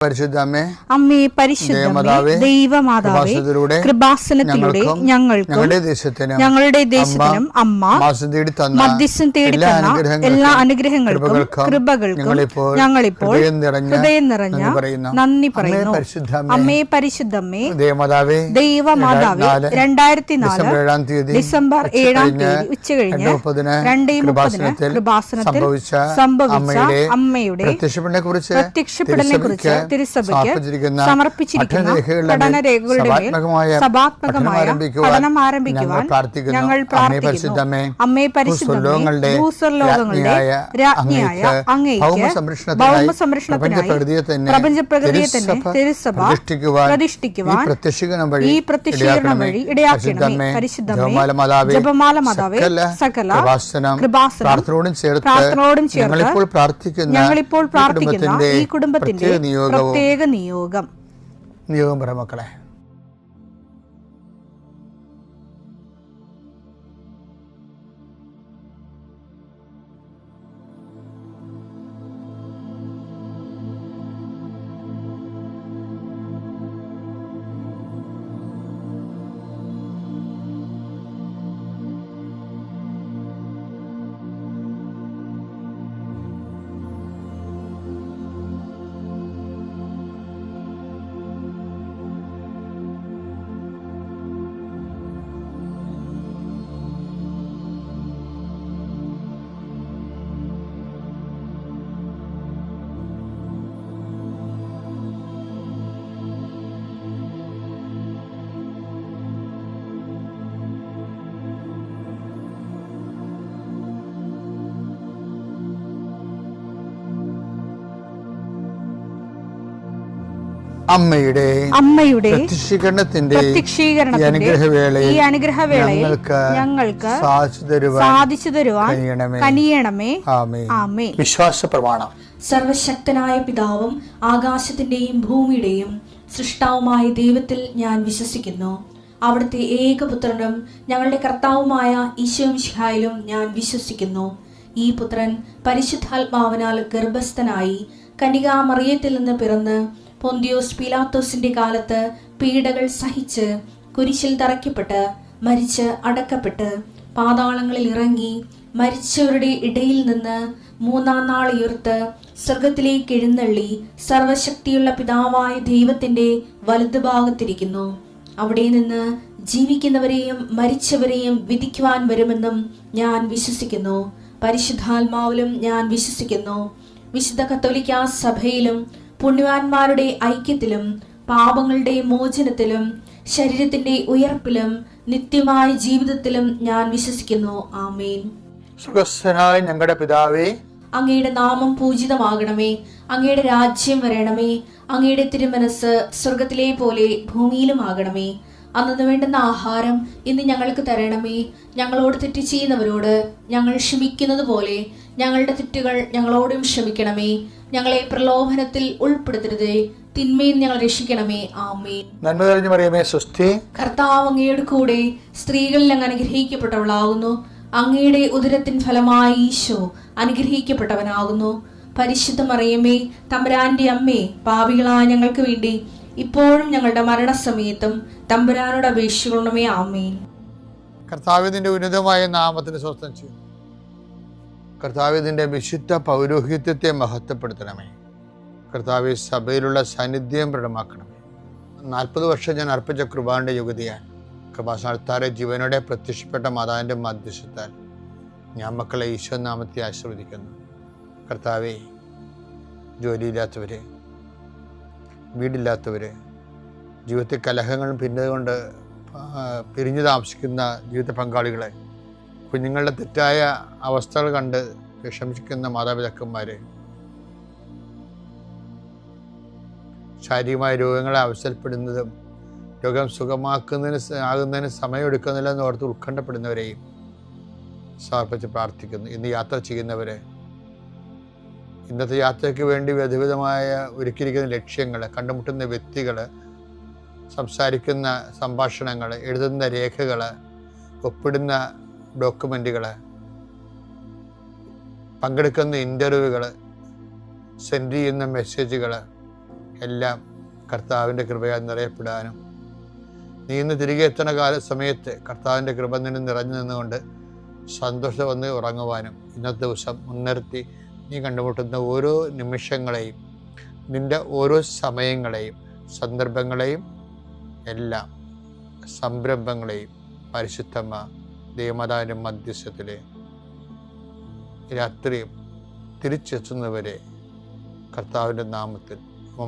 പരിശുദ്ധമേ, അമ്മേ പരിശുദ്ധമേ, ദൈവമാതാവേ, കൃപാസനത്തിലൂടെ ഞങ്ങളുടെ ദേശത്തിനും അമ്മ മധ്യസ്ഥം തേടി തന്ന എല്ലാ അനുഗ്രഹങ്ങൾക്കും കൃപകൾക്കും ഞങ്ങളിപ്പോൾ ഹൃദയം നിറഞ്ഞ നന്ദി പറയുന്നു. അമ്മേ പരിശുദ്ധമേ, ദൈവമാതാവേ, 2004 ഡിസംബർ 7 ഉച്ചകഴിഞ്ഞ് 2:30 കൃപാസനത്തിൽ സംഭവിച്ച അമ്മയുടെ പ്രത്യക്ഷപ്പെടലിനെ കുറിച്ച് തിരുസഭയ്ക്ക് സമർപ്പിച്ചിരിക്കുന്ന പഠനരേഖകളുടെ സഭാത്മകമായ പഠനം ആരംഭിക്കുവാൻ ഞങ്ങൾ പ്രാർത്ഥിക്കുന്നു. അമ്മേ പരിശുദ്ധമേ, ഭൂസ്വർലോകങ്ങളുടെ രാജ്ഞിയായ അങ്ങേയ്ക്ക് ഭൗമസംരക്ഷണത്തിനായി പ്രപഞ്ചപ്രകൃതിയെ തന്നെ തിരുസഭ പ്രതിഷ്ഠിക്കുവാൻ ഈ പ്രത്യക്ഷീകരണം വഴി ഇടയാക്കണമേ. പരിശുദ്ധമേ, ജപമാല മാതാവേ, സകല കൃപാസനം പ്രാർത്ഥനയോടും ചേർത്ത് ഞങ്ങളിപ്പോൾ പ്രാർത്ഥിക്കുന്ന ഈ കുടുംബത്തിന്റെ പ്രത്യേക നിയോഗം പറ മക്കളെ. അമ്മയുടെ പ്രത്യക്ഷീകരണത്തിന്റെ ഈ അനുഗ്രഹവേളയിൽ ഞങ്ങൾക്ക് സാധിച്ചു തരുവാൻ കനിയണമേ. ആമേൻ. വിശ്വാസ പ്രമാണം. സർവശക്തനായ പിതാവും ആകാശത്തിന്റെയും ഭൂമിയുടെയും സൃഷ്ടാവുമായ ദൈവത്തിൽ ഞാൻ വിശ്വസിക്കുന്നു. അവിടുത്തെ ഏകപുത്രനും ഞങ്ങളുടെ കർത്താവുമായ ഈശോമിശിഹായിലും ഞാൻ വിശ്വസിക്കുന്നു. ഈ പുത്രൻ പരിശുദ്ധാത്മാവിനാൽ ഗർഭസ്ഥനായി കന്യകാമറിയത്തിൽ നിന്ന് പിറന്ന് പൊന്തിയോസ് പീലാത്തോസിന്റെ കാലത്ത് പീഡകൾ സഹിച്ച് കുരിശിൽ തറയ്ക്കപ്പെട്ട് മരിച്ച് അടക്കപ്പെട്ട് പാതാളങ്ങളിൽ ഇറങ്ങി മരിച്ചവരുടെ ഇടയിൽ നിന്ന് 3-ാം നാൾ ഉയർത്ത് സ്വർഗത്തിലേക്ക് എഴുന്നള്ളി സർവശക്തിയുള്ള പിതാവായ ദൈവത്തിന്റെ വലതുഭാഗത്തിരിക്കുന്നു. അവിടെ നിന്ന് ജീവിക്കുന്നവരെയും മരിച്ചവരെയും വിധിക്കുവാൻ വരുമെന്നും ഞാൻ വിശ്വസിക്കുന്നു. പരിശുദ്ധാത്മാവിലും ഞാൻ വിശ്വസിക്കുന്നു. വിശുദ്ധ കത്തോലിക്കാ സഭയിലും പുണ്യവാന്മാരുടെ ഐക്യത്തിലും പാപങ്ങളുടെ മോചനത്തിലും ശരീരത്തിന്റെ ഉയർപ്പിലും നിത്യമായ ജീവിതത്തിലും ഞാൻ വിശ്വസിക്കുന്നു. ആമേൻ. സുഖസ്ഥനായ ഞങ്ങളുടെ പിതാവേ, അങ്ങയുടെ നാമം പൂജിതമാകണമേ. അങ്ങയുടെ രാജ്യം വരണമേ. അങ്ങയുടെ തിരുമനസ് സ്വർഗത്തിലെ പോലെ ഭൂമിയിലും ആകണമേ. അന്നു വേണ്ടുന്ന ആഹാരം ഇന്ന് ഞങ്ങൾക്ക് തരണമേ. ഞങ്ങളോട് തെറ്റ് ചെയ്യുന്നവരോട് ഞങ്ങൾ ക്ഷമിക്കുന്നത് പോലെ ഞങ്ങളുടെ തെറ്റുകൾ ഞങ്ങളോടും ക്ഷമിക്കണമേ. ഞങ്ങളെ പ്രലോഭനത്തിൽ ഉൾപ്പെടുത്തരുതേ, തിന്മയിൽ ഞങ്ങൾ രക്ഷിക്കണമേ. ആമേൻ. നന്മ നിറഞ്ഞ മറിയമേ, സ്വസ്തി. കർത്താവ് അങ്ങയുടെ കൂടെ സ്ത്രീകളിൽ അങ്ങ് അനുഗ്രഹിക്കപ്പെട്ടവളാകുന്നു. അങ്ങയുടെ ഉദരത്തിൻ ഫലമായി ഈശോ അനുഗ്രഹിക്കപ്പെട്ടവനാകുന്നു. പരിശുദ്ധ മറിയമേ, തമ്പുരാന്റെ അമ്മേ, പാപികളായ ഞങ്ങൾക്ക് വേണ്ടി ഇപ്പോഴും ഞങ്ങളുടെ മരണസമയത്തും തമ്പുരാനോട് അപേക്ഷിക്കണമേ. ആമേൻ. കർത്താവിന്റെ ഉന്നതമായ നാമത്തിന് സ്വസ്ഥം ചെയ്യും. കർത്താവിന്റെ വിശുദ്ധ പൗരോഹിത്യത്തെ മഹത്വപ്പെടുത്തണമേ. കർത്താവ് സഭയിലുള്ള സാന്നിധ്യം പ്രകടമാക്കണമേ. 40 വർഷം ഞാൻ അർപ്പിച്ച കൃപാന്റെ യുഗതിയാൽ കൃപാസ്ഥാനത്താറെ ജീവനോടെ പ്രത്യക്ഷപ്പെട്ട മാതാവിന്റെ മധ്യസ്ഥത്താൽ ഞാൻ മക്കളെ ഈശോ നാമത്തെ ആശീർവദിക്കുന്നു. കർത്താവെ, ജോലിയില്ലാത്തവര്, വീടില്ലാത്തവര്, ജീവിതത്തിൽ കലഹങ്ങളും ഭിന്നതകൊണ്ട് പിരിഞ്ഞു താമസിക്കുന്ന ജീവിത പങ്കാളികളെ, കുഞ്ഞുങ്ങളുടെ തെറ്റായ അവസ്ഥകൾ കണ്ട് വിഷമിക്കുന്ന മാതാപിതാക്കന്മാരെ, ശാരീരികമായ രോഗങ്ങളെ അവസരപ്പെടുന്നതും രോഗം ആകുന്നതിന് സമയമെടുക്കുന്നില്ല എന്ന് ഓർത്ത് ഉത്കണ്ഠപ്പെടുന്നവരെയും സമർപ്പിച്ച് പ്രാർത്ഥിക്കുന്നു. ഇന്ന് യാത്ര ചെയ്യുന്നവരെ, ഇന്നത്തെ യാത്രയ്ക്ക് വേണ്ടി വിവിധമായ ഒരുക്കിയിരിക്കുന്ന ലക്ഷ്യങ്ങൾ, കണ്ടുമുട്ടുന്ന വ്യക്തികൾ, സംസാരിക്കുന്ന സംഭാഷണങ്ങൾ, എഴുതുന്ന രേഖകൾ, ഒപ്പിടുന്ന ഡോക്യുമെൻറ്റുകൾ, പങ്കെടുക്കുന്ന ഇൻ്റർവ്യൂകൾ, സെൻഡ് ചെയ്യുന്ന മെസ്സേജുകൾ എല്ലാം കർത്താവിൻ്റെ കൃപയാൽ നിറയപ്പെടാനും നീ ഇന്ന് തിരികെ എത്തുന്ന സമയത്ത് കർത്താവിൻ്റെ കൃപ നിന്നെ നിറഞ്ഞു നിന്നുകൊണ്ട് സന്തോഷം വന്ന് ഉറങ്ങുവാനും ഇന്നത്തെ ദിവസം മുൻനിർത്തി നീ കണ്ടുമുട്ടുന്ന ഓരോ നിമിഷങ്ങളെയും, നിൻ്റെ ഓരോ സമയങ്ങളെയും, സന്ദർഭങ്ങളെയും, എല്ലാം സംരംഭങ്ങളെയും പരിശുദ്ധമ്മ ദൈവമാതാവിൻ്റെ മധ്യസ്ഥത്തിൽ രാത്രിയും തിരിച്ചെത്തുന്നവരെ കർത്താവിൻ്റെ നാമത്തിൽ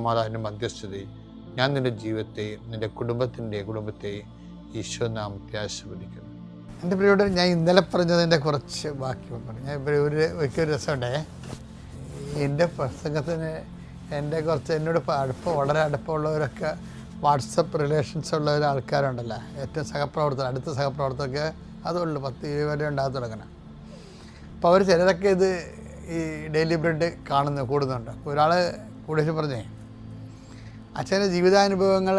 മാതാവിൻ്റെ മധ്യസ്ഥതയിൽ ഞാൻ നിൻ്റെ ജീവിതത്തെയും നിൻ്റെ കുടുംബത്തെയും ഈശോ നാമത്തെ ആശീർവദിക്കുന്നു. എൻ്റെ പ്രിയോട് ഞാൻ ഇന്നലെ പറഞ്ഞതിൻ്റെ കുറച്ച് ബാക്കി പറഞ്ഞു. ഞാൻ ഒരിക്കൽ രസമുണ്ടേ, എൻ്റെ പ്രസംഗത്തിന് എൻ്റെ കുറച്ച് എന്നോട് വളരെ അടുപ്പമുള്ളവരൊക്കെ വാട്സപ്പ് റിലേഷൻസ് ഉള്ള ആൾക്കാരുണ്ടല്ലോ, ഏറ്റവും സഹപ്രവർത്തകർ, അടുത്ത സഹപ്രവർത്തകർക്ക് അതുള്ളൂ 10-20 വരെ ഉണ്ടാകാൻ തുടങ്ങണം. അപ്പോൾ അവർ ചിലരൊക്കെ ഇത് ഈ ഡെയിലി ബ്രെഡ് കൂടുന്നുണ്ട്. അപ്പോൾ ഒരാൾ കൂടി പറഞ്ഞേ, അച്ഛൻ്റെ ജീവിതാനുഭവങ്ങൾ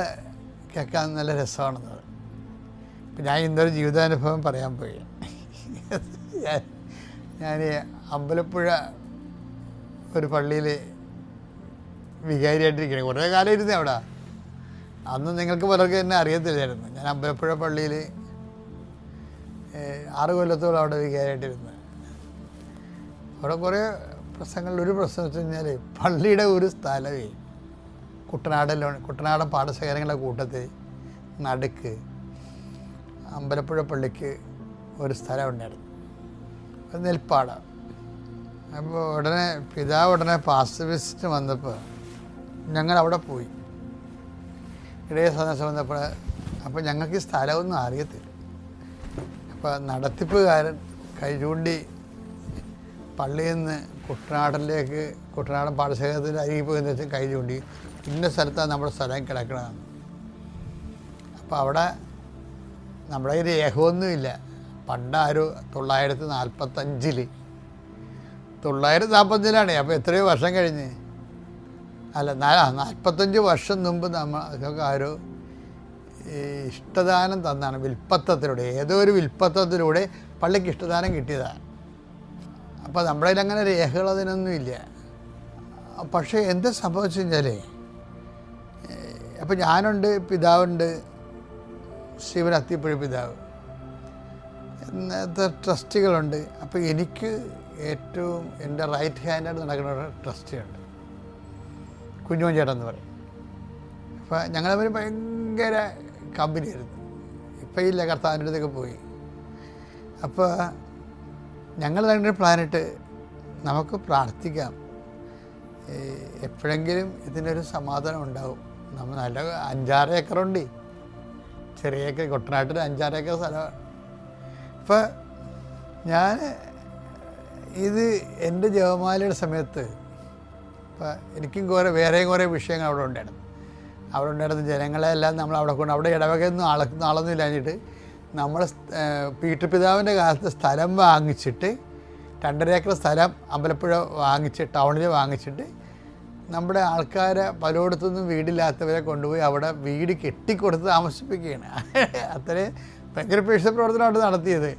കേൾക്കാൻ നല്ല രസമാണെന്നത്. ഇപ്പം ഞാൻ ഇന്നൊരു ജീവിതാനുഭവം പറയാൻ പോയി. ഞാൻ അമ്പലപ്പുഴ ഒരു പള്ളിയിൽ വികാരിയായിട്ടിരിക്കണേ, കുറേ കാലം ഇരുന്നേ അവിടെ. അന്ന് നിങ്ങൾക്ക് പലർക്കും എന്നെ അറിയത്തില്ലായിരുന്നു. ഞാൻ അമ്പലപ്പുഴ പള്ളിയിൽ 6 കൊല്ലത്തോളം അവിടെ വികാരിയായിട്ടിരുന്നു. അവിടെ കുറേ പ്രശ്നങ്ങളിൽ ഒരു പ്രശ്നം വെച്ച് കഴിഞ്ഞാൽ പള്ളിയുടെ ഒരു സ്ഥലമേ കുട്ടനാടൻ പാടശേഖരങ്ങളുടെ കൂട്ടത്തിൽ നടുക്ക് അമ്പലപ്പുഴ പള്ളിക്ക് ഒരു സ്ഥലം ഉണ്ടായിരുന്നു, ഒരു നെൽപ്പാടം. അപ്പോൾ പിതാവ് പാസ്റ്റർ വിസിറ്റ് വന്നപ്പോൾ ഞങ്ങൾ അവിടെ പോയി. ഇടയ സന്ദർശനം വന്നപ്പോൾ അപ്പോൾ ഞങ്ങൾക്ക് ഈ സ്ഥലമൊന്നും അറിയത്തില്ല. അപ്പോൾ നടത്തിപ്പുകാരൻ കൈ ചൂണ്ടി പള്ളിയിൽ നിന്ന് കുട്ടനാടൻ പാടശേഖരത്തിൻ്റെ അരികിൽ പോയി വെച്ചാൽ കൈ ചൂണ്ടി ഇന്ന സ്ഥലത്താണ് നമ്മുടെ സ്ഥലം കിടക്കണതാണ്. അപ്പോൾ അവിടെ നമ്മുടെ ഈ രേഖയൊന്നുമില്ല. പണ്ട് 945 അപ്പോൾ എത്രയോ വർഷം കഴിഞ്ഞ്, അല്ല 45 വർഷം മുമ്പ് നമ്മൾക്ക് ആരോ ഇഷ്ടദാനം തന്നാണ് വിൽപ്പത്തത്തിലൂടെ, ഏതോ ഒരു വിൽപ്പത്തത്തിലൂടെ പള്ളിക്ക് ഇഷ്ടദാനം കിട്ടിയതാണ്. അപ്പോൾ നമ്മുടെ കയ്യിൽ അങ്ങനെ രേഖകൾ അതിനൊന്നുമില്ല. പക്ഷേ എന്ത് സംഭവിച്ചു കഴിഞ്ഞാൽ, അപ്പോൾ ഞാനുണ്ട്, പിതാവുണ്ട്, ശിവൻ അത്തിപ്പുഴ പിതാവ്, എന്നത്തെ ട്രസ്റ്റികളുണ്ട്. അപ്പോൾ എനിക്ക് ഏറ്റവും എൻ്റെ റൈറ്റ് ഹാൻഡായിട്ട് നടക്കുന്ന ഒരു ട്രസ്റ്റിയുണ്ട്, കുഞ്ഞുമോൻ ചേട്ടൻ എന്ന് പറയും. അപ്പോൾ ഞങ്ങൾ തമ്മിൽ ഭയങ്കര കമ്പനിയായിരുന്നു. ഇപ്പം ഇല്ല, കർത്താവിൻ്റെ അടുത്തൊക്കെ പോയി. അപ്പോൾ ഞങ്ങൾ തന്നെ പ്ലാനിട്ട് നമുക്ക് പ്രാർത്ഥിക്കാം, എപ്പോഴെങ്കിലും ഇതിനൊരു സമാധാനം ഉണ്ടാവും. നമ്മൾ നല്ല 5-6 ഏക്കറുണ്ട്, ചെറിയ കുട്ടനാട്ടിൽ 5-6 ഏക്കർ സ്ഥലമാണ്. അപ്പോൾ ഞാൻ ഇത് എൻ്റെ ജപമാലയുടെ സമയത്ത് ഇപ്പം എനിക്കും വേറെയും കുറേ വിഷയങ്ങൾ അവിടെ ഉണ്ടായിരുന്നു. ജനങ്ങളെല്ലാം നമ്മൾ അവിടെ ഇടവകയൊന്നും ആളൊന്നും ഇല്ലാഞ്ഞിട്ട് നമ്മൾ പീറ്റർ പിതാവിൻ്റെ കാലത്ത് സ്ഥലം വാങ്ങിച്ചിട്ട് 2.5 ഏക്കർ സ്ഥലം അമ്പലപ്പുഴ ടൗണിൽ വാങ്ങിച്ചിട്ട് നമ്മുടെ ആൾക്കാരെ പലയിടത്തുനിന്നും വീടില്ലാത്തവരെ കൊണ്ടുപോയി അവിടെ വീട് കെട്ടിക്കൊടുത്ത് താമസിപ്പിക്കുകയാണ്. അത്രയും ഭയങ്കര പേഴ്സ പ്രവർത്തനം അവിടെ നടത്തിയത്.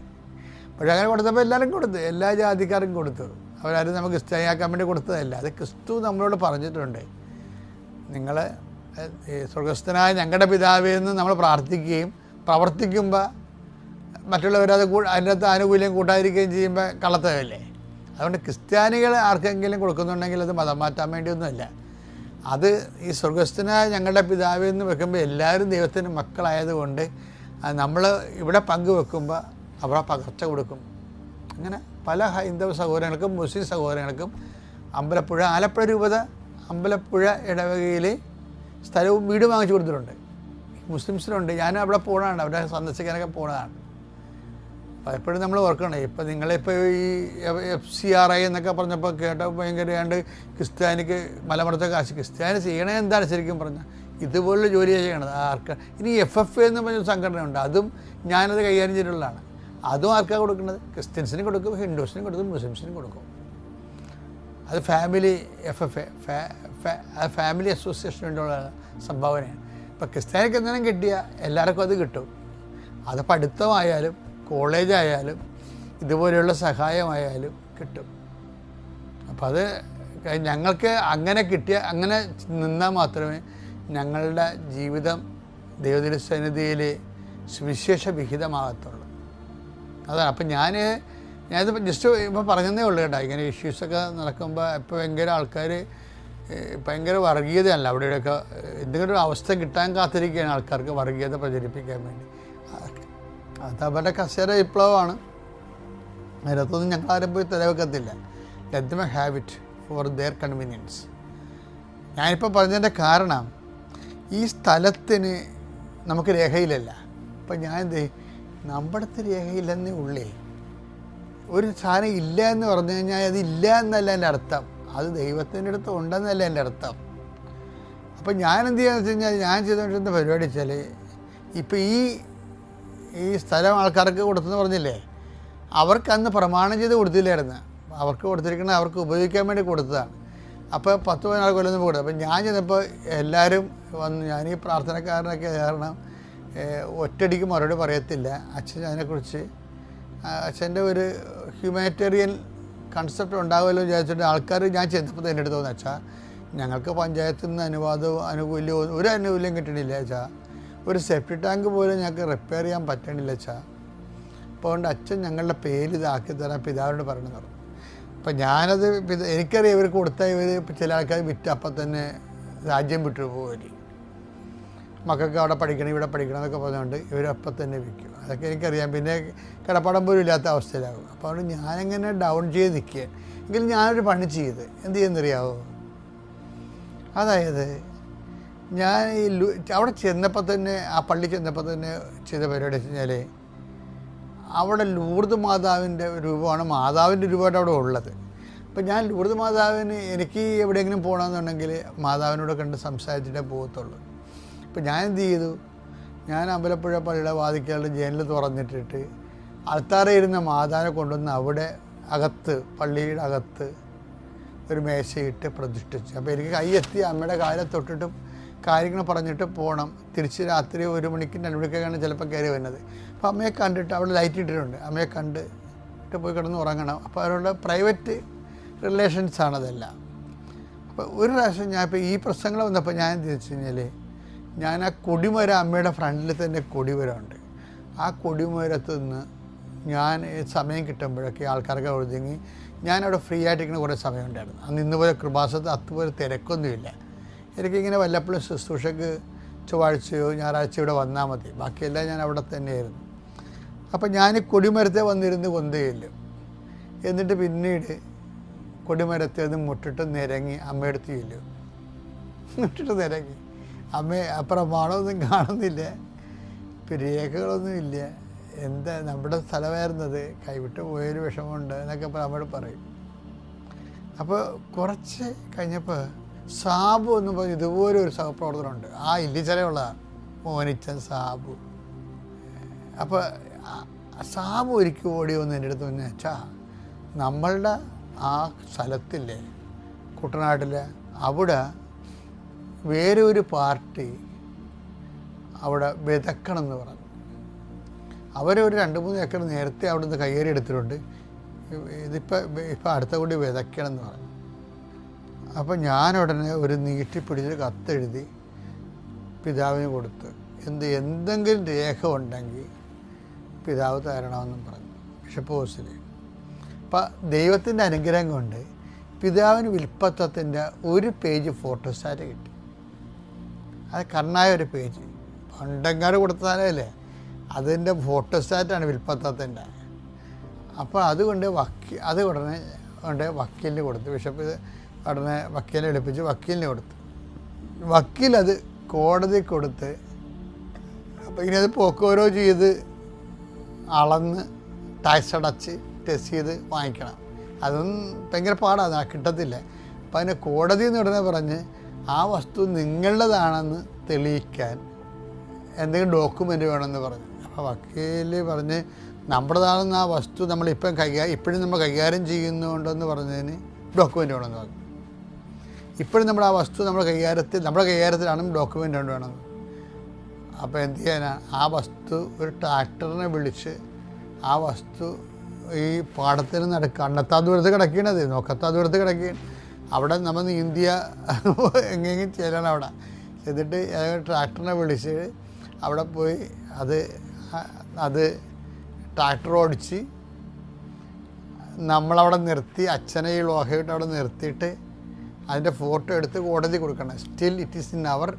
പക്ഷേ അങ്ങനെ കൊടുത്തപ്പോൾ എല്ലാവരും കൊടുത്തു, എല്ലാ ജാതിക്കാർക്കും കൊടുത്തു. അവരാരും നമുക്ക് ക്രിസ്ത്യാനിയാക്കാൻ വേണ്ടി കൊടുത്തതല്ല. അത് ക്രിസ്തു നമ്മളോട് പറഞ്ഞിട്ടുണ്ട്, നിങ്ങൾ സ്വർഗസ്ഥനായ ഞങ്ങളുടെ പിതാവേ എന്ന് നമ്മൾ പ്രാർത്ഥിക്കുകയും പ്രവർത്തിക്കുമ്പോൾ മറ്റുള്ളവരത് അതിനകത്ത് ആനുകൂല്യം കൂട്ടാതിരിക്കുകയും ചെയ്യുമ്പോൾ കള്ളത്തരല്ലേ. അതുകൊണ്ട് ക്രിസ്ത്യാനികൾ ആർക്കെങ്കിലും കൊടുക്കുന്നുണ്ടെങ്കിൽ അത് മതം മാറ്റാൻ വേണ്ടിയൊന്നുമല്ല. അത് ഈ സ്വർഗസ്ഥനായ ഞങ്ങളുടെ പിതാവേ എന്ന് വെക്കുമ്പോൾ എല്ലാവരും ദൈവത്തിൻ്റെ മക്കളായതുകൊണ്ട് നമ്മൾ ഇവിടെ പങ്കുവെക്കുമ്പോൾ അവിടെ പകർച്ച കൊടുക്കും. അങ്ങനെ പല ഹൈന്ദവ സഹോദരങ്ങൾക്കും മുസ്ലിം സഹോദരങ്ങൾക്കും ആലപ്പുഴ രൂപത അമ്പലപ്പുഴ ഇടവകയിൽ സ്ഥലവും വീടും വാങ്ങിച്ചു കൊടുത്തിട്ടുണ്ട്. മുസ്ലിംസിനുണ്ട്. ഞാൻ അവിടെ പോകണതാണ്, അവരെ സന്ദർശിക്കാനൊക്കെ പോകണതാണ്. പലപ്പോഴും നമ്മൾ ഓർക്കണം. ഇപ്പം നിങ്ങളിപ്പോൾ ഈ FCRI എന്നൊക്കെ പറഞ്ഞപ്പോൾ കേട്ടപ്പോൾ ഭയങ്കരമായിട്ട് ക്രിസ്ത്യാനിക്ക് മലമടത്തെ കാശ്. ക്രിസ്ത്യാനി ചെയ്യണേ എന്താണ് ശരിക്കും പറഞ്ഞാൽ ഇതുപോലുള്ള ജോലി ചെയ്യണത് ആർക്ക്. ഇനി FFA എന്ന് പറഞ്ഞൊരു സംഘടനയുണ്ട്, അതും ഞാനത് കൈകാര്യം ചെയ്തിട്ടുള്ളതാണ്. അതും ആർക്കാണ് കൊടുക്കുന്നത്? ക്രിസ്ത്യൻസിന് കൊടുക്കും, ഹിന്ദുസിനും കൊടുക്കും, മുസ്ലിംസിനും കൊടുക്കും. അത് ഫാമിലി FFA ഫാമിലി അസോസിയേഷന് വേണ്ടിയുള്ള സംഭാവനയാണ്. ഇപ്പം ക്രിസ്ത്യാനിക്ക് എന്തെങ്കിലും കിട്ടിയാൽ എല്ലാവർക്കും അത് കിട്ടും. അത് പഠിത്തമായാലും കോളേജായാലും ഇതുപോലെയുള്ള സഹായമായാലും കിട്ടും. അപ്പോൾ അത് ഞങ്ങൾക്ക് അങ്ങനെ അങ്ങനെ നിന്നാൽ മാത്രമേ ഞങ്ങളുടെ ജീവിതം ദൈവത്തിൻ്റെ സന്നിധിയിൽ സുവിശേഷ വിഹിതമാകത്തുള്ളൂ. അതാണ്. അപ്പം ഞാനിത് ജസ്റ്റ് ഇപ്പോൾ പറഞ്ഞതേ ഉള്ളൂ കേട്ടോ. ഇങ്ങനെ ഇഷ്യൂസൊക്കെ നടക്കുമ്പോൾ ഇപ്പോൾ ഭയങ്കര ആൾക്കാർ ഭയങ്കര വർഗീയതയല്ല അവിടെയൊക്കെ എന്തെങ്കിലും ഒരു അവസ്ഥ കിട്ടാൻ കാത്തിരിക്കുകയാണ് ആൾക്കാർക്ക് വർഗീയത പ്രചരിപ്പിക്കാൻ വേണ്ടി. അത് അവരുടെ കസേര വിപ്ലവമാണ്. അതിനകത്തൊന്നും ഞങ്ങൾ ആരും പോയി തലവെക്കത്തില്ല. Let them have it for their convenience. ഞാനിപ്പോൾ പറഞ്ഞതിൻ്റെ കാരണം ഈ സ്ഥലത്തിന് നമുക്ക് രേഖയിലല്ല. അപ്പം ഞാൻ നമ്മുടെ അടുത്ത് രേഖയില്ലെന്നേ ഉള്ളേ. ഒരു സാധനം ഇല്ല എന്ന് പറഞ്ഞു കഴിഞ്ഞാൽ അത് ഇല്ല എന്നല്ല എൻ്റെ അർത്ഥം, അത് ദൈവത്തിൻ്റെ അടുത്ത് ഉണ്ടെന്നല്ല എൻ്റെ അർത്ഥം. അപ്പം ഞാൻ എന്ത് ചെയ്യാന്ന് വെച്ച് കഴിഞ്ഞാൽ ഞാൻ ചെയ്തുകൊണ്ടിരുന്ന പരിപാടി വെച്ചാൽ ഇപ്പം ഈ സ്ഥലം ആൾക്കാർക്ക് കൊടുത്തെന്ന് പറഞ്ഞില്ലേ, അവർക്ക് അന്ന് പ്രമാണം ചെയ്ത് കൊടുത്തില്ലായിരുന്നു. അവർക്ക് കൊടുത്തിരിക്കുന്നത് അവർക്ക് ഉപയോഗിക്കാൻ വേണ്ടി കൊടുത്തതാണ്. അപ്പോൾ 10-14 കൊല്ലം കൊടുത്തത്. അപ്പം ഞാൻ ചെന്നപ്പോൾ എല്ലാവരും വന്ന്, ഞാൻ ഈ പ്രാർത്ഥനക്കാരനൊക്കെ കാരണം ഒറ്റയടിക്ക് മറുപടി പറയത്തില്ല. അച്ഛൻ അതിനെക്കുറിച്ച് അച്ഛൻ്റെ ഒരു ഹ്യൂമാനിറ്റേറിയൻ കൺസെപ്റ്റ് ഉണ്ടാകുമല്ലോ വിചാരിച്ചിട്ട് ആൾക്കാർ ഞാൻ ചെന്നപ്പോൾ എൻ്റെ അടുത്ത് തോന്നുന്നു, അച്ഛാ ഞങ്ങൾക്ക് പഞ്ചായത്തിൽ നിന്ന് ആനുകൂല്യം ഒരു ആനുകൂല്യം കിട്ടണില്ല അച്ഛാ, ഒരു സെപ്റ്റി ടാങ്ക് പോലും ഞങ്ങൾക്ക് റിപ്പയർ ചെയ്യാൻ പറ്റണില്ല അച്ഛാ. അപ്പോൾ അതുകൊണ്ട് അച്ഛൻ ഞങ്ങളുടെ പേര് ഇതാക്കി തരാൻ പിതാവിനോട് പറയണമെന്ന് പറഞ്ഞു. അപ്പം ഞാനത് എനിക്കറിയാം ഇവർക്ക് കൊടുത്താൽ ഇവർ ചില ആൾക്കാർ വിറ്റ് അപ്പം തന്നെ രാജ്യം വിട്ടു പോകും, മക്കൾക്ക് അവിടെ പഠിക്കണം ഇവിടെ പഠിക്കണം എന്നൊക്കെ പറഞ്ഞുകൊണ്ട് ഇവരപ്പം തന്നെ വിൽക്കും. അതൊക്കെ എനിക്കറിയാം. പിന്നെ കിടപ്പാടം പോലും ഇല്ലാത്ത അവസ്ഥയിലാകും. അപ്പോൾ അതുകൊണ്ട് ഞാനങ്ങനെ ഡൗൺ ചെയ്ത് നിൽക്കുക. എങ്കിലും ഞാനൊരു പണി ചെയ്ത് എന്ത് ചെയ്യുന്നറിയാവോ, അതായത് ഞാൻ അവിടെ ചെന്നപ്പോൾ തന്നെ ആ പള്ളി ചെന്നപ്പോൾ തന്നെ ചെയ്ത പരിപാടി വെച്ച് കഴിഞ്ഞാൽ അവിടെ ലൂർദ് മാതാവിൻ്റെ രൂപമാണ്, മാതാവിൻ്റെ രൂപമായിട്ട് അവിടെ ഉള്ളത്. അപ്പം ഞാൻ ലൂർദ് മാതാവിന് എനിക്ക് എവിടെയെങ്കിലും പോകണമെന്നുണ്ടെങ്കിൽ മാതാവിനോട് കണ്ട് സംസാരിച്ചിട്ടേ പോകത്തുള്ളൂ. അപ്പം ഞാൻ എന്ത് ചെയ്തു, ഞാൻ അമ്പലപ്പുഴ പള്ളിയുടെ വാതിക്കലുടെ ജനൽ തുറന്നിട്ടിട്ട് അൾത്താറയിരുന്ന മാതാവിനെ കൊണ്ടുവന്ന് അവിടെ അകത്ത് പള്ളിയുടെ അകത്ത് ഒരു മേശയിട്ട് പ്രതിഷ്ഠിച്ചു. അപ്പോൾ എനിക്ക് കൈയെത്തി അമ്മയുടെ കാലിൽ തൊട്ടിട്ട് കാര്യങ്ങൾ പറഞ്ഞിട്ട് പോകണം. തിരിച്ച് രാത്രി 1 മണിക്ക് 2 മണിക്കൊക്കെയാണ് ചിലപ്പോൾ കയറി വരുന്നത്. അപ്പോൾ അമ്മയെ കണ്ടിട്ട് അവിടെ ലൈറ്റ് ഇട്ടിട്ടുണ്ട്, അമ്മയെ കണ്ടിട്ട് പോയി കിടന്ന് ഉറങ്ങണം. അപ്പോൾ അവരുടെ പ്രൈവറ്റ് റിലേഷൻസാണതെല്ലാം. അപ്പോൾ ഒരു പ്രാവശ്യം ഞാൻ ഇപ്പോൾ ഈ പ്രശ്നങ്ങൾ വന്നപ്പോൾ ഞാൻ എന്ത് വെച്ച് കഴിഞ്ഞാൽ, ഞാൻ ആ കൊടിമരം അമ്മയുടെ ഫ്രണ്ടിൽ തന്നെ കൊടിമരമുണ്ട്, ആ കൊടിമരത്ത് നിന്ന് ഞാൻ സമയം കിട്ടുമ്പോഴൊക്കെ ആൾക്കാർക്ക് ഒഴുതെങ്കിൽ ഞാനവിടെ ഫ്രീ ആയിട്ടിരിക്കുന്ന കുറേ സമയമുണ്ടായിരുന്നു. അന്ന് ഇന്നുപോലെ കൃപാസനത്ത് അതുപോലെ തിരക്കൊന്നുമില്ല. എനിക്കിങ്ങനെ വല്ലപ്പോഴും ശുശ്രൂഷയ്ക്ക് ചൊവ്വാഴ്ചയോ ഞായറാഴ്ചയോ ഇവിടെ വന്നാൽ മതി, ബാക്കിയെല്ലാം ഞാൻ അവിടെ തന്നെയായിരുന്നു. അപ്പം ഞാൻ കൊടിമരത്തെ വന്നിരുന്ന് കൊന്തയില്ല. എന്നിട്ട് പിന്നീട് കൊടിമരത്തെ ഒന്ന് മുട്ടിട്ട് നിരങ്ങി അമ്മയെടുത്ത് ചെല്ലും. മുട്ടിട്ട് നിരങ്ങി അമ്മ പ്രമാണമൊന്നും കാണുന്നില്ല, രേഖകളൊന്നും ഇല്ല, എന്താ നമ്മുടെ സ്ഥലമായിരുന്നത്, കൈവിട്ട് പോയൊരു വിഷമമുണ്ട് എന്നൊക്കെ അമ്മയോട് പറയും. അപ്പോൾ കുറച്ച് കഴിഞ്ഞപ്പോൾ സാബു എന്ന് പറഞ്ഞ് ഇതുപോലെ ഒരു സഹപ്രവർത്തനമുണ്ട്, ആ ഇല്ലിച്ചലയുള്ള മോനിച്ചൻ സാബു. അപ്പോൾ സാബു ഒരിക്കൽ ഓടി വന്ന് എൻ്റെ അടുത്ത് പറഞ്ഞു, അച്ഛാ നമ്മളുടെ ആ സ്ഥലത്തില്ലേ കുട്ടനാട്ടിൽ, അവിടെ വേറെ ഒരു പാർട്ടി അവിടെ വിതക്കണം എന്ന് പറഞ്ഞു. അവരൊരു 2-3 ഏക്കർ നേരത്തെ അവിടെ നിന്ന് കയ്യേറി എടുത്തിട്ടുണ്ട്, ഇപ്പം അടുത്ത കൂടി വിതയ്ക്കണം എന്ന് പറഞ്ഞു. അപ്പോൾ ഞാനുടനെ ഒരു നീട്ടിപ്പിടിച്ച് കത്തെഴുതി പിതാവിന് കൊടുത്ത്, എന്തെങ്കിലും രേഖ ഉണ്ടെങ്കിൽ പിതാവ് തരണമെന്നും പറഞ്ഞു ബിഷപ്പ് ഹൗസിൽ. അപ്പം ദൈവത്തിൻ്റെ അനുഗ്രഹം കൊണ്ട് പിതാവിന് വിൽപ്പത്തത്തിൻ്റെ ഒരു പേജ് ഫോട്ടോസ്റ്റാറ്റ് കിട്ടി. അത് കണ്ണായ ഒരു പേജ്, പണ്ടെങ്ങാട് കൊടുത്താലേ അതിൻ്റെ ഫോട്ടോസ്റ്റാറ്റാണ് വിൽപ്പത്തത്തിൻ്റെ. അപ്പോൾ അതുകൊണ്ട് അത് ഉടനെ വക്കീലിന് കൊടുത്തു. ബിഷപ്പ് ഉടനെ വക്കീലിനെ വിളിപ്പിച്ച് വക്കീലിന് കൊടുത്തു. വക്കീലത് കോടതി കൊടുത്ത്, അപ്പോൾ ഇനി അത് പോക്കോരോ ചെയ്ത് അളന്ന് ടാക്സ് അടച്ച് ടെസ്റ്റ് ചെയ്ത് വാങ്ങിക്കണം. അതൊന്നും ഭയങ്കര പാടാണ്, കിട്ടത്തില്ല. അപ്പം അതിന് കോടതി എന്ന് ഉടനെ പറഞ്ഞ് ആ വസ്തു നിങ്ങളുടേതാണെന്ന് തെളിയിക്കാൻ എന്തെങ്കിലും ഡോക്യുമെൻ്റ് വേണമെന്ന് പറഞ്ഞു. അപ്പോൾ വക്കീൽ പറഞ്ഞ് നമ്മുടേതാണെന്ന് ആ വസ്തു നമ്മളിപ്പം ഇപ്പോഴും നമ്മൾ കൈകാര്യം ചെയ്യുന്നുണ്ടെന്ന് പറഞ്ഞതിന് ഡോക്യുമെൻ്റ് വേണമെന്ന് പറഞ്ഞു. ഇപ്പോഴും നമ്മുടെ ആ വസ്തു നമ്മുടെ കൈകാര്യത്തിലാണ് ഡോക്യുമെൻ്റ് വേണമെന്ന്. അപ്പോൾ എന്ത് ചെയ്യാനാണ്, ആ വസ്തു ഒരു ട്രാക്ടറിനെ വിളിച്ച് ആ വസ്തു ഈ പാടത്തിന് കണ്ണെത്താ ദൂരത്ത് കിടക്കണത്, നോക്കത്താ ദൂരത്ത് കിടക്കുകയാണ്. അവിടെ നമ്മൾ ഇന്ത്യ എങ്ങനെയും ചെല്ലണം. അവിടെ എന്നിട്ട് ട്രാക്ടറിനെ വിളിച്ച് അവിടെ പോയി അത് ട്രാക്ടർ ഓടിച്ച് നമ്മളവിടെ നിർത്തി, അച്ഛനെ ഈ ലോഹയിട്ട് അവിടെ നിർത്തിയിട്ട് അതിൻ്റെ ഫോട്ടോ എടുത്ത് കോടതി കൊടുക്കണം. Still it is in our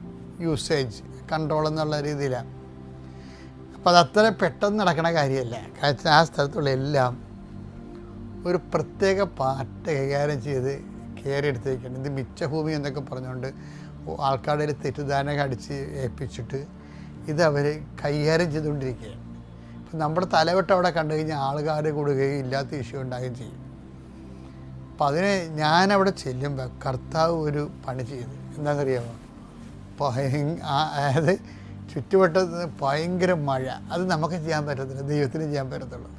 usage control എന്നുള്ള രീതിയിലാണ്. അപ്പോൾ അതത്ര പെട്ടെന്ന് നടക്കണ കാര്യമല്ല. കാരണം ആ സ്ഥലത്തുള്ള എല്ലാം ഒരു പ്രത്യേക പാർട്ട് കൈകാര്യം ചെയ്ത് കയറി എടുത്തേക്കാണ്. ഇത് മിച്ചഭൂമി എന്നൊക്കെ പറഞ്ഞുകൊണ്ട് ആൾക്കാരുടെ തെറ്റിദ്ധാരണ അടിച്ച് ഏൽപ്പിച്ചിട്ട് ഇതവർ കൈകാര്യം ചെയ്തുകൊണ്ടിരിക്കുകയാണ്. ഇപ്പം നമ്മുടെ തലവട്ടം അവിടെ കണ്ടു കഴിഞ്ഞാൽ ആൾക്കാർ കൂടുകയും ഇല്ലാത്ത ഇഷ്യൂ ഉണ്ടാകുകയും ചെയ്യും. അപ്പം അതിന് ഞാനവിടെ ചെല്ലുമ്പോൾ കർത്താവ് ഒരു പണി ചെയ്തു. എന്താണെന്നറിയാമോ? അതായത് ചുറ്റുവട്ടത്ത് ഭയങ്കര മഴ. അത് നമുക്ക് ചെയ്യാൻ പറ്റത്തില്ല, ദൈവത്തിന് ചെയ്യാൻ പറ്റത്തുള്ളൂ.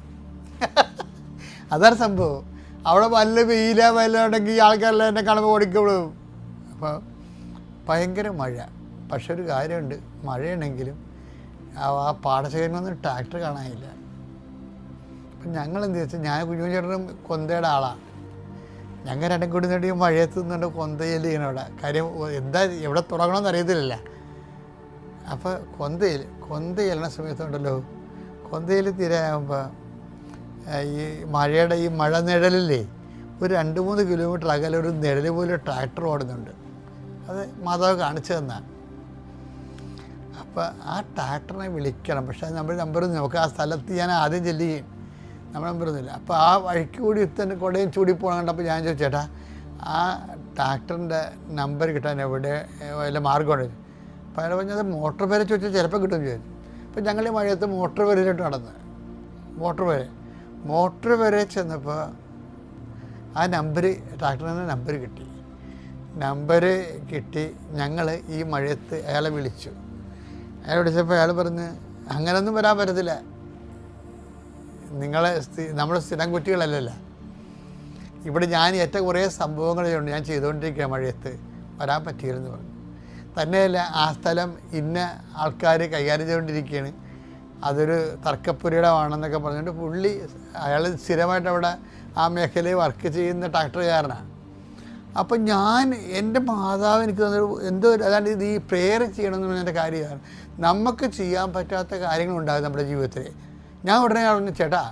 അതാണ് സംഭവം. അവിടെ വല്ല വെയിലുണ്ടെങ്കിൽ ആൾക്കാരെല്ലാം എന്നെ കാണുമ്പോൾ ഓടിക്കോളും. അപ്പോൾ ഭയങ്കര മഴ. പക്ഷെ ഒരു കാര്യമുണ്ട്, മഴയുണ്ടെങ്കിലും ആ പാടശേഖരനൊന്നും ട്രാക്ടർ കാണാനില്ല. അപ്പം ഞങ്ങൾ എന്ത് വെച്ചാൽ, ഞാൻ കുഞ്ഞുചേട്ടനും കൊന്തയുടെ ആളാണ്. ഞങ്ങൾ രണ്ടും കൂടി നേടി മഴയത്ത് നിന്നുകൊണ്ട് കൊന്തയിൽ ചെയ്യണം. അവിടെ കാര്യം എന്താ എവിടെ തുടങ്ങണമെന്ന് അറിയത്തില്ല. അപ്പോൾ കൊന്ത ചെല്ലണ സമയത്തുണ്ടല്ലോ, കൊന്തയിൽ തിരയാകുമ്പോൾ ഈ മഴയുടെ ഈ മഴ നിഴലില്ലേ, ഒരു 2-3 കിലോമീറ്റർ അകലെ ഒരു നിഴൽ പോലെ ട്രാക്ടർ ഓടുന്നുണ്ട്. അത് മാതാവ് കാണിച്ചു തന്നാണ്. അപ്പോൾ ആ ട്രാക്ടറിനെ വിളിക്കണം. പക്ഷേ നമ്മൾ നമ്പറൊന്നും, നമുക്ക് ആ സ്ഥലത്ത് ഞാൻ ആദ്യം ചെല്ലുകയും നമ്മൾ നമ്പറൊന്നുമില്ല. അപ്പോൾ ആ വഴിക്ക് കൂടി തന്നെ കുടയും ചൂടി പോകണം കണ്ടപ്പോൾ ഞാൻ ചോദിച്ചു, ചേട്ടാ ആ ട്രാക്ടറിൻ്റെ നമ്പർ കിട്ടാൻ എവിടെ വല്ല മാർഗമുണ്ട്? അപ്പോൾ അയാൾ പറഞ്ഞത് മോട്ടോർ പേരെ ചോദിച്ചാൽ ചിലപ്പോൾ കിട്ടുമെന്ന് ചോദിച്ചു. അപ്പോൾ ഞങ്ങൾ ഈ മഴയത്ത് മോട്ടോർ പേരിലോട്ട് നടന്ന് മോട്ടോർ വരെ ചെന്നപ്പോൾ ആ ട്രാക്ടറിൻ്റെ നമ്പർ കിട്ടി. ഞങ്ങൾ ഈ മഴയത്ത് അയാളെ വിളിച്ചു. അയാൾ വിളിച്ചപ്പോൾ അയാൾ പറഞ്ഞ്, അങ്ങനെയൊന്നും വരാൻ പറ്റത്തില്ല, നമ്മൾ സ്ഥിരം കുറ്റികളല്ലല്ലോ. ഇവിടെ ഞാൻ ഏറ്റവും കുറേ സംഭവങ്ങളുണ്ട്, ഞാൻ ചെയ്തുകൊണ്ടിരിക്കുക, മഴയത്ത് വരാൻ പറ്റിയില്ലെന്ന് പറഞ്ഞു. തന്നെയല്ല, ആ സ്ഥലം ഇന്ന ആൾക്കാർ കൈകാര്യം ചെയ്തുകൊണ്ടിരിക്കുകയാണ്, അതൊരു തർക്കപ്പുരയുടെ ആണെന്നൊക്കെ പറഞ്ഞുകൊണ്ട് അയാൾ സ്ഥിരമായിട്ട് അവിടെ ആ മേഖലയിൽ വർക്ക് ചെയ്യുന്ന ട്രാക്ടറുകാരനാണ്. അപ്പം എൻ്റെ മാതാവ് എനിക്ക് തന്നൊരു അതാണ്ട് ഇത് ഈ പ്രേയർ ചെയ്യണമെന്ന് പറഞ്ഞതിൻ്റെ കാര്യമാണ്. നമുക്ക് ചെയ്യാൻ പറ്റാത്ത കാര്യങ്ങളുണ്ടാകും നമ്മുടെ ജീവിതത്തിൽ. ഞാൻ ഉടനെ പറഞ്ഞു, ചേട്ടാ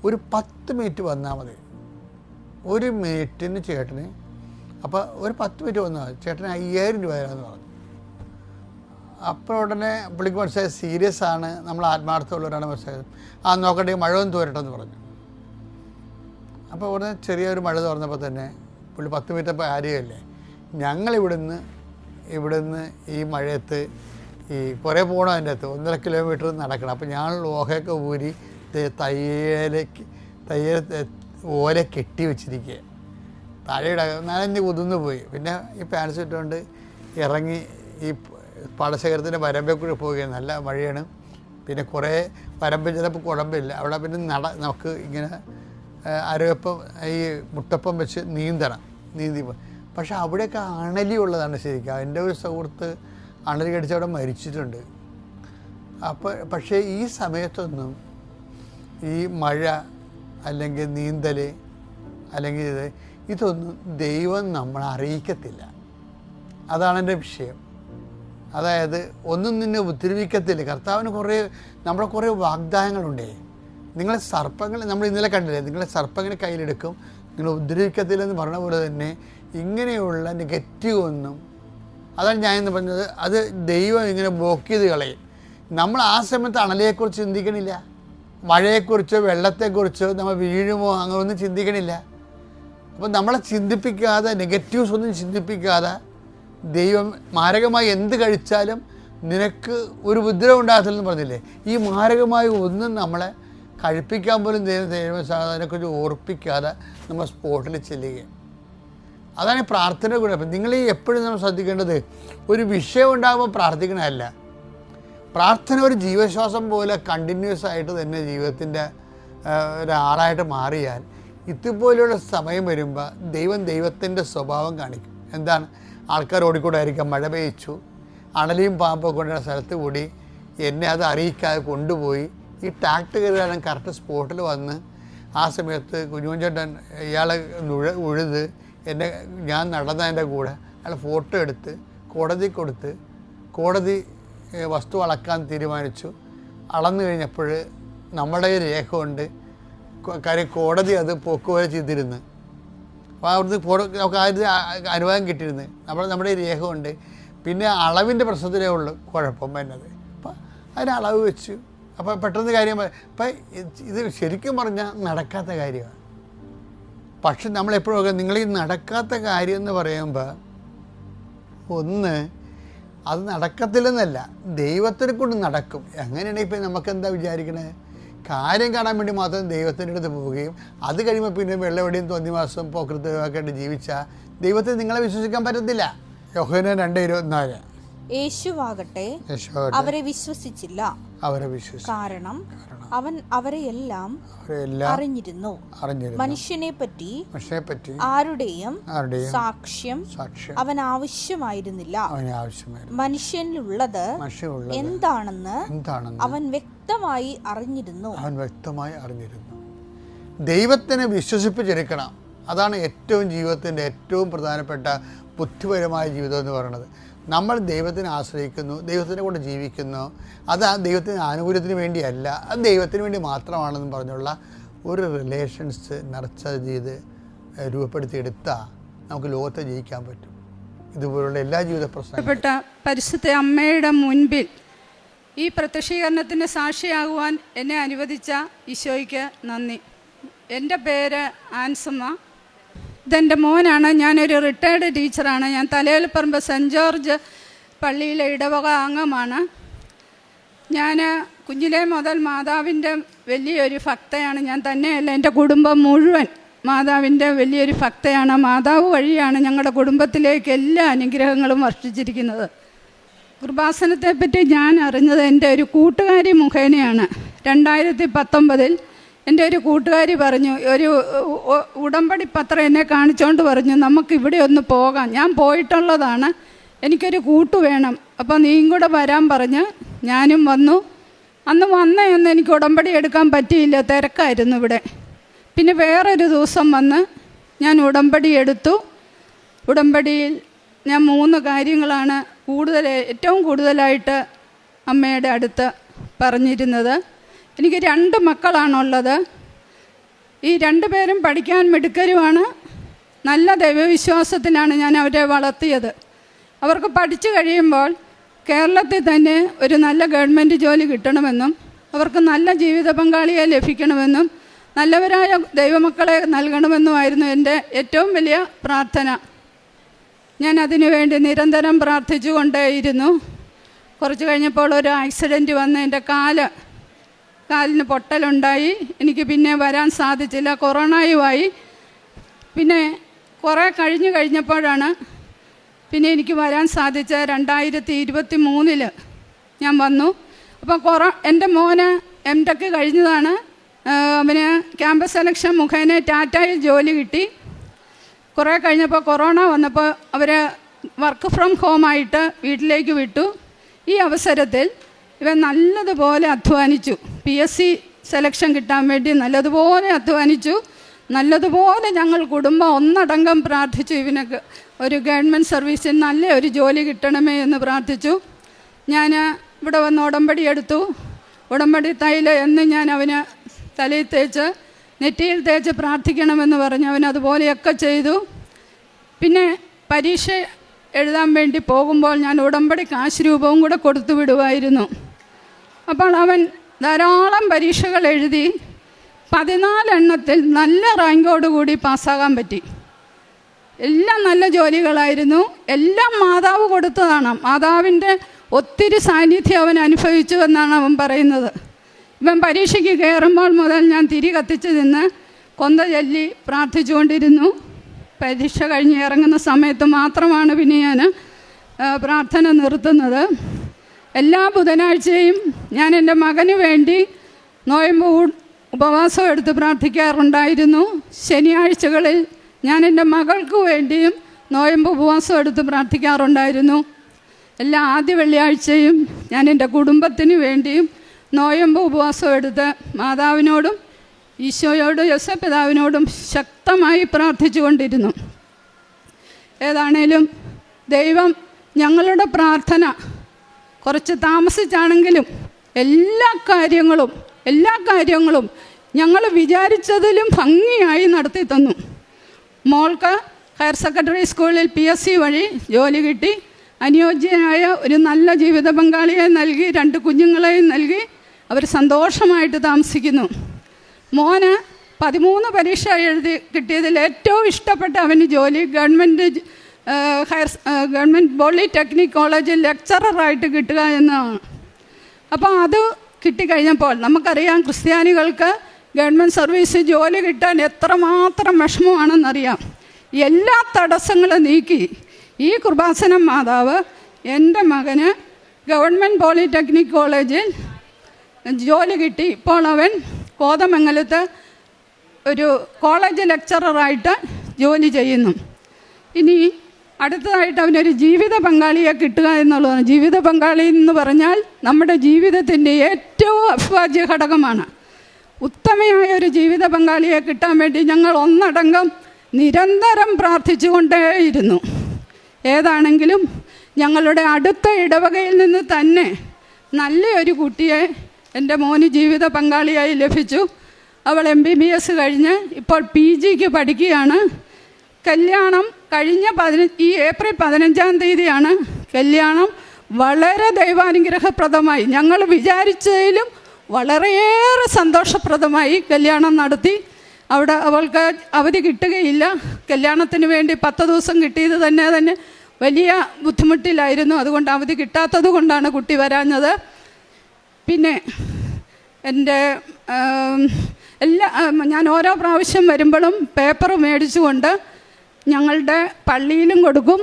ഒരു 10 മിനിറ്റ് വന്നാൽ മതി, 1 മിനിറ്റിന് ചേട്ടന്. അപ്പോൾ ഒരു 10 മിനിറ്റ് വന്നാൽ മതി, ചേട്ടന് 5000 രൂപ തരാമെന്ന് പറഞ്ഞു. അപ്പോൾ ഉടനെ പുള്ളിക്ക് മനസ്സിലായി സീരിയസ് ആണ്, നമ്മൾ ആത്മാർത്ഥമുള്ളവരാണ് മനസ്സിലായത്. നോക്കട്ടെ മഴ ഒന്ന് തോരട്ടെന്ന് പറഞ്ഞു. അപ്പോൾ ഉടനെ ചെറിയൊരു മഴ തുറന്നപ്പോൾ തന്നെ പുള്ളി 10 മിനിറ്റ് അപ്പോൾ കാര്യമല്ലേ. ഞങ്ങളിവിടുന്ന് ഈ മഴയത്ത് ഈ കുറേ പോകണം, അതിൻ്റെ അകത്ത് 1.5 കിലോമീറ്റർ നടക്കണം. അപ്പോൾ ഞാൻ ലോഹയൊക്കെ ഊരി തയ്യൽ ഓല കെട്ടി വെച്ചിരിക്കുക. താഴെയുടെ നനഞ്ഞ് കുതിർന്നു പോയി. പിന്നെ ഈ പാൻസ് ഇട്ടുകൊണ്ട് ഇറങ്ങി ഈ പാടശേഖരത്തിൻ്റെ വരമ്പിൽ കൂടി പോവുകയാണ്. നല്ല മഴയാണ്. പിന്നെ കുറേ വരമ്പിൽ ചിലപ്പോൾ കുഴമ്പില്ല. അവിടെ പിന്നെ നമുക്ക് ഇങ്ങനെ അരവപ്പം ഈ മുട്ടപ്പം വെച്ച് നീന്തി പോയി. പക്ഷെ അവിടെയൊക്കെ അണലി ഉള്ളതാണ് ശരിക്കും. എൻ്റെ ഒരു സുഹൃത്ത് അണലി കടിച്ച് അവിടെ മരിച്ചിട്ടുണ്ട്. പക്ഷേ ഈ സമയത്തൊന്നും ഈ മഴ അല്ലെങ്കിൽ നീന്തൽ അല്ലെങ്കിൽ ഇതൊന്നും ദൈവം നമ്മളെ അറിയിക്കത്തില്ല. അതാണ് എൻ്റെ വിഷയം. അതായത് ഒന്നും നിന്നെ ഉപദ്രവിക്കത്തില്ല. കർത്താവിന് നമ്മളെ കുറേ വാഗ്ദാനങ്ങളുണ്ടേ. നിങ്ങളെ സർപ്പങ്ങൾ, നമ്മൾ ഇന്നലെ കണ്ടില്ലേ, നിങ്ങളെ സർപ്പങ്ങളെ കയ്യിലെടുക്കും, നിങ്ങൾ ഉപദ്രവിക്കത്തില്ലെന്ന് പറഞ്ഞ പോലെ തന്നെ ഇങ്ങനെയുള്ള നെഗറ്റീവ് ഒന്നും, അതാണ് ഞാൻ ഇന്ന് പറഞ്ഞത്, അത് ദൈവം ഇങ്ങനെ ബ്ലോക്ക് ചെയ്ത് കളയും. നമ്മൾ ആ സമയത്ത് അണലിയെക്കുറിച്ച് ചിന്തിക്കണില്ല, മഴയെക്കുറിച്ചോ വെള്ളത്തെക്കുറിച്ചോ നമ്മൾ വീഴുമോ അങ്ങനെയൊന്നും ചിന്തിക്കണില്ല. അപ്പം നമ്മളെ ചിന്തിപ്പിക്കാതെ, നെഗറ്റീവ്സ് ഒന്നും ചിന്തിപ്പിക്കാതെ ദൈവം മാരകമായി എന്ത് കഴിച്ചാലും നിനക്ക് ഒരു ഉപദ്രവം ഉണ്ടാകത്തില്ലെന്ന് പറഞ്ഞില്ലേ. ഈ മാരകമായി ഒന്നും നമ്മളെ കഴിപ്പിക്കാൻ പോലും ദൈവസാധനത്തെക്കുറിച്ച് ഓർപ്പിക്കാതെ നമ്മൾ സ്പോട്ടിൽ ചെല്ലുക. അതാണ് പ്രാർത്ഥന കൂടെ. അപ്പം നിങ്ങൾ എപ്പോഴും നമ്മൾ ശ്രദ്ധിക്കേണ്ടത്, ഒരു വിഷയം ഉണ്ടാകുമ്പോൾ പ്രാർത്ഥിക്കണമല്ല. പ്രാർത്ഥന ഒരു ജീവശ്വാസം പോലെ കണ്ടിന്യൂസ് ആയിട്ട് തന്നെ ജീവിതത്തിൻ്റെ ഒരാളായിട്ട് മാറിയാൽ ഇതുപോലെയുള്ള സമയം വരുമ്പോൾ ദൈവത്തിൻ്റെ സ്വഭാവം കാണിക്കും. എന്താണ്? ആൾക്കാർ ഓടിക്കൂടായിരിക്കാം, മഴ പെയ്ച്ചു, അണലിയും പാമ്പൊക്കെ കൊണ്ടുവരുന്ന സ്ഥലത്ത് കൂടി എന്നെ അത് അറിയിക്കാതെ കൊണ്ടുപോയി ഈ ട്രാക്ടറുകാരൻ കറക്റ്റ് സ്പോട്ടിൽ വന്ന് ആ സമയത്ത് കുഞ്ഞുചേട്ടൻ ഇയാളെ ഉഴുത് ഞാൻ നടന്നതിൻ്റെ കൂടെ അയാൾ ഫോട്ടോ എടുത്ത് കോടതി കൊടുത്ത്, കോടതി വസ്തു അളക്കാൻ തീരുമാനിച്ചു. അളന്നു കഴിഞ്ഞപ്പോൾ നമ്മുടെ രേഖ കൊണ്ട്, കാര്യം കോടതി അത് പോക്കുവരെ ചെയ്തിരുന്നു. അപ്പോൾ അവിടുന്ന് നമുക്ക് ആദ്യം അനുവാദം കിട്ടിയിരുന്നു. നമ്മുടെ രേഖ കൊണ്ട്. പിന്നെ അളവിൻ്റെ പ്രശ്നത്തിലേ ഉള്ളൂ കുഴപ്പം വരുന്നത്. അപ്പം അതിന് അളവ് വെച്ചു. അപ്പോൾ പെട്ടെന്ന് കാര്യം അപ്പം ഇത് ശരിക്കും പറഞ്ഞാൽ നടക്കാത്ത കാര്യമാണ്. പക്ഷെ നമ്മളെപ്പോഴൊക്കെ നിങ്ങൾ ഈ നടക്കാത്ത കാര്യം എന്ന് പറയുമ്പോൾ ഒന്ന് അത് നടക്കത്തില്ലെന്നല്ല, ദൈവത്തിനെ കൊണ്ട് നടക്കും. അങ്ങനെയാണെങ്കിൽ ഇപ്പം നമുക്കെന്താ വിചാരിക്കണേ, കാര്യം കാണാൻ വേണ്ടി മാത്രം ദൈവത്തിൻ്റെ അടുത്ത് പോവുകയും അത് കഴിയുമ്പോൾ പിന്നെ വെള്ളവടിയും തോന്നിവാസം പോക്കൃത്തൊക്കെ ആയിട്ട് ജീവിച്ചാൽ ദൈവത്തെ നിങ്ങളെ വിശ്വസിക്കാൻ പറ്റത്തില്ല. യോഹന്നാൻ 2:24. യേശുവാകട്ടെ അവരെ വിശ്വസിച്ചില്ല, കാരണം അവൻ അവരെ എല്ലാം അറിഞ്ഞിരുന്നു. മനുഷ്യനെ പറ്റി ആരുടെയും സാക്ഷ്യം അവൻ ആവശ്യമായിരുന്നില്ല. മനുഷ്യനിലുള്ളത് എന്താണെന്ന് അവൻ വ്യക്തമായി അറിഞ്ഞിരുന്നു. ദൈവത്തിനെ വിശ്വസിപ്പിച്ചെടുക്കണം. അതാണ് ഏറ്റവും ജീവിതത്തിൻ്റെ ഏറ്റവും പ്രധാനപ്പെട്ട ബുദ്ധിപരമായ ജീവിതം എന്ന് പറയുന്നത്. നമ്മൾ ദൈവത്തിനെ ആശ്രയിക്കുന്നു, ദൈവത്തിനെ കൊണ്ട് ജീവിക്കുന്നു. അത് ആ ദൈവത്തിന് ആനുകൂല്യത്തിന് വേണ്ടിയല്ല, അത് ദൈവത്തിന് വേണ്ടി മാത്രമാണെന്ന് പറഞ്ഞുള്ള ഒരു റിലേഷൻസ് നർച്ചർ ചെയ്ത് രൂപപ്പെടുത്തിയെടുത്താൽ നമുക്ക് ലോകത്തെ ജയിക്കാൻ പറ്റും. ഇതുപോലുള്ള എല്ലാ ജീവിത പ്രശ്നപ്പെട്ട പരിശുദ്ധ അമ്മയുടെ മുൻപിൽ ഈ പ്രത്യക്ഷീകരണത്തിന് സാക്ഷിയാകുവാൻ എന്നെ അനുവദിച്ച ഈശോയ്ക്ക് നന്ദി. എൻ്റെ പേര് ആൻസമ്മ. ഇതെൻ്റെ മോനാണ്. ഞാനൊരു റിട്ടയർഡ് ടീച്ചറാണ്. ഞാൻ തലയിൽപ്പറമ്പ് സെൻറ്റ് ജോർജ് പള്ളിയിലെ ഇടവക അംഗമാണ്. ഞാൻ കുഞ്ഞിലേ മുതൽ മാതാവിൻ്റെ വലിയൊരു ഭക്തയാണ്. ഞാൻ തന്നെയല്ല, എൻ്റെ കുടുംബം മുഴുവൻ മാതാവിൻ്റെ വലിയൊരു ഭക്തയാണ്. മാതാവ് വഴിയാണ് ഞങ്ങളുടെ കുടുംബത്തിലേക്ക് എല്ലാ അനുഗ്രഹങ്ങളും വർഷിച്ചിരിക്കുന്നത്. കൃപാസനത്തെപ്പറ്റി ഞാൻ അറിഞ്ഞത് എൻ്റെ ഒരു കൂട്ടുകാരി മുഖേനയാണ്. 2019 എൻ്റെ ഒരു കൂട്ടുകാരി പറഞ്ഞു, ഒരു ഉടമ്പടി പത്രം എന്നെ കാണിച്ചുകൊണ്ട് പറഞ്ഞു, നമുക്കിവിടെ ഒന്ന് പോകാം. ഞാൻ പോയിട്ടുള്ളതാണ്, എനിക്കൊരു കൂട്ടു വേണം, അപ്പോൾ നീയും കൂടെ വരാൻ പറഞ്ഞ് ഞാനും വന്നു. അന്ന് വന്നേയൊന്നും എനിക്ക് ഉടമ്പടി എടുക്കാൻ പറ്റിയില്ല, തിരക്കായിരുന്നു ഇവിടെ. പിന്നെ വേറൊരു ദിവസം വന്ന് ഞാൻ ഉടമ്പടി എടുത്തു. ഉടമ്പടിയിൽ ഞാൻ 3 കാര്യങ്ങളാണ് ഏറ്റവും കൂടുതലായിട്ട് അമ്മയുടെ അടുത്ത് പറഞ്ഞിരുന്നത്. എനിക്ക് 2 മക്കളാണുള്ളത്. ഈ 2 പേരും പഠിക്കാൻ മിടുക്കരുമാണ്. നല്ല ദൈവവിശ്വാസത്തിലാണ് ഞാൻ അവരെ വളർത്തിയത്. അവർക്ക് പഠിച്ചു കഴിയുമ്പോൾ കേരളത്തിൽ തന്നെ ഒരു നല്ല ഗവൺമെൻറ് ജോലി കിട്ടണമെന്നും അവർക്ക് നല്ല ജീവിത പങ്കാളിയെ ലഭിക്കണമെന്നും നല്ലവരായ ദൈവമക്കളെ നൽകണമെന്നുമായിരുന്നു എൻ്റെ ഏറ്റവും വലിയ പ്രാർത്ഥന. ഞാൻ അതിനു വേണ്ടി നിരന്തരം പ്രാർത്ഥിച്ചു കൊണ്ടേയിരുന്നു. കുറച്ച് കഴിഞ്ഞപ്പോൾ ഒരു ആക്സിഡൻറ്റ് വന്ന് എൻ്റെ കാലിന് പൊട്ടലുണ്ടായി. എനിക്ക് പിന്നെ വരാൻ സാധിച്ചില്ല, കൊറോണയുമായി. പിന്നെ കുറേ കഴിഞ്ഞപ്പോഴാണ് പിന്നെ എനിക്ക് വരാൻ സാധിച്ച. 2023 ഞാൻ വന്നു. അപ്പോൾ എൻ്റെ മോന് MTech കഴിഞ്ഞതാണ്. അവന് ക്യാമ്പസ് സെലക്ഷൻ മുഖേന ടാറ്റയിൽ ജോലി കിട്ടി. കുറേ കഴിഞ്ഞപ്പോൾ കൊറോണ വന്നപ്പോൾ അവർ വർക്ക് ഫ്രം ഹോമായിട്ട് വീട്ടിലേക്ക് വിട്ടു. ഈ അവസരത്തിൽ ഇവൻ നല്ലതുപോലെ അധ്വാനിച്ചു. PSC സെലക്ഷൻ കിട്ടാൻ വേണ്ടി നല്ലതുപോലെ അധ്വാനിച്ചു. നല്ലതുപോലെ ഞങ്ങൾ കുടുംബം ഒന്നടങ്കം പ്രാർത്ഥിച്ചു. ഇവനൊക്കെ ഒരു ഗവൺമെൻറ് സർവീസിൽ നല്ല ഒരു ജോലി കിട്ടണമേ എന്ന് പ്രാർത്ഥിച്ചു. ഞാൻ ഇവിടെ വന്ന് ഉടമ്പടി എടുത്തു. ഉടമ്പടി തൈല് എന്ന് ഞാൻ അവന് തലയിൽ തേച്ച് നെറ്റിയിൽ തേച്ച് പ്രാർത്ഥിക്കണമെന്ന് പറഞ്ഞു. അവൻ അതുപോലെയൊക്കെ ചെയ്തു. പിന്നെ പരീക്ഷ എഴുതാൻ വേണ്ടി പോകുമ്പോൾ ഞാൻ ഉടമ്പടി കാശ് രൂപവും കൂടെ കൊടുത്തു വിടുമായിരുന്നു. അപ്പോൾ അവൻ ധാരാളം പരീക്ഷകൾ എഴുതി 14 എണ്ണത്തിൽ നല്ല റാങ്കോടുകൂടി പാസ്സാകാൻ പറ്റി. എല്ലാം നല്ല ജോലികളായിരുന്നു. എല്ലാം മാതാവ് കൊടുത്തതാണ്. മാതാവിൻ്റെ ഒത്തിരി സാന്നിധ്യം അവൻ അനുഭവിച്ചു എന്നാണ് അവൻ പറയുന്നത്. ഇവൻ പരീക്ഷയ്ക്ക് കയറുമ്പോൾ മുതൽ ഞാൻ തിരി കത്തിച്ച് നിന്ന് കൊന്ത ചൊല്ലി പ്രാർത്ഥിച്ചുകൊണ്ടിരുന്നു. പരീക്ഷ കഴിഞ്ഞ് ഇറങ്ങുന്ന സമയത്ത് മാത്രമാണ് പിന്നെ ഞാൻ പ്രാർത്ഥന നിർത്തുന്നത്. എല്ലാ ബുധനാഴ്ചയും ഞാൻ എൻ്റെ മകന് വേണ്ടി നോയമ്പ് ഉപവാസം എടുത്ത് പ്രാർത്ഥിക്കാറുണ്ടായിരുന്നു. ശനിയാഴ്ചകളിൽ ഞാൻ എൻ്റെ മകൾക്ക് വേണ്ടിയും നോയമ്പ് ഉപവാസം എടുത്ത് പ്രാർത്ഥിക്കാറുണ്ടായിരുന്നു. എല്ലാ ആദ്യ വെള്ളിയാഴ്ചയും ഞാൻ എൻ്റെ കുടുംബത്തിന് വേണ്ടിയും നോയമ്പ് ഉപവാസം എടുത്ത് മാതാവിനോടും ഈശോയോടും യോസേപ്പ് പിതാവിനോടും ശക്തമായി പ്രാർത്ഥിച്ചു കൊണ്ടിരുന്നു. ഏതാണേലും ദൈവം ഞങ്ങളുടെ പ്രാർത്ഥന കുറച്ച് താമസിച്ചാണെങ്കിലും എല്ലാ കാര്യങ്ങളും ഞങ്ങൾ വിചാരിച്ചതിലും ഭംഗിയായി നടത്തി തന്നു. മോൾക്ക് ഹയർ സെക്കൻഡറി സ്കൂളിൽ PSC വഴി ജോലി കിട്ടി. അനുയോജ്യനായ ഒരു നല്ല ജീവിത പങ്കാളിയെ നൽകി, 2 കുഞ്ഞുങ്ങളെയും നൽകി അവർ സന്തോഷമായിട്ട് താമസിക്കുന്നു. മോന് 13 പരീക്ഷ എഴുതി കിട്ടിയതിൽ ഏറ്റവും ഇഷ്ടപ്പെട്ട അവന് ജോലി ഗവൺമെൻറ് പോളിടെക്നിക് കോളേജിൽ ലെക്ചററായിട്ട് കിട്ടുക എന്നതാണ്. അപ്പോൾ അത് കിട്ടിക്കഴിഞ്ഞപ്പോൾ നമുക്കറിയാം ക്രിസ്ത്യാനികൾക്ക് ഗവൺമെൻറ് സർവീസ് ജോലി കിട്ടാൻ എത്രമാത്രം വിഷമമാണെന്നറിയാം. എല്ലാ തടസ്സങ്ങളും നീക്കി ഈ കൃപാസന മാതാവ് എൻ്റെ മകന് ഗവൺമെൻറ് പോളിടെക്നിക് കോളേജിൽ ജോലി കിട്ടി. ഇപ്പോൾ അവൻ കോതമംഗലത്ത് ഒരു കോളേജ് ലെക്ചററായിട്ട് ജോലി ചെയ്യുന്നു. ഇനി അടുത്തതായിട്ട് അവനൊരു ജീവിത പങ്കാളിയെ കിട്ടുക എന്നുള്ളതാണ്. ജീവിത പങ്കാളി എന്ന് പറഞ്ഞാൽ നമ്മുടെ ജീവിതത്തിൻ്റെ ഏറ്റവും അവിഭാജ്യ ഘടകമാണ്. ഉത്തമയായ ഒരു ജീവിത പങ്കാളിയെ കിട്ടാൻ വേണ്ടി ഞങ്ങൾ ഒന്നടങ്കം നിരന്തരം പ്രാർത്ഥിച്ചുകൊണ്ടേയിരുന്നു. ഏതാണെങ്കിലും ഞങ്ങളുടെ അടുത്ത ഇടവകയിൽ നിന്ന് തന്നെ നല്ലൊരു കുട്ടിയെ എൻ്റെ മോന് ജീവിത പങ്കാളിയായി ലഭിച്ചു. അവൾ MBBS കഴിഞ്ഞ് ഇപ്പോൾ PGക്ക് പഠിക്കുകയാണ്. കല്യാണം കഴിഞ്ഞ ഈ ഏപ്രിൽ 15-ാം തീയതിയാണ് കല്യാണം. വളരെ ദൈവാനുഗ്രഹപ്രദമായി, ഞങ്ങൾ വിചാരിച്ചതിലും വളരെയേറെ സന്തോഷപ്രദമായി കല്യാണം നടത്തി. അവിടെ അവൾക്ക് അവധി കിട്ടുകയില്ല. കല്യാണത്തിന് വേണ്ടി 10 ദിവസം കിട്ടിയത് തന്നെ വലിയ ബുദ്ധിമുട്ടിലായിരുന്നു. അതുകൊണ്ട് അവധി കിട്ടാത്തത് കൊണ്ടാണ് കുട്ടി വരാഞ്ഞത്. പിന്നെ എൻ്റെ ഞാൻ ഓരോ പ്രാവശ്യം വരുമ്പോഴും പേപ്പർ മേടിച്ചുകൊണ്ട് ഞങ്ങളുടെ പള്ളിയിലും കൊടുക്കും,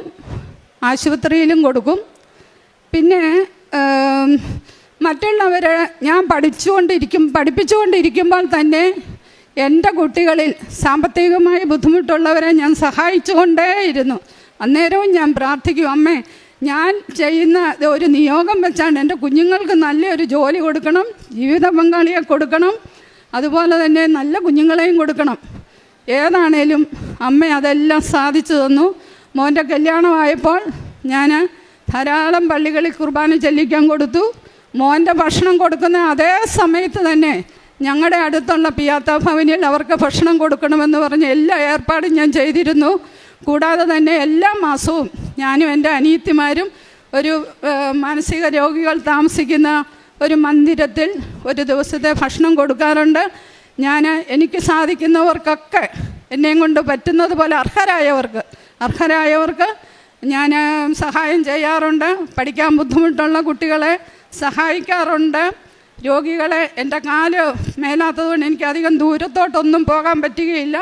ആശുപത്രിയിലും കൊടുക്കും. പിന്നെ മറ്റുള്ളവരെ ഞാൻ പഠിപ്പിച്ചുകൊണ്ടിരിക്കുമ്പോൾ തന്നെ എൻ്റെ കുട്ടികളിൽ സാമ്പത്തികമായി ബുദ്ധിമുട്ടുള്ളവരെ ഞാൻ സഹായിച്ചുകൊണ്ടേയിരുന്നു. അന്നേരവും ഞാൻ പ്രാർത്ഥിക്കും, അമ്മേ ഞാൻ ചെയ്യുന്ന ഒരു നിയോഗം വെച്ചാണ് എൻ്റെ കുഞ്ഞുങ്ങൾക്ക് നല്ലൊരു ജോലി കൊടുക്കണം, ജീവിത പങ്കാളിയെ കൊടുക്കണം, അതുപോലെ തന്നെ നല്ല കുഞ്ഞുങ്ങളെയും കൊടുക്കണം. ഏതാണേലും അമ്മ അതെല്ലാം സാധിച്ചു തന്നു. മോൻ്റെ കല്യാണമായപ്പോൾ ഞാൻ ധാരാളം പള്ളികളിൽ കുർബാന ചെല്ലിക്കാൻ കൊടുത്തു. മോൻ്റെ ഭക്ഷണം കൊടുക്കുന്ന അതേ സമയത്ത് തന്നെ ഞങ്ങളുടെ അടുത്തുള്ള പിയാത്ത ഭവനിൽ അവർക്ക് ഭക്ഷണം കൊടുക്കണമെന്ന് പറഞ്ഞ് എല്ലാ ഏർപ്പാടും ഞാൻ ചെയ്തിരുന്നു. കൂടാതെ തന്നെ എല്ലാ മാസവും ഞാനും എൻ്റെ അനിയത്തിമാരും ഒരു മാനസിക രോഗികൾ താമസിക്കുന്ന ഒരു മന്ദിരത്തിൽ ഒരു ദിവസത്തെ ഭക്ഷണം കൊടുക്കാറുണ്ട്. എനിക്ക് സാധിക്കുന്നവർക്കൊക്കെ എന്നെയും കൊണ്ട് പറ്റുന്നത് പോലെ അർഹരായവർക്ക് ഞാൻ സഹായം ചെയ്യാറുണ്ട്. പഠിക്കാൻ ബുദ്ധിമുട്ടുള്ള കുട്ടികളെ സഹായിക്കാറുണ്ട്. രോഗികളെ, എൻ്റെ കാല് മേലാത്തതുകൊണ്ട് എനിക്കധികം ദൂരത്തോട്ടൊന്നും പോകാൻ പറ്റുകയില്ല.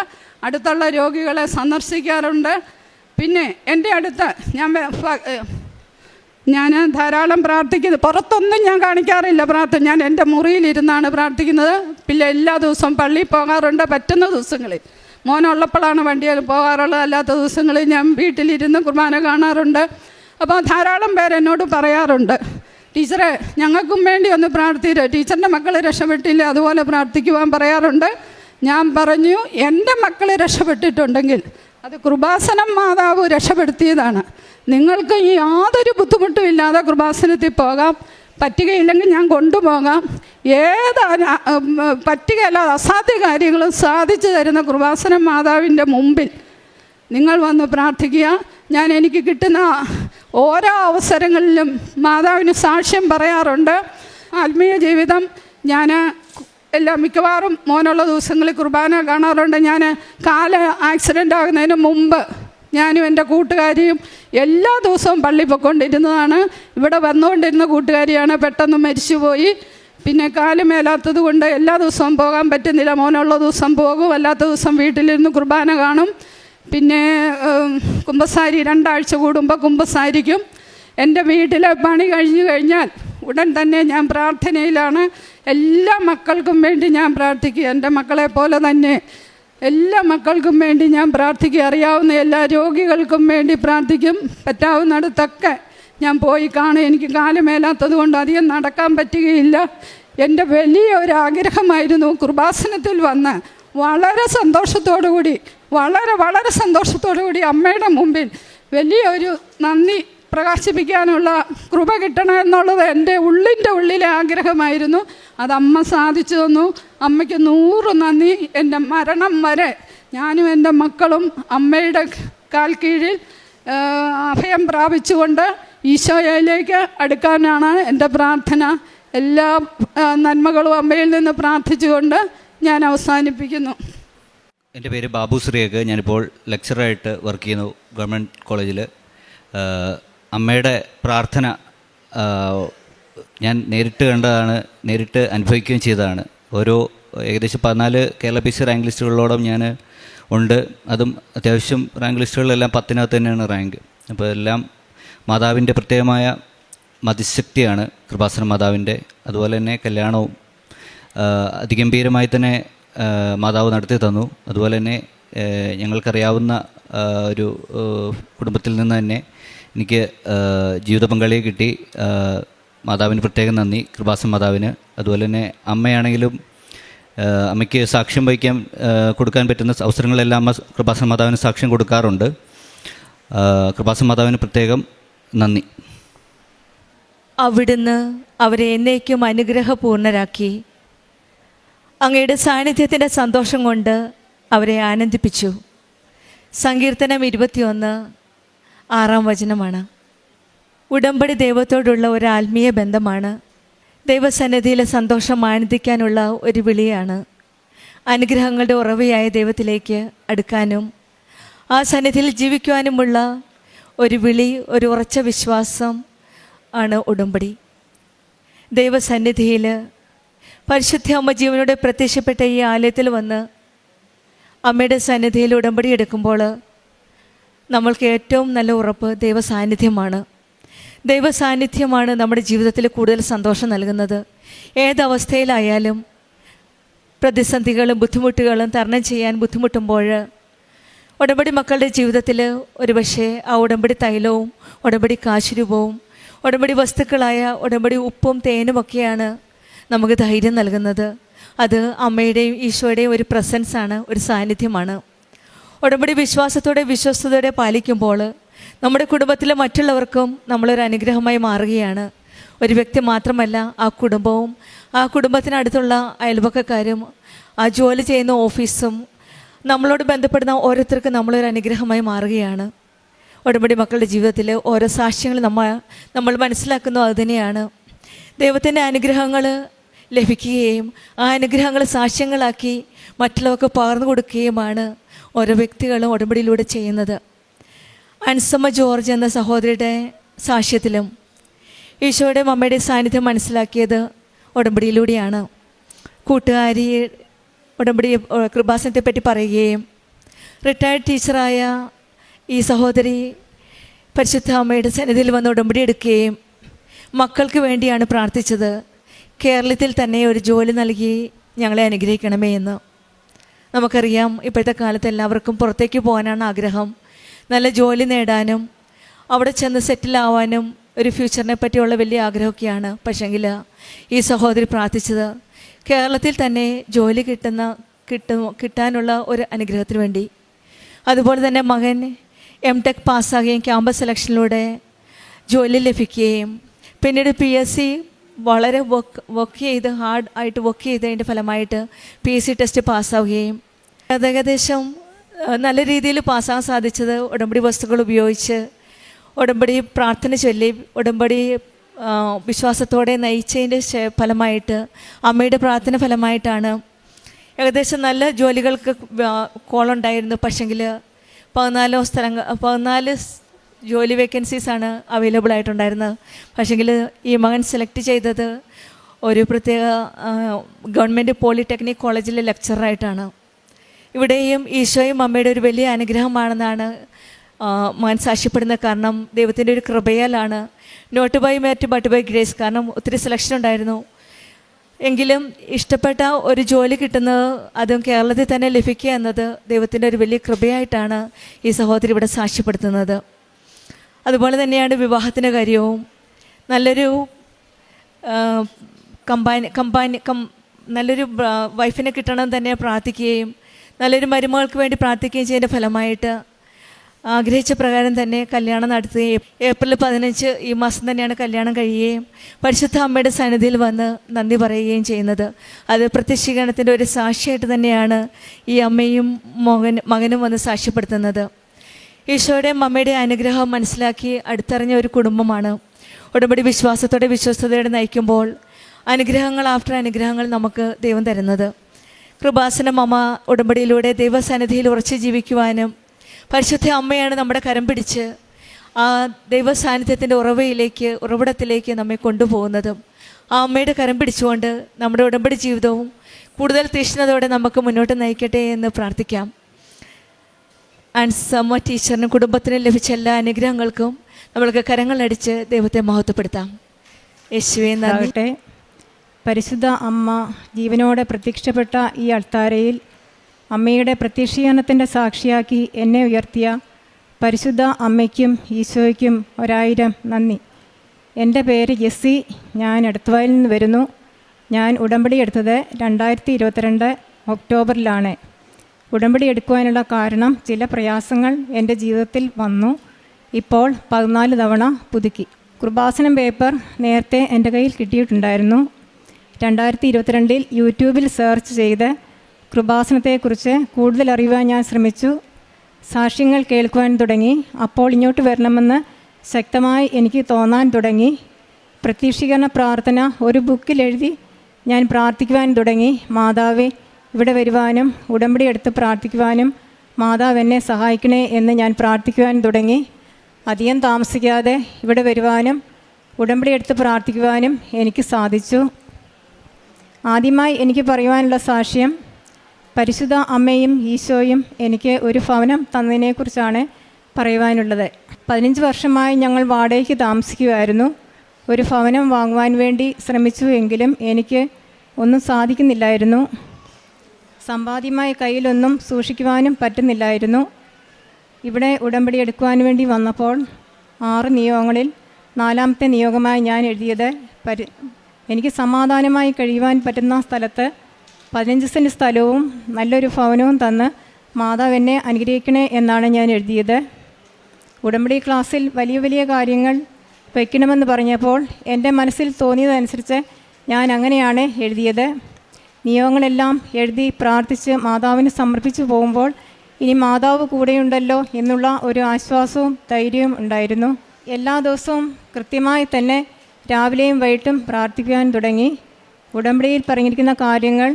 അടുത്തുള്ള രോഗികളെ സന്ദർശിക്കാറുണ്ട്. പിന്നെ എൻ്റെ അടുത്ത് ഞാൻ ധാരാളം പ്രാർത്ഥിക്കുന്നത്, പുറത്തൊന്നും ഞാൻ കാണിക്കാറില്ല പ്രാർത്ഥന. ഞാൻ എൻ്റെ മുറിയിലിരുന്നാണ് പ്രാർത്ഥിക്കുന്നത്. പിന്നെ എല്ലാ ദിവസവും പള്ളിയിൽ പോകാറുണ്ട്. പറ്റുന്ന ദിവസങ്ങളിൽ, മോനുള്ളപ്പോഴാണ് വണ്ടിയിൽ പോകാറുള്ളത്. അല്ലാത്ത ദിവസങ്ങളിൽ ഞാൻ വീട്ടിലിരുന്ന് കുർബാന കാണാറുണ്ട്. അപ്പോൾ ധാരാളം പേരെന്നോട് പറയാറുണ്ട്, ടീച്ചറെ ഞങ്ങൾക്കും വേണ്ടി ഒന്ന് പ്രാർത്ഥിക്കുക, ടീച്ചറിൻ്റെ മക്കൾ രക്ഷപ്പെട്ടില്ല, അതുപോലെ പ്രാർത്ഥിക്കുവാൻ പറയാറുണ്ട്. ഞാൻ പറഞ്ഞു, എൻ്റെ മക്കൾ രക്ഷപ്പെട്ടിട്ടുണ്ടെങ്കിൽ അത് കൃപാസനം മാതാവ് രക്ഷപ്പെടുത്തിയതാണ്. നിങ്ങൾക്ക് ഈ യാതൊരു ബുദ്ധിമുട്ടും ഇല്ലാതെ കൃപാസനത്തിൽ പോകാം. പറ്റുകയില്ലെങ്കിൽ ഞാൻ കൊണ്ടുപോകാം. പറ്റുകയല്ലാതെ അസാധ്യ കാര്യങ്ങളും സാധിച്ചു തരുന്ന കൃപാസനം മാതാവിൻ്റെ മുമ്പിൽ നിങ്ങൾ വന്ന് പ്രാർത്ഥിക്കുക. എനിക്ക് കിട്ടുന്ന ഓരോ അവസരങ്ങളിലും മാതാവിന് സാക്ഷ്യം പറയാറുണ്ട്. ആത്മീയ ജീവിതം മിക്കവാറും മോനുള്ള ദിവസങ്ങളിൽ കുർബാന കാണാറുണ്ട്. കാല് ആക്സിഡൻ്റ് ആകുന്നതിന് മുമ്പ് ഞാനും എൻ്റെ കൂട്ടുകാരിയും എല്ലാ ദിവസവും പള്ളി പൊയ്ക്കൊണ്ടിരുന്നതാണ്. ഇവിടെ വന്നുകൊണ്ടിരുന്ന കൂട്ടുകാരിയാണ്, പെട്ടെന്ന് മരിച്ചുപോയി. പിന്നെ കാല് മേലാത്തത് കൊണ്ട് എല്ലാ ദിവസവും പോകാൻ പറ്റുന്നില്ല. മോനുള്ള ദിവസം പോകും, അല്ലാത്ത ദിവസം വീട്ടിലിരുന്ന് കുർബാന കാണും. പിന്നെ കുമ്പസാരി 2 ആഴ്ച കൂടുമ്പോൾ കുമ്പസാരിക്കും. എൻ്റെ വീട്ടിലെ പണി കഴിഞ്ഞു കഴിഞ്ഞാൽ ഉടൻ തന്നെ ഞാൻ പ്രാർത്ഥനയിലാണ്. എല്ലാ മക്കൾക്കും വേണ്ടി ഞാൻ പ്രാർത്ഥിക്കുക. എൻ്റെ മക്കളെ പോലെ തന്നെ എല്ലാ മക്കൾക്കും വേണ്ടി ഞാൻ പ്രാർത്ഥിക്കുക. അറിയാവുന്ന എല്ലാ രോഗികൾക്കും വേണ്ടി പ്രാർത്ഥിക്കും. പറ്റാവുന്നിടത്തൊക്കെ ഞാൻ പോയി കാണും. എനിക്ക് കാല് മേലാത്തത് കൊണ്ട് അധികം നടക്കാൻ പറ്റുകയില്ല. എൻ്റെ വലിയൊരു ആഗ്രഹമായിരുന്നു കൃപാസനത്തിൽ വന്ന് വളരെ സന്തോഷത്തോടു കൂടി അമ്മയുടെ മുമ്പിൽ വലിയൊരു നന്ദി പ്രകാശിപ്പിക്കാനുള്ള കൃപ കിട്ടണമെന്നുള്ളത് എൻ്റെ ഉള്ളിലെ ആഗ്രഹമായിരുന്നു. അത് അമ്മ സാധിച്ചു തന്നു. അമ്മയ്ക്ക് 100 നന്ദി. എൻ്റെ മരണം വരെ ഞാനും എൻ്റെ മക്കളും അമ്മയുടെ കാൽ കീഴിൽ അഭയം പ്രാപിച്ചുകൊണ്ട് ഈശോയിലേക്ക് അടുക്കാനാണ് എൻ്റെ പ്രാർത്ഥന. എല്ലാ നന്മകളും അമ്മയിൽ നിന്ന് പ്രാർത്ഥിച്ചുകൊണ്ട് ഞാൻ അവസാനിപ്പിക്കുന്നു. എൻ്റെ പേര് ബാബു ശ്രീയക്ക്. ഞാനിപ്പോൾ ലെക്ചറായിട്ട് വർക്ക് ചെയ്യുന്നു ഗവൺമെൻറ് കോളേജിൽ. അമ്മയുടെ പ്രാർത്ഥന ഞാൻ നേരിട്ട് കണ്ടതാണ്, നേരിട്ട് അനുഭവിക്കുകയും ചെയ്തതാണ്. ഏകദേശം 14 കേരള പി സി റാങ്ക് ലിസ്റ്റുകളോളം ഞാൻ ഉണ്ട്. അതും അത്യാവശ്യം റാങ്ക് ലിസ്റ്റുകളിലെല്ലാം 10-നകത്ത് തന്നെയാണ് റാങ്ക്. അപ്പോൾ എല്ലാം മാതാവിൻ്റെ പ്രത്യേകമായ മതിശക്തിയാണ്, കൃപാസന മാതാവിൻ്റെ. അതുപോലെ തന്നെ കല്യാണവും അതിഗംഭീരമായി തന്നെ മാതാവ് നടത്തി തന്നു. അതുപോലെ തന്നെ ഞങ്ങൾക്കറിയാവുന്ന ഒരു കുടുംബത്തിൽ നിന്ന് തന്നെ എനിക്ക് ജീവിത പങ്കാളിയെ കിട്ടി. മാതാവിന് പ്രത്യേകം നന്ദി, കൃപാസന മാതാവിന്. അതുപോലെ തന്നെ അമ്മയാണെങ്കിലും അമ്മയ്ക്ക് സാക്ഷ്യം വഹിക്കാൻ കൊടുക്കാൻ പറ്റുന്ന അവസരങ്ങളെല്ലാം അമ്മ കൃപാസന മാതാവിന് സാക്ഷ്യം കൊടുക്കാറുണ്ട്. കൃപാസന മാതാവിന് പ്രത്യേകം നന്ദി. അവിടുന്ന് അവരെ എന്നേക്കും അനുഗ്രഹപൂർണരാക്കി. അങ്ങയുടെ സാന്നിധ്യത്തിൻ്റെ സന്തോഷം കൊണ്ട് അവരെ ആനന്ദിപ്പിച്ചു. സങ്കീർത്തനം 21:6 ഉടമ്പടി ദൈവത്തോടുള്ള ഒരു ആത്മീയ ബന്ധമാണ്. ദൈവസന്നിധിയിലെ സന്തോഷം ആനന്ദിക്കാനുള്ള ഒരു വിളിയാണ്. അനുഗ്രഹങ്ങളുടെ ഉറവയായ ദൈവത്തിലേക്ക് അടുക്കാനും ആ സന്നിധിയിൽ ജീവിക്കുവാനുമുള്ള ഒരു വിളി, ഒരു ഉറച്ച വിശ്വാസം ആണ് ഉടമ്പടി. ദൈവസന്നിധിയിൽ പരിശുദ്ധ അമ്മ ജീവനോടെ പ്രത്യക്ഷപ്പെട്ട ഈ ആലയത്തിൽ വന്ന് അമ്മയുടെ സന്നിധിയിൽ ഉടമ്പടി എടുക്കുമ്പോൾ നമ്മൾക്ക് ഏറ്റവും നല്ല ഉറപ്പ് ദൈവസാന്നിധ്യമാണ്. ദൈവസാന്നിധ്യമാണ് നമ്മുടെ ജീവിതത്തിൽ കൂടുതൽ സന്തോഷം നൽകുന്നത്. ഏതവസ്ഥയിലായാലും പ്രതിസന്ധികളും ബുദ്ധിമുട്ടുകളും തരണം ചെയ്യാൻ ബുദ്ധിമുട്ടുമ്പോൾ ഉടമ്പടി മക്കളുടെ ജീവിതത്തിൽ ഒരുപക്ഷെ ആ ഉടമ്പടി തൈലവും ഉടമ്പടി കാശുരൂപവും ഉടമ്പടി വസ്തുക്കളായ ഉടമ്പടി ഉപ്പും തേനുമൊക്കെയാണ് നമുക്ക് ധൈര്യം നൽകുന്നത്. അത് അമ്മയുടെയും ഈശോയുടെയും ഒരു പ്രസൻസാണ്, ഒരു സാന്നിധ്യമാണ്. ഉടമ്പടി വിശ്വാസത്തോടെ വിശ്വസ്തയോടെ പാലിക്കുമ്പോൾ നമ്മുടെ കുടുംബത്തിലെ മറ്റുള്ളവർക്കും നമ്മളൊരു അനുഗ്രഹമായി മാറുകയാണ്. ഒരു വ്യക്തി മാത്രമല്ല, ആ കുടുംബവും ആ കുടുംബത്തിനടുത്തുള്ള അയൽപക്കക്കാരും ആ ജോലി ചെയ്യുന്ന ഓഫീസും നമ്മളോട് ബന്ധപ്പെടുന്ന ഓരോരുത്തർക്കും നമ്മളൊരു അനുഗ്രഹമായി മാറുകയാണ്. ഉടമ്പടി മക്കളുടെ ജീവിതത്തിൽ ഓരോ സാക്ഷ്യങ്ങൾ നമ്മൾ മനസ്സിലാക്കുന്നു. അതുതന്നെയാണ് ദൈവത്തിൻ്റെ അനുഗ്രഹങ്ങൾ ലഭിക്കുകയും ആ അനുഗ്രഹങ്ങൾ സാക്ഷ്യങ്ങളാക്കി മറ്റുള്ളവർക്ക് പകർന്നു കൊടുക്കുകയുമാണ് ഓരോ വ്യക്തികളും ഉടമ്പടിയിലൂടെ ചെയ്യുന്നത്. ആൻസമ്മ ജോർജ് എന്ന സഹോദരിയുടെ സാക്ഷ്യത്തിലും ഈശോയുടെ അമ്മയുടെ സാന്നിധ്യം മനസ്സിലാക്കിയത് ഉടമ്പടിയിലൂടെയാണ്. കൂട്ടുകാരി ഉടമ്പടി കൃപാസനത്തെപ്പറ്റി പറയുകയും റിട്ടയർഡ് ടീച്ചറായ ഈ സഹോദരി പരിശുദ്ധ അമ്മയുടെ സന്നിധിയിൽ വന്ന് ഉടമ്പടി എടുക്കുകയും മക്കൾക്ക് വേണ്ടിയാണ് പ്രാർത്ഥിച്ചത്. കേരളത്തിൽ തന്നെ ഒരു ജോലി നൽകി ഞങ്ങളെ അനുഗ്രഹിക്കണമേ എന്ന്. നമുക്കറിയാം, ഇപ്പോഴത്തെ കാലത്ത് എല്ലാവർക്കും പുറത്തേക്ക് പോകാനാണ് ആഗ്രഹം. നല്ല ജോലി നേടാനും അവിടെ ചെന്ന് സെറ്റിലാവാനും ഒരു ഫ്യൂച്ചറിനെ പറ്റിയുള്ള വലിയ ആഗ്രഹമൊക്കെയാണ്. പക്ഷേങ്കിൽ ഈ സഹോദരി പ്രാർത്ഥിച്ചത് കേരളത്തിൽ തന്നെ ജോലി കിട്ടാനുള്ള ഒരു അനുഗ്രഹത്തിന് വേണ്ടി. അതുപോലെ തന്നെ മകൻ M.Tech പാസ്സാകുകയും ക്യാമ്പസ് സെലക്ഷനിലൂടെ ജോലി ലഭിക്കുകയും പിന്നീട് PSC വളരെ ഹാർഡ് ആയിട്ട് വർക്ക് ചെയ്തതിൻ്റെ ഫലമായിട്ട് PSC ടെസ്റ്റ് പാസ്സാവുകയും അത് ഏകദേശം നല്ല രീതിയിൽ പാസ്സാകാൻ സാധിച്ചത് ഉടമ്പടി വസ്തുക്കൾ ഉപയോഗിച്ച് ഉടമ്പടി പ്രാർത്ഥന ചൊല്ലി ഉടമ്പടി വിശ്വാസത്തോടെ നയിച്ചതിൻ്റെ ഫലമായിട്ട് അമ്മയുടെ പ്രാർത്ഥന ഫലമായിട്ടാണ്. ഏകദേശം നല്ല ജോലികൾക്ക് കോളുണ്ടായിരുന്നു. പക്ഷെങ്കിൽ 14 ജോലി വേക്കൻസീസാണ് അവൈലബിൾ ആയിട്ടുണ്ടായിരുന്നത്. പക്ഷെങ്കിൽ ഈ മകൻ സെലക്ട് ചെയ്തത് ഒരു പ്രത്യേക ഗവൺമെൻറ് പോളിടെക്നിക് കോളേജിലെ ലെക്ചറായിട്ടാണ്. ഇവിടെയും ഈശോയും അമ്മയുടെ ഒരു വലിയ അനുഗ്രഹമാണെന്നാണ് മകൻ സാക്ഷ്യപ്പെടുന്നത്. കാരണം ദൈവത്തിൻ്റെ ഒരു കൃപയാലാണ്. Not by merit but by grace. കാരണം ഒത്തിരി സെലക്ഷൻ ഉണ്ടായിരുന്നു. എങ്കിലും ഇഷ്ടപ്പെട്ട ഒരു ജോലി കിട്ടുന്നത് അതും കേരളത്തിൽ തന്നെ ലഭിക്കുക എന്നത് ദൈവത്തിൻ്റെ ഒരു വലിയ കൃപയായിട്ടാണ് ഈ സഹോദരി ഇവിടെ സാക്ഷ്യപ്പെടുത്തുന്നത്. അതുപോലെ തന്നെയാണ് വിവാഹത്തിൻ്റെ കാര്യവും. നല്ലൊരു നല്ലൊരു വൈഫിനെ കിട്ടണം തന്നെ പ്രാർത്ഥിക്കുകയും നല്ലൊരു മരുമകൾക്ക് വേണ്ടി പ്രാർത്ഥിക്കുകയും ചെയ്യുന്നതിൻ്റെ ഫലമായിട്ട് ആഗ്രഹിച്ച പ്രകാരം തന്നെ കല്യാണം നടത്തുകയും ഏപ്രിൽ 15 ഈ മാസം തന്നെയാണ് കല്യാണം കഴിയുകയും പരിശുദ്ധ അമ്മയുടെ സന്നിധിയിൽ വന്ന് നന്ദി പറയുകയും ചെയ്യുന്നത്. അത് പ്രത്യക്ഷീകരണത്തിൻ്റെ ഒരു സാക്ഷിയായിട്ട് തന്നെയാണ് ഈ അമ്മയും മകനും വന്ന് സാക്ഷ്യപ്പെടുത്തുന്നത്. ഈശോയുടെയും അമ്മയുടെയും അനുഗ്രഹം മനസ്സിലാക്കി അടുത്തറിഞ്ഞ ഒരു കുടുംബമാണ്. ഉടമ്പടി വിശ്വാസത്തോടെ വിശ്വസ്തയോടെ നയിക്കുമ്പോൾ അനുഗ്രഹങ്ങൾ ആഫ്റ്റർ അനുഗ്രഹങ്ങൾ നമുക്ക് ദൈവം തരുന്നത്. കൃപാസനം അമ്മ ഉടമ്പടിയിലൂടെ ദൈവസന്നിധിയിൽ ഉറച്ചു ജീവിക്കുവാനും പരിശുദ്ധ അമ്മയാണ് നമ്മുടെ കരം പിടിച്ച് ആ ദൈവസാന്നിധ്യത്തിൻ്റെ ഉറവിടത്തിലേക്ക് നമ്മെ കൊണ്ടുപോകുന്നതും. ആ അമ്മയുടെ കരം പിടിച്ചുകൊണ്ട് നമ്മുടെ ഉടമ്പടി ജീവിതവും കൂടുതൽ തീക്ഷ്ണതയോടെ നമുക്ക് മുന്നോട്ട് നയിക്കട്ടെ എന്ന് പ്രാർത്ഥിക്കാം. ആൻസമ്മ ടീച്ചറിനും കുടുംബത്തിനും ലഭിച്ച എല്ലാ അനുഗ്രഹങ്ങൾക്കും നമ്മൾക്ക് കരങ്ങളടിച്ച് ദൈവത്തെ മഹത്വപ്പെടുത്താം. യേശുവേ നന്ദി. പരിശുദ്ധ അമ്മ ജീവനോടെ പ്രത്യക്ഷപ്പെട്ട ഈ അൾത്താരയിൽ അമ്മയുടെ പ്രത്യക്ഷീകരണത്തിൻ്റെ സാക്ഷിയാക്കി എന്നെ ഉയർത്തിയ പരിശുദ്ധ അമ്മയ്ക്കും ഈശോയ്ക്കും 1000 നന്ദി. എൻ്റെ പേര് ജെസ്സി. ഞാൻ എടത്തുവായിൽ നിന്ന് വരുന്നു. ഞാൻ ഉടമ്പടി എടുത്തത് 2022 ഒക്ടോബറിലാണ്. ഉടമ്പടി എടുക്കുവാനുള്ള കാരണം ചില പ്രയാസങ്ങൾ എൻ്റെ ജീവിതത്തിൽ വന്നു. ഇപ്പോൾ 14 തവണ പുതുക്കി. കൃപാസനം പേപ്പർ നേരത്തെ എൻ്റെ കയ്യിൽ കിട്ടിയിട്ടുണ്ടായിരുന്നു. 2022 യൂട്യൂബിൽ സെർച്ച് ചെയ്ത് കൃപാസനത്തെക്കുറിച്ച് കൂടുതൽ അറിയുവാൻ ഞാൻ ശ്രമിച്ചു. സാക്ഷ്യങ്ങൾ കേൾക്കുവാൻ തുടങ്ങി. അപ്പോൾ ഇങ്ങോട്ട് വരണമെന്ന് ശക്തമായി എനിക്ക് തോന്നാൻ തുടങ്ങി. പ്രത്യക്ഷീകരണ പ്രാർത്ഥന ഒരു ബുക്കിൽ എഴുതി ഞാൻ പ്രാർത്ഥിക്കുവാൻ തുടങ്ങി. മാതാവേ, ഇവിടെ വരുവാനും ഉടമ്പടി എടുത്ത് പ്രാർത്ഥിക്കുവാനും മാതാവ് എന്നെ സഹായിക്കണേ എന്ന് ഞാൻ പ്രാർത്ഥിക്കുവാൻ തുടങ്ങി. അധികം താമസിക്കാതെ ഇവിടെ വരുവാനും ഉടമ്പടി എടുത്ത് പ്രാർത്ഥിക്കുവാനും എനിക്ക് സാധിച്ചു. ആദ്യമായി എനിക്ക് പറയുവാനുള്ള സാക്ഷ്യം പരിശുദ്ധ അമ്മയും ഈശോയും എനിക്ക് ഒരു ഭവനം തന്നതിനെക്കുറിച്ചാണ് പറയുവാനുള്ളത്. 15 വർഷമായി ഞങ്ങൾ വാടകയ്ക്ക് താമസിക്കുമായിരുന്നു. ഒരു ഭവനം വാങ്ങുവാൻ വേണ്ടി ശ്രമിച്ചു, എങ്കിലും എനിക്ക് ഒന്നും സാധിക്കുന്നില്ലായിരുന്നു. സമ്പാദ്യമായ കയ്യിലൊന്നും സൂക്ഷിക്കുവാനും പറ്റുന്നില്ലായിരുന്നു. ഇവിടെ ഉടമ്പടി എടുക്കുവാൻ വേണ്ടി വന്നപ്പോൾ 6 നിയോഗങ്ങളിൽ 4ാമത്തെ നിയോഗമായി ഞാൻ എഴുതിയത് എനിക്ക് സമാധാനമായി കഴിയുവാൻ പറ്റുന്ന സ്ഥലത്ത് 15 സെൻറ്റ് സ്ഥലവും നല്ലൊരു ഭവനവും തന്ന് മാതാവ് എന്നെ അനുഗ്രഹിക്കണേ എന്നാണ് ഞാൻ എഴുതിയത്. ഉടമ്പടി ക്ലാസ്സിൽ വലിയ വലിയ കാര്യങ്ങൾ വയ്ക്കണമെന്ന് പറഞ്ഞപ്പോൾ എൻ്റെ മനസ്സിൽ തോന്നിയതനുസരിച്ച് ഞാൻ അങ്ങനെയാണ് എഴുതിയത്. നിയോഗങ്ങളെല്ലാം എഴുതി പ്രാർത്ഥിച്ച് മാതാവിന് സമർപ്പിച്ചു പോകുമ്പോൾ ഇനി മാതാവ് കൂടെയുണ്ടല്ലോ എന്നുള്ള ഒരു ആശ്വാസവും ധൈര്യവും ഉണ്ടായിരുന്നു. എല്ലാ ദിവസവും കൃത്യമായി തന്നെ രാവിലെയും വൈകിട്ടും പ്രാർത്ഥിക്കുവാൻ തുടങ്ങി. ഉടമ്പടിയിൽ പറഞ്ഞിരിക്കുന്ന കാര്യങ്ങൾ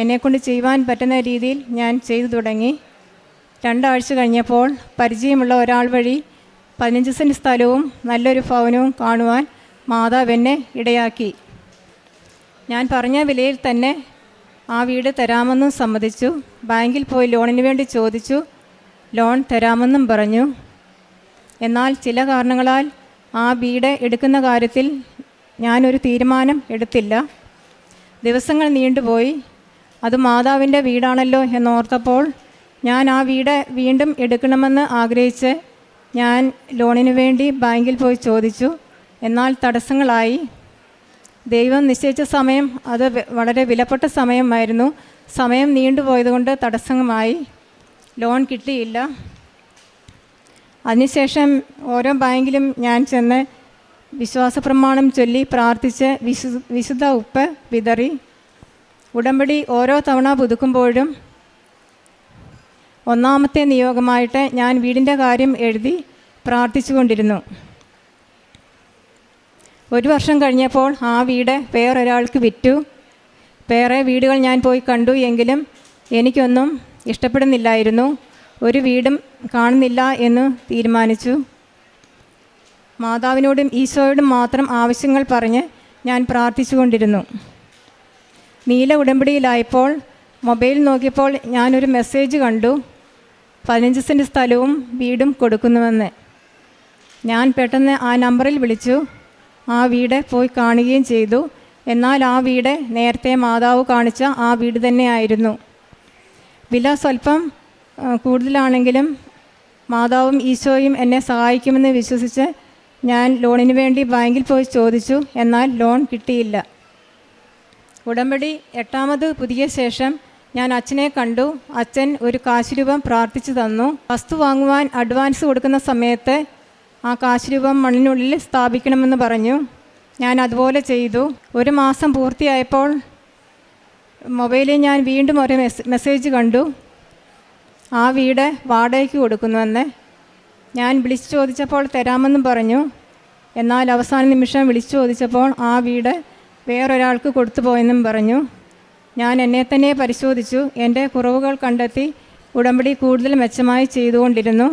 എന്നെക്കൊണ്ട് ചെയ്യുവാൻ പറ്റുന്ന രീതിയിൽ ഞാൻ ചെയ്തു തുടങ്ങി. 2 ആഴ്ച കഴിഞ്ഞപ്പോൾ പരിചയമുള്ള ഒരാൾ വഴി 15 സെൻറ്റ് സ്ഥലവും നല്ലൊരു ഭവനവും കാണുവാൻ മാതാവ് എന്നെ ഇടയാക്കി. ഞാൻ പറഞ്ഞ വിലയിൽ തന്നെ ആ വീട് തരാമെന്നും സമ്മതിച്ചു. ബാങ്കിൽ പോയി ലോണിന് വേണ്ടി ചോദിച്ചു. ലോൺ തരാമെന്നും പറഞ്ഞു. എന്നാൽ ചില കാരണങ്ങളാൽ ആ വീട് എടുക്കുന്ന കാര്യത്തിൽ ഞാനൊരു തീരുമാനം എടുത്തില്ല. ദിവസങ്ങൾ നീണ്ടുപോയി. അത് മാതാവിൻ്റെ വീടാണല്ലോ എന്നോർത്തപ്പോൾ ഞാൻ ആ വീട് വീണ്ടും എടുക്കണമെന്ന് ആഗ്രഹിച്ച് ഞാൻ ലോണിന് വേണ്ടി ബാങ്കിൽ പോയി ചോദിച്ചു. എന്നാൽ തടസ്സങ്ങളായി. ദൈവം നിശ്ചയിച്ച സമയം അത് വളരെ വിലപ്പെട്ട സമയമായിരുന്നു. സമയം നീണ്ടുപോയതുകൊണ്ട് തടസ്സമായി. ലോൺ കിട്ടിയില്ല. അതിനുശേഷം ഓരോ ബാങ്കിലും ഞാൻ ചെന്ന് വിശ്വാസപ്രമാണം ചൊല്ലി പ്രാർത്ഥിച്ച് വിശുദ്ധ ഉപ്പ് വിതറി. ഉടമ്പടി ഓരോ തവണ പുതുക്കുമ്പോഴും 1ാമത്തെ നിയോഗമായിട്ട് ഞാൻ വീടിൻ്റെ കാര്യം എഴുതി പ്രാർത്ഥിച്ചു കൊണ്ടിരുന്നു. 1 വർഷം കഴിഞ്ഞപ്പോൾ ആ വീട് വേറൊരാൾക്ക് വിറ്റു. വേറെ വീടുകൾ ഞാൻ പോയി കണ്ടു, എങ്കിലും എനിക്കൊന്നും ഇഷ്ടപ്പെടുന്നില്ലായിരുന്നു. ഒരു വീടും കാണുന്നില്ല എന്ന് തീരുമാനിച്ചു. മാതാവിനോടും ഈശോയോടും മാത്രം ആവശ്യങ്ങൾ പറഞ്ഞ് ഞാൻ പ്രാർത്ഥിച്ചു കൊണ്ടിരുന്നു. നീല ഉടമ്പടിയിലായപ്പോൾ മൊബൈൽ നോക്കിയപ്പോൾ ഞാനൊരു മെസ്സേജ് കണ്ടു, 15 സെൻറ്റ് സ്ഥലവും വീടും കൊടുക്കുന്നുവെന്ന്. ഞാൻ പെട്ടെന്ന് ആ നമ്പറിൽ വിളിച്ചു. ആ വീട് പോയി കാണുകയും ചെയ്തു. എന്നാൽ ആ വീട് നേരത്തെ മാതാവ് കാണിച്ച ആ വീട് തന്നെയായിരുന്നു. വില സ്വല്പം കൂടുതലാണെങ്കിലും മാതാവും ഈശോയും എന്നെ സഹായിക്കുമെന്ന് വിശ്വസിച്ച് ഞാൻ ലോണിന് വേണ്ടി ബാങ്കിൽ പോയി ചോദിച്ചു. എന്നാൽ ലോൺ കിട്ടിയില്ല. ഉടമ്പടി 8ാമത് പുതിയ ശേഷം ഞാൻ അച്ഛനെ കണ്ടു. അച്ഛൻ ഒരു കാശുരൂപം പ്രാർത്ഥിച്ചു തന്നു. വസ്തു വാങ്ങുവാൻ അഡ്വാൻസ് കൊടുക്കുന്ന സമയത്ത് ആ കാശുരൂപം മണ്ണിനുള്ളിൽ സ്ഥാപിക്കണമെന്ന് പറഞ്ഞു. ഞാൻ അതുപോലെ ചെയ്തു. ഒരു മാസം പൂർത്തിയായപ്പോൾ മൊബൈലിൽ ഞാൻ വീണ്ടും ഒരു മെസ്സേജ് കണ്ടു, ആ വീട് വാടകയ്ക്ക് കൊടുക്കുന്നുവെന്ന്. ഞാൻ വിളിച്ചു ചോദിച്ചപ്പോൾ തരാമെന്നും പറഞ്ഞു. എന്നാൽ അവസാന നിമിഷം വിളിച്ചു ചോദിച്ചപ്പോൾ ആ വീട് വേറൊരാൾക്ക് കൊടുത്തു പോയെന്നും പറഞ്ഞു. ഞാൻ എന്നെ തന്നെ പരിശോധിച്ചു. എൻ്റെ കുറവുകൾ കണ്ടെത്തി ഉടമ്പടി കൂടുതൽ മെച്ചമായി ചെയ്തുകൊണ്ടിരുന്നു.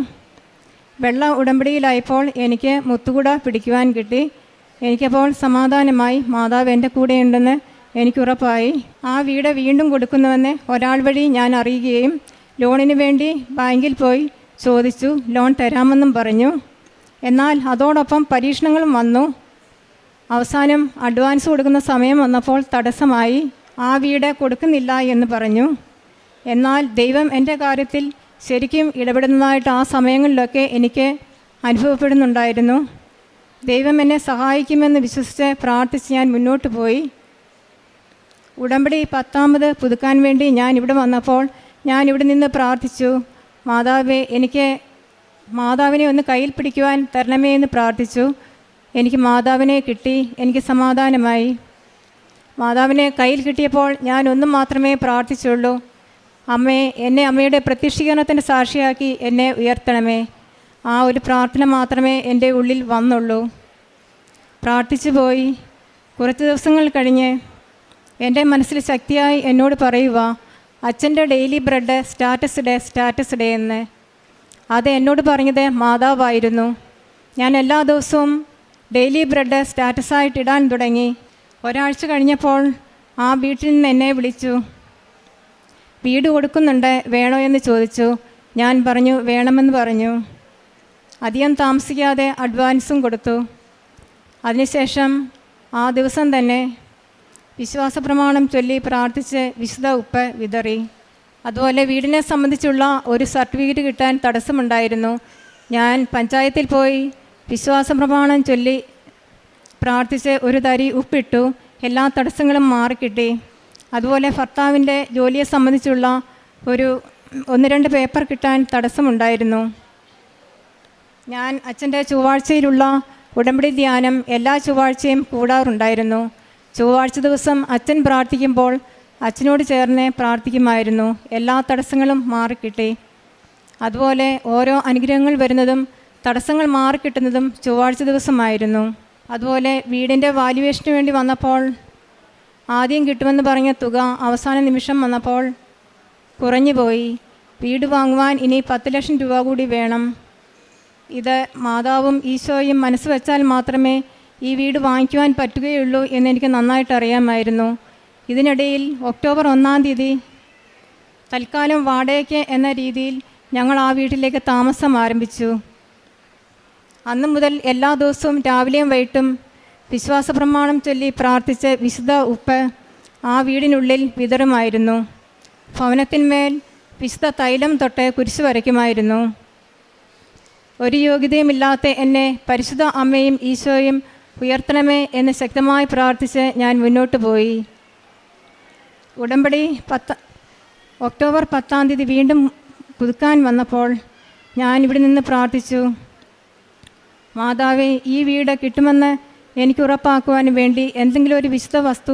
വെള്ള ഉടമ്പടിയിലായപ്പോൾ എനിക്ക് മുത്തുകുട പിടിക്കുവാൻ കിട്ടി. എനിക്കപ്പോൾ സമാധാനമായി. മാതാവ് എൻ്റെ കൂടെയുണ്ടെന്ന് എനിക്കുറപ്പായി. ആ വീട് വീണ്ടും കൊടുക്കുന്നുവെന്ന് ഒരാൾ വഴി ഞാൻ അറിയുകയും ലോണിന് വേണ്ടി ബാങ്കിൽ പോയി ചോദിച്ചു. ലോൺ തരാമെന്നും പറഞ്ഞു. എന്നാൽ അതോടൊപ്പം പരീക്ഷണങ്ങളും വന്നു. അവസാനം അഡ്വാൻസ് കൊടുക്കുന്ന സമയം വന്നപ്പോൾ തടസ്സമായി. ആ വീട് കൊടുക്കുന്നില്ല എന്ന് പറഞ്ഞു. എന്നാൽ ദൈവം എൻ്റെ കാര്യത്തിൽ ശരിക്കും ഇടപെടുന്നതായിട്ട് ആ സമയങ്ങളിലൊക്കെ എനിക്ക് അനുഭവപ്പെടുന്നുണ്ടായിരുന്നു. ദൈവം എന്നെ സഹായിക്കുമെന്ന് വിശ്വസിച്ച് പ്രാർത്ഥിച്ച് ഞാൻ മുന്നോട്ട് പോയി. ഉടമ്പടി 10ാമത് പുതുക്കാൻ വേണ്ടി ഞാൻ ഇവിടെ വന്നപ്പോൾ ഞാൻ ഇവിടെ നിന്ന് പ്രാർത്ഥിച്ചു, മാതാവേ, എനിക്ക് മാതാവിനെ ഒന്ന് കയ്യിൽ പിടിക്കുവാൻ തരണമേ എന്ന് പ്രാർത്ഥിച്ചു. എനിക്ക് മാതാവിനെ കിട്ടി. എനിക്ക് സമാധാനമായി. മാതാവിനെ കയ്യിൽ കിട്ടിയപ്പോൾ ഞാൻ ഒന്നും മാത്രമേ പ്രാർത്ഥിച്ചുള്ളൂ, അമ്മേ, എന്നെ അമ്മയുടെ പ്രത്യക്ഷീകരണത്തിൻ്റെ സാക്ഷിയാക്കി എന്നെ ഉയർത്തണമേ. ആ ഒരു പ്രാർത്ഥന മാത്രമേ എൻ്റെ ഉള്ളിൽ വന്നുള്ളൂ. പ്രാർത്ഥിച്ചു പോയി. കുറച്ച് ദിവസങ്ങൾ കഴിഞ്ഞ് എൻ്റെ മനസ്സിൽ ശക്തിയായി എന്നോട് പറയുക, അച്ഛൻ്റെ ഡെയിലി ബ്രെഡ് സ്റ്റാറ്റസ് ഡേ എന്ന്. അത് എന്നോട് പറഞ്ഞത് മാതാവായിരുന്നു. ഞാൻ എല്ലാ ദിവസവും ഡെയിലി ബ്രെഡ് സ്റ്റാറ്റസായിട്ട് ഇടാൻ തുടങ്ങി. ഒരാഴ്ച കഴിഞ്ഞപ്പോൾ ആ വീട്ടിൽ നിന്ന് എന്നെ വിളിച്ചു. വീട് കൊടുക്കുന്നുണ്ട്, വേണോ എന്ന് ചോദിച്ചു. ഞാൻ പറഞ്ഞു വേണമെന്ന് പറഞ്ഞു. അധികം താമസിക്കാതെ അഡ്വാൻസും കൊടുത്തു. അതിനുശേഷം ആ ദിവസം തന്നെ വിശ്വാസ പ്രമാണം ചൊല്ലി പ്രാർത്ഥിച്ച് വിശുദ്ധ ഉപ്പ് വിതറി. അതുപോലെ വീടിനെ സംബന്ധിച്ചുള്ള ഒരു സർട്ടിഫിക്കറ്റ് കിട്ടാൻ തടസ്സമുണ്ടായിരുന്നു. ഞാൻ പഞ്ചായത്തിൽ പോയി വിശ്വാസ പ്രമാണം ചൊല്ലി പ്രാർത്ഥിച്ച് ഒരു തരി ഉപ്പിട്ടു. എല്ലാ തടസ്സങ്ങളും മാറിക്കിട്ടി. അതുപോലെ ഭർത്താവിൻ്റെ ജോലിയെ സംബന്ധിച്ചുള്ള ഒരു 1-2 പേപ്പർ കിട്ടാൻ തടസ്സമുണ്ടായിരുന്നു. ഞാൻ അച്ഛൻ്റെ ചൊവ്വാഴ്ചയിലുള്ള ഉടമ്പടി ധ്യാനം എല്ലാ ചൊവ്വാഴ്ചയും കൂടാറുണ്ടായിരുന്നു. ചൊവ്വാഴ്ച ദിവസം അച്ഛൻ പ്രാർത്ഥിക്കുമ്പോൾ അച്ഛനോട് ചേർന്ന് പ്രാർത്ഥിക്കുമായിരുന്നു. എല്ലാ തടസ്സങ്ങളും മാറിക്കിട്ടി. അതുപോലെ ഓരോ അനുഗ്രഹങ്ങൾ വരുന്നതും തടസ്സങ്ങൾ മാറിക്കിട്ടുന്നതും ചൊവ്വാഴ്ച ദിവസമായിരുന്നു. അതുപോലെ വീടിൻ്റെ വാല്യുവേഷന് വേണ്ടി വന്നപ്പോൾ ആദ്യം കിട്ടുമെന്ന് പറഞ്ഞ തുക അവസാന നിമിഷം വന്നപ്പോൾ കുറഞ്ഞുപോയി. വീട് വാങ്ങുവാൻ ഇനി 10 ലക്ഷം രൂപ കൂടി വേണം. ഇത് മാതാവും ഈശോയും മനസ്സ് വെച്ചാൽ മാത്രമേ ഈ വീട് വാങ്ങിക്കുവാൻ പറ്റുകയുള്ളൂ എന്നെനിക്ക് നന്നായിട്ട് അറിയാമായിരുന്നു. ഇതിനിടയിൽ ഒക്ടോബർ 1-ാം തീയതി തൽക്കാലം വാടകയ്ക്ക് എന്ന രീതിയിൽ ഞങ്ങൾ ആ വീട്ടിലേക്ക് താമസം ആരംഭിച്ചു. അന്നു മുതൽ എല്ലാ ദിവസവും രാവിലെയും വൈകിട്ടും വിശ്വാസ പ്രമാണം ചൊല്ലി പ്രാർത്ഥിച്ച് വിശുദ്ധ ഉപ്പ് ആ വീടിനുള്ളിൽ വിതറുമായിരുന്നു. ഭവനത്തിന്മേൽ വിശുദ്ധ തൈലം തൊട്ട് കുരിശ് വരയ്ക്കുമായിരുന്നു. ഒരു യോഗ്യതയുമില്ലാത്ത എന്നെ പരിശുദ്ധ അമ്മയും ഈശോയും ഉയർത്തണമേ എന്ന് ശക്തമായി പ്രാർത്ഥിച്ച് ഞാൻ മുന്നോട്ട് പോയി. ഉടമ്പടി ഒക്ടോബർ 10-ാം തീയതി വീണ്ടും പുതുക്കാൻ വന്നപ്പോൾ ഞാൻ ഇവിടെ നിന്ന് പ്രാർത്ഥിച്ചു, മാതാവേ, ഈ വീട് കിട്ടുമെന്ന് എനിക്ക് ഉറപ്പാക്കുവാൻ വേണ്ടി എന്തെങ്കിലും ഒരു വിശുദ്ധ വസ്തു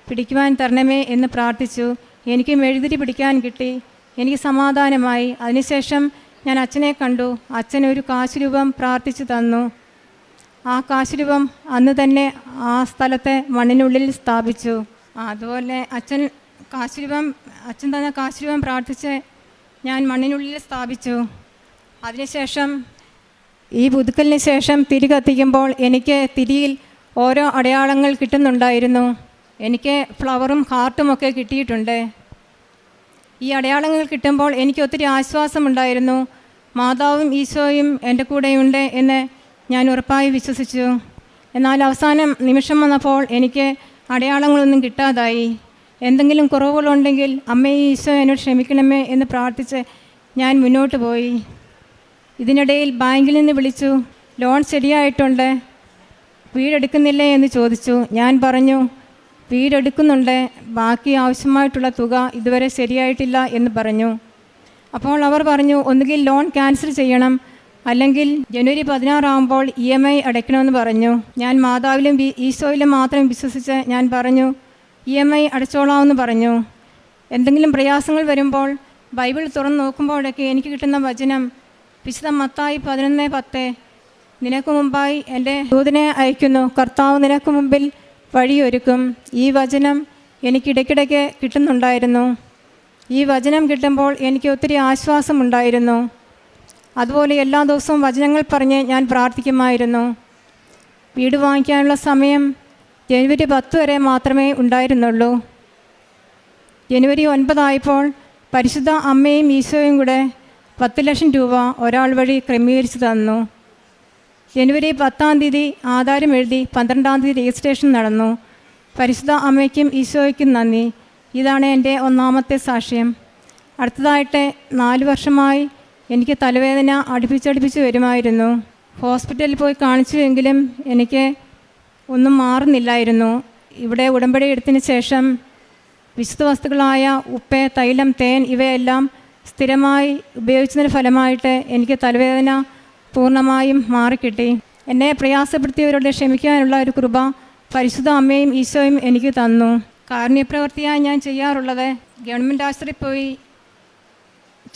പിടിക്കുവാൻ തരണമേ എന്ന് പ്രാർത്ഥിച്ചു. എനിക്ക് മെഴുതിരി പിടിക്കാൻ കിട്ടി. എനിക്ക് സമാധാനമായി. അതിനുശേഷം ഞാൻ അച്ഛനെ കണ്ടു. അച്ഛൻ ഒരു കാശുരൂപം പ്രാർത്ഥിച്ചു തന്നു. ആ കാശുരൂപം അന്ന് തന്നെ ആ സ്ഥലത്തെ മണ്ണിനുള്ളിൽ സ്ഥാപിച്ചു. അതുപോലെ അച്ഛൻ തന്ന കാശുരൂപം പ്രാർത്ഥിച്ച് ഞാൻ മണ്ണിനുള്ളിൽ സ്ഥാപിച്ചു. അതിനുശേഷം ഈ പുതുക്കലിന് ശേഷം തിരി കത്തിക്കുമ്പോൾ എനിക്ക് തിരിയിൽ ഓരോ അടയാളങ്ങൾ കിട്ടുന്നുണ്ടായിരുന്നു. എനിക്ക് ഫ്ലവറും ഹാർട്ടുമൊക്കെ കിട്ടിയിട്ടുണ്ട്. ഈ അടയാളങ്ങൾ കിട്ടുമ്പോൾ എനിക്ക് ഒത്തിരി ആശ്വാസമുണ്ടായിരുന്നു. മാതാവും ഈശോയും എൻ്റെ കൂടെയുണ്ട് എന്ന് ഞാൻ ഉറപ്പായി വിശ്വസിച്ചു. എന്നാൽ അവസാനം നിമിഷം വന്നപ്പോൾ എനിക്ക് അടയാളങ്ങളൊന്നും കിട്ടാതായി. എന്തെങ്കിലും കുറവുകളുണ്ടെങ്കിൽ അമ്മയെ ഈശോ എന്നോട് ക്ഷമിക്കണമേ എന്ന് പ്രാർത്ഥിച്ച് ഞാൻ മുന്നോട്ട് പോയി. ഇതിനിടയിൽ ബാങ്കിൽ നിന്ന് വിളിച്ചു, ലോൺ ശരിയായിട്ടുണ്ട്, വീടെടുക്കുന്നില്ലേ എന്ന് ചോദിച്ചു. ഞാൻ പറഞ്ഞു, വീടെടുക്കുന്നുണ്ട്, ബാക്കി ആവശ്യമായിട്ടുള്ള തുക ഇതുവരെ ശരിയായിട്ടില്ല എന്ന് പറഞ്ഞു. അപ്പോൾ അവർ പറഞ്ഞു, ഒന്നുകിൽ ലോൺ ക്യാൻസൽ ചെയ്യണം, അല്ലെങ്കിൽ ജനുവരി 16 ആകുമ്പോൾ EMI അടയ്ക്കണമെന്ന് പറഞ്ഞു. ഞാൻ മാതാവിലും ഈശോയിലും മാത്രം വിശ്വസിച്ച് ഞാൻ പറഞ്ഞു, EMI അടച്ചോളാമെന്ന് പറഞ്ഞു. എന്തെങ്കിലും പ്രയാസങ്ങൾ വരുമ്പോൾ ബൈബിൾ തുറന്ന് നോക്കുമ്പോഴൊക്കെ എനിക്ക് കിട്ടുന്ന വചനം വിശുദ്ധ മത്തായി 11:10, നിനക്ക് മുമ്പായി എൻ്റെ ദൂതനെ അയക്കുന്നു, കർത്താവ് നിനക്ക് മുമ്പിൽ വഴിയൊരുക്കും. ഈ വചനം എനിക്കിടയ്ക്കിടയ്ക്ക് കിട്ടുന്നുണ്ടായിരുന്നു. ഈ വചനം കിട്ടുമ്പോൾ എനിക്ക് ഒത്തിരി ആശ്വാസമുണ്ടായിരുന്നു. അതുപോലെ എല്ലാ ദിവസവും വചനങ്ങൾ പറഞ്ഞ് ഞാൻ പ്രാർത്ഥിക്കുമായിരുന്നു. വീട് വാങ്ങിക്കാനുള്ള സമയം ജനുവരി 10 വരെ മാത്രമേ ഉണ്ടായിരുന്നുള്ളൂ. ജനുവരി 9 ആയപ്പോൾ പരിശുദ്ധ അമ്മയും ഈശോയും കൂടെ 10 ലക്ഷം രൂപ ഒരാൾ വഴി ക്രമീകരിച്ച് തന്നു. ജനുവരി 10-ാം തീയതി ആധാരം എഴുതി 12-ാം തീയതി രജിസ്ട്രേഷൻ നടന്നു. പരിശുദ്ധ അമ്മയ്ക്കും ഈശോയ്ക്കും നന്ദി. ഇതാണ് എൻ്റെ ഒന്നാമത്തെ സാക്ഷ്യം. അടുത്തതായിട്ട് 4 വർഷമായി എനിക്ക് തലവേദന അടുപ്പിച്ചടുപ്പിച്ച് വരുമായിരുന്നു. ഹോസ്പിറ്റലിൽ പോയി കാണിച്ചുവെങ്കിലും എനിക്ക് ഒന്നും മാറുന്നില്ലായിരുന്നു. ഇവിടെ ഉടമ്പടി എടുത്തതിന് ശേഷം വിശുദ്ധ വസ്തുക്കളായ ഉപ്പ്, തൈലം, തേൻ ഇവയെല്ലാം സ്ഥിരമായി ഉപയോഗിച്ചതിന് ഫലമായിട്ട് എനിക്ക് തലവേദന പൂർണ്ണമായും മാറിക്കിട്ടി. എന്നെ പ്രയാസപ്പെടുത്തിയവരോട് ക്ഷമിക്കാനുള്ള ഒരു കൃപ പരിശുദ്ധ അമ്മയും ഈശോയും എനിക്ക് തന്നു. കാരുണ്യപ്രവൃത്തിയായി ഞാൻ ചെയ്യാറുള്ളത്, ഗവൺമെൻറ് ആശുപത്രിയിൽ പോയി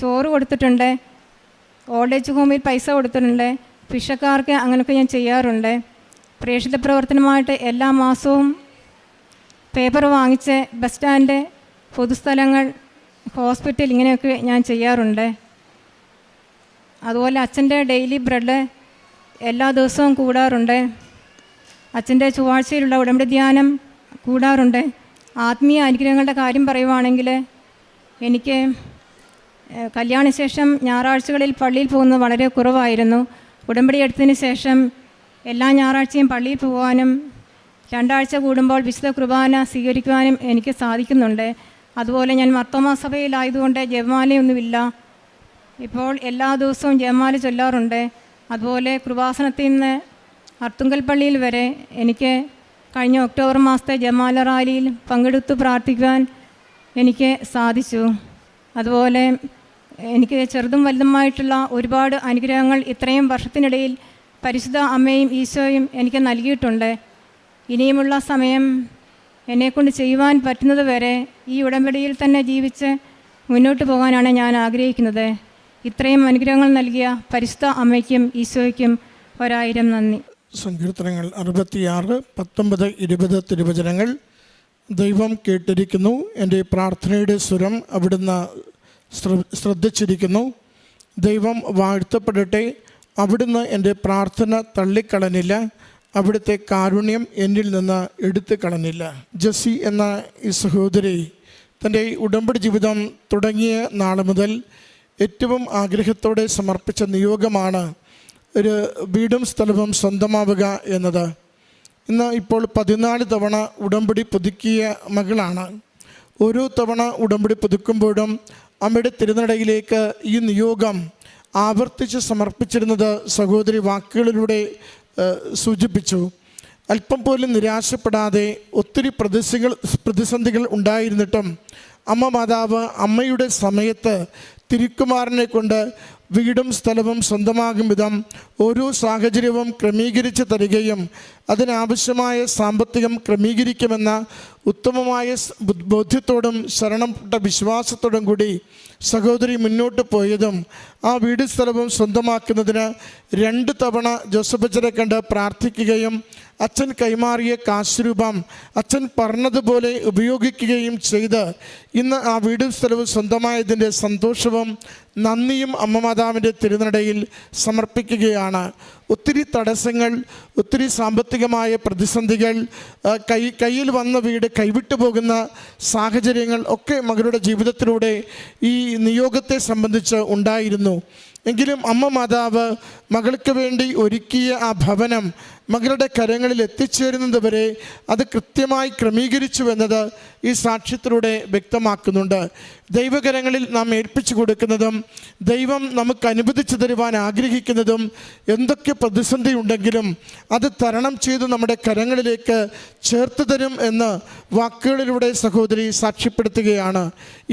ചോറ് കൊടുത്തിട്ടുണ്ട്, ഓൾഡ് ഏജ് ഹോമിൽ പൈസ കൊടുത്തിട്ടുണ്ട്, ഭിക്ഷക്കാർക്ക് അങ്ങനെയൊക്കെ ഞാൻ ചെയ്യാറുണ്ട്. പ്രേക്ഷിത പ്രവർത്തനമായിട്ട് എല്ലാ മാസവും പേപ്പർ വാങ്ങിച്ച് ബസ് സ്റ്റാൻഡ്, പൊതുസ്ഥലങ്ങൾ, ഹോസ്പിറ്റൽ ഇങ്ങനെയൊക്കെ ഞാൻ ചെയ്യാറുണ്ട്. അതുപോലെ അച്ഛൻ്റെ ഡെയിലി ബ്രെഡ് എല്ലാ ദിവസവും കൂടാറുണ്ട്. അച്ഛൻ്റെ ചൊവ്വാഴ്ചയിലുള്ള ഉടമ്പടി ധ്യാനം കൂടാറുണ്ട്. ആത്മീയ അനുഗ്രഹങ്ങളുടെ കാര്യം പറയുവാണെങ്കിൽ, എനിക്ക് കല്യാണശേഷം ഞായറാഴ്ചകളിൽ പള്ളിയിൽ പോകുന്നത് വളരെ കുറവായിരുന്നു. ഉടമ്പടി എടുത്തതിന് ശേഷം എല്ലാ ഞായറാഴ്ചയും പള്ളിയിൽ പോകാനും 2 ആഴ്ച കൂടുമ്പോൾ വിശുദ്ധ കുർബാന സ്വീകരിക്കുവാനും എനിക്ക് സാധിക്കുന്നുണ്ട്. അതുപോലെ ഞാൻ മർത്തോമാ സഭയിലായതുകൊണ്ട് ജപമാലയൊന്നുമില്ല. ഇപ്പോൾ എല്ലാ ദിവസവും ജപമാല ചൊല്ലാറുണ്ട്. അതുപോലെ കൃപാസനത്തിൽ നിന്ന് അർത്തുങ്കൽ പള്ളിയിൽ വരെ എനിക്ക് കഴിഞ്ഞ ഒക്ടോബർ മാസത്തെ ജപമാല റാലിയിൽ പങ്കെടുത്ത് പ്രാർത്ഥിക്കുവാൻ എനിക്ക് സാധിച്ചു. അതുപോലെ എനിക്ക് ചെറുതും വലുതുമായിട്ടുള്ള ഒരുപാട് അനുഗ്രഹങ്ങൾ ഇത്രയും വർഷത്തിനിടയിൽ പരിശുദ്ധ അമ്മയും ഈശോയും എനിക്ക് നൽകിയിട്ടുണ്ട്. ഇനിയുമുള്ള സമയം എന്നെക്കൊണ്ട് ചെയ്യുവാൻ പറ്റുന്നത് വരെ ഈ ഉടമ്പടിയിൽ തന്നെ ജീവിച്ച് മുന്നോട്ട് പോകാനാണ് ഞാൻ ആഗ്രഹിക്കുന്നത്. ഇത്രയും അനുഗ്രഹങ്ങൾ നൽകിയ പരിശുദ്ധ അമ്മയ്ക്കും ഈശോയ്ക്കും 1000 നന്ദി. സങ്കീർത്തനങ്ങൾ 66, 19, 20 തിരുവചനങ്ങൾ. ദൈവം കേട്ടിരിക്കുന്നു, എൻ്റെ പ്രാർത്ഥനയുടെ സ്വരം അവിടുന്ന് ശ്രദ്ധിച്ചിരിക്കുന്നു. ദൈവം വാഴ്ത്തപ്പെടട്ടെ, അവിടുന്ന് എൻ്റെ പ്രാർത്ഥന തള്ളിക്കളഞ്ഞില്ല, അവിടുത്തെ കാരുണ്യം എന്നിൽ നിന്ന് എടുത്തു കളഞ്ഞില്ല. ജെസ്സി എന്ന ഈ സഹോദരി തൻ്റെ ഉടമ്പടി ജീവിതം തുടങ്ങിയ നാൾ മുതൽ ഏറ്റവും ആഗ്രഹത്തോടെ സമർപ്പിച്ച നിയോഗമാണ് ഒരു വീടും സ്ഥലവും സ്വന്തമാവുക എന്നത്. ഇന്ന് ഇപ്പോൾ 14 തവണ ഉടമ്പടി പുതുക്കിയ മകളാണ്. ഓരോ തവണ ഉടമ്പടി പുതുക്കുമ്പോഴും അമ്മയുടെ തിരുനടയിലേക്ക് ഈ നിയോഗം ആവർത്തിച്ച് സമർപ്പിച്ചിരുന്നത് സഹോദരി വാക്കുകളിലൂടെ സൂചിപ്പിച്ചു. അല്പം പോലും നിരാശപ്പെടാതെ ഒത്തിരി പ്രതിസന്ധികൾ ഉണ്ടായിരുന്നിട്ടും അമ്മ മാതാവ് അമ്മയുടെ സമയത്ത് തിരുക്കുമാരനെ കൊണ്ട് വീടും സ്ഥലവും സ്വന്തമാകും വിധം ഓരോ സാഹചര്യവും ക്രമീകരിച്ച് തരികയും അതിനാവശ്യമായ സാമ്പത്തികം ക്രമീകരിക്കുമെന്ന ഉത്തമമായ ബോധ്യത്തോടും ശരണപ്പെട്ട വിശ്വാസത്തോടും കൂടി സഹോദരി മുന്നോട്ട് പോയതും ആ വീട് സ്ഥലവും സ്വന്തമാക്കുന്നതിന് 2 തവണ ജോസഫ് അച്ഛനെ കണ്ട് പ്രാർത്ഥിക്കുകയും അച്ഛൻ കൈമാറിയ കാശ് രൂപം അച്ഛൻ പറഞ്ഞതുപോലെ ഉപയോഗിക്കുകയും ചെയ്ത് ഇന്ന് ആ വീട് സ്ഥലവും സ്വന്തമായതിൻ്റെ സന്തോഷവും നന്ദിയും അമ്മ മാതാവിൻ്റെ തിരുനടയിൽ സമർപ്പിക്കുകയാണ്. ഒത്തിരി തടസ്സങ്ങൾ, ഒത്തിരി സാമ്പത്തികമായ പ്രതിസന്ധികൾ, കയ്യിൽ വന്ന വീട് കൈവിട്ടു പോകുന്ന സാഹചര്യങ്ങൾ ഒക്കെ മകളുടെ ജീവിതത്തിലൂടെ ഈ നിയോഗത്തെ സംബന്ധിച്ച് ഉണ്ടായിരുന്നു. എങ്കിലും അമ്മ മാതാവ് മകൾക്ക് വേണ്ടി ഒരുക്കിയ ആ ഭവനം മകളുടെ കരങ്ങളിൽ എത്തിച്ചേരുന്നത് വരെ അത് കൃത്യമായി ക്രമീകരിച്ചു എന്നത് ഈ സാക്ഷ്യത്തിലൂടെ വ്യക്തമാക്കുന്നുണ്ട്. ദൈവകരങ്ങളിൽ നാം ഏൽപ്പിച്ചു കൊടുക്കുന്നതും ദൈവം നമുക്ക് അനുവദിച്ചു തരുവാൻ ആഗ്രഹിക്കുന്നതും എന്തൊക്കെ പ്രതിസന്ധി ഉണ്ടെങ്കിലും അത് തരണം ചെയ്ത് നമ്മുടെ കരങ്ങളിലേക്ക് ചേർത്ത് തരും എന്ന് വാക്കുകളിലൂടെ സഹോദരി സാക്ഷ്യപ്പെടുത്തുകയാണ്.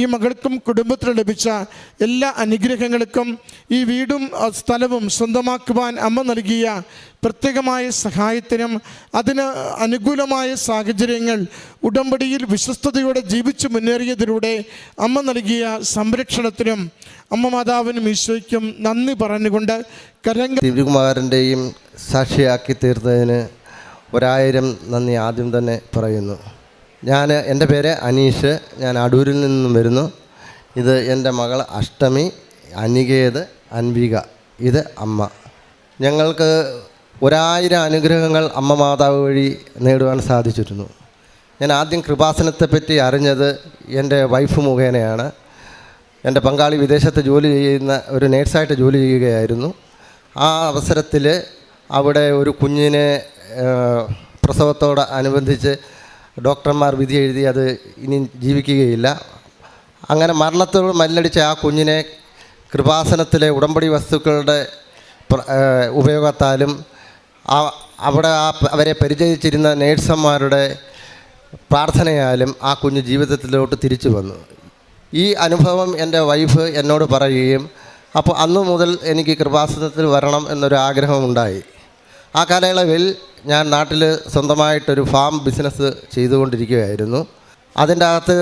ഈ മകൾക്കും കുടുംബത്തിനും ലഭിച്ച എല്ലാ അനുഗ്രഹങ്ങൾക്കും ഈ വീടും സ്ഥലവും സ്വന്തമാക്കുവാൻ അമ്മ നൽകിയ പ്രത്യേകമായ സഹായത്തിനും അതിന് അനുകൂലമായ സാഹചര്യങ്ങൾ ഉടമ്പടിയിൽ വിശ്വസ്തയോടെ ജീവിച്ചു മുന്നേറിയതിലൂടെ അമ്മ നൽകിയ സംരക്ഷണത്തിനും അമ്മ മാതാവിനും ഈശോയ്ക്കും നന്ദി പറഞ്ഞുകൊണ്ട് ദിവ്യകുമാരൻ്റെയും സാക്ഷിയാക്കി തീർത്തതിന് 1000 നന്ദി ആദ്യം തന്നെ പറയുന്നു. എൻ്റെ പേര് അനീഷ്, ഞാൻ അടൂരിൽ നിന്നും വരുന്നു. ഇത് എൻ്റെ മകൾ അഷ്ടമി, അനികേത്, അൻവിക, ഇത് അമ്മ. ഞങ്ങൾക്ക് 1000 അനുഗ്രഹങ്ങൾ അമ്മ മാതാവ് വഴി നേടുവാൻ സാധിച്ചിരുന്നു. ഞാൻ ആദ്യം കൃപാസനത്തെപ്പറ്റി അറിഞ്ഞത് എൻ്റെ വൈഫ് മുഖേനയാണ്. എൻ്റെ പങ്കാളി വിദേശത്ത് ജോലി ചെയ്യുന്ന ഒരു നേഴ്സായിട്ട് ജോലി ചെയ്യുകയായിരുന്നു. ആ അവസരത്തിൽ അവിടെ ഒരു കുഞ്ഞിനെ പ്രസവത്തോടനുബന്ധിച്ച് ഡോക്ടർമാർ വിധി എഴുതി അത് ഇനി ജീവിക്കുകയില്ല. അങ്ങനെ മരണത്തോട് മല്ലടിച്ച ആ കുഞ്ഞിനെ കൃപാസനത്തിലെ ഉടമ്പടി വസ്തുക്കളുടെ ഉപയോഗത്താലും അവിടെ അവരെ പരിചയിച്ചിരുന്ന നേഴ്സന്മാരുടെ പ്രാർത്ഥനയാലും ആ കുഞ്ഞ് ജീവിതത്തിലോട്ട് തിരിച്ചു വന്നു. ഈ അനുഭവം എൻ്റെ വൈഫ് എന്നോട് പറയുകയും അപ്പോൾ അന്നു മുതൽ എനിക്ക് കൃപാസനത്തിൽ വരണം എന്നൊരു ആഗ്രഹമുണ്ടായി. ആ കാലയളവിൽ ഞാൻ നാട്ടിൽ സ്വന്തമായിട്ടൊരു ഫാം ബിസിനസ് ചെയ്തുകൊണ്ടിരിക്കുകയായിരുന്നു. അതിൻ്റെ അകത്ത്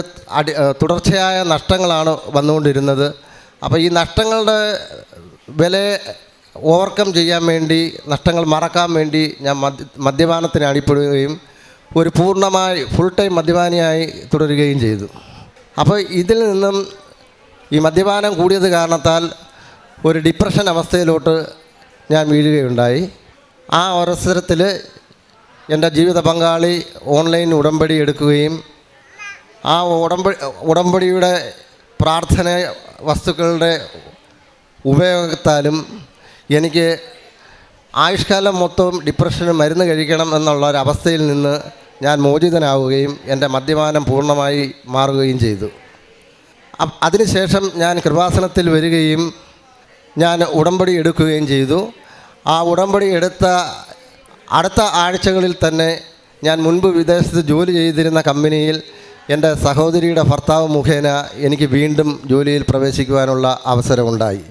തുടർച്ചയായ നഷ്ടങ്ങളാണ് വന്നുകൊണ്ടിരുന്നത്. അപ്പോൾ ഈ നഷ്ടങ്ങളുടെ വില ഓവർകം ചെയ്യാൻ വേണ്ടി, നഷ്ടങ്ങൾ മറക്കാൻ വേണ്ടി ഞാൻ മദ്യപാനത്തിന് അടിപ്പെടുകയും ഒരു പൂർണ്ണമായി ഫുൾ ടൈം മദ്യപാനിയായി തുടരുകയും ചെയ്തു. അപ്പോൾ ഇതിൽ നിന്നും ഈ മദ്യപാനം കൂടിയത് കാരണത്താൽ ഒരു ഡിപ്രഷൻ അവസ്ഥയിലോട്ട് ഞാൻ വീഴുകയുണ്ടായി. ആ അവസരത്തിൽ എൻ്റെ ജീവിത പങ്കാളി ഓൺലൈൻ ഉടമ്പടി എടുക്കുകയും ആ ഉടമ്പടിയുടെ പ്രാർത്ഥന വസ്തുക്കളുടെ ഉപയോഗത്താലും എനിക്ക് ആയുഷ്കാലം മൊത്തം ഡിപ്രഷന് മരുന്ന് കഴിക്കണം എന്നുള്ള ഒരവസ്ഥയിൽ നിന്ന് ഞാൻ മോചിതനാവുകയും എൻ്റെ മദ്യപാനം പൂർണ്ണമായി മാറുകയും ചെയ്തു. അതിനുശേഷം ഞാൻ കൃപാസനത്തിൽ വരികയും ഞാൻ ഉടമ്പടി എടുക്കുകയും ചെയ്തു. ആ ഉടമ്പടി എടുത്ത അടുത്ത ആഴ്ചകളിൽ തന്നെ ഞാൻ മുൻപ് വിദേശത്ത് ജോലി ചെയ്തിരുന്ന കമ്പനിയിൽ എൻ്റെ സഹോദരിയുടെ ഭർത്താവ് മുഖേന എനിക്ക് വീണ്ടും ജോലിയിൽ പ്രവേശിക്കുവാനുള്ള അവസരമുണ്ടായി.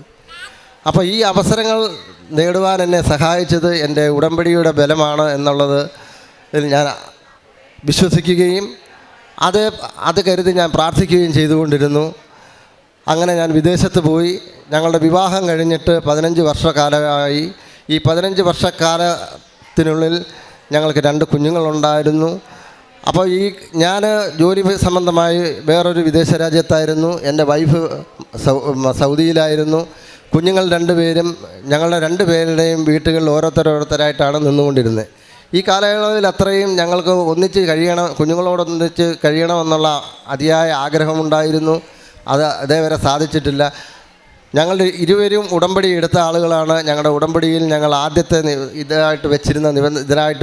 അപ്പോൾ ഈ അവസരങ്ങൾ നേടുവാൻ എന്നെ സഹായിച്ചത് എൻ്റെ ഉടമ്പടിയുടെ ബലമാണ് എന്നുള്ളത് ഞാൻ വിശ്വസിക്കുകയും അത് കരുതി ഞാൻ പ്രാർത്ഥിക്കുകയും ചെയ്തുകൊണ്ടിരുന്നു. അങ്ങനെ ഞാൻ വിദേശത്ത് പോയി. ഞങ്ങളുടെ വിവാഹം കഴിഞ്ഞിട്ട് 15 വർഷക്കാലമായി. ഈ 15 വർഷക്കാലത്തിനുള്ളിൽ ഞങ്ങൾക്ക് 2 കുഞ്ഞുങ്ങളുണ്ടായിരുന്നു. അപ്പോൾ ഞാൻ ജോലി സംബന്ധമായി വേറൊരു വിദേശ രാജ്യത്തായിരുന്നു. എൻ്റെ വൈഫ് സൗദിയിലായിരുന്നു. കുഞ്ഞുങ്ങൾ 2 പേരും ഞങ്ങളുടെ 2 പേരുടെയും വീട്ടുകളിൽ ഓരോരുത്തരായിട്ടാണ് നിന്നുകൊണ്ടിരുന്നത്. ഈ കാലയളവിൽ അത്രയും ഞങ്ങൾക്ക് ഒന്നിച്ച് കഴിയണം, കുഞ്ഞുങ്ങളോടൊന്നിച്ച് കഴിയണമെന്നുള്ള അതിയായ ആഗ്രഹമുണ്ടായിരുന്നു. അതേവരെ സാധിച്ചിട്ടില്ല. ഞങ്ങൾ ഇരുവരും ഉടമ്പടി എടുത്ത ആളുകളാണ്. ഞങ്ങളുടെ ഉടമ്പടിയിൽ ഞങ്ങൾ ആദ്യത്തെ ഇതിനായിട്ട്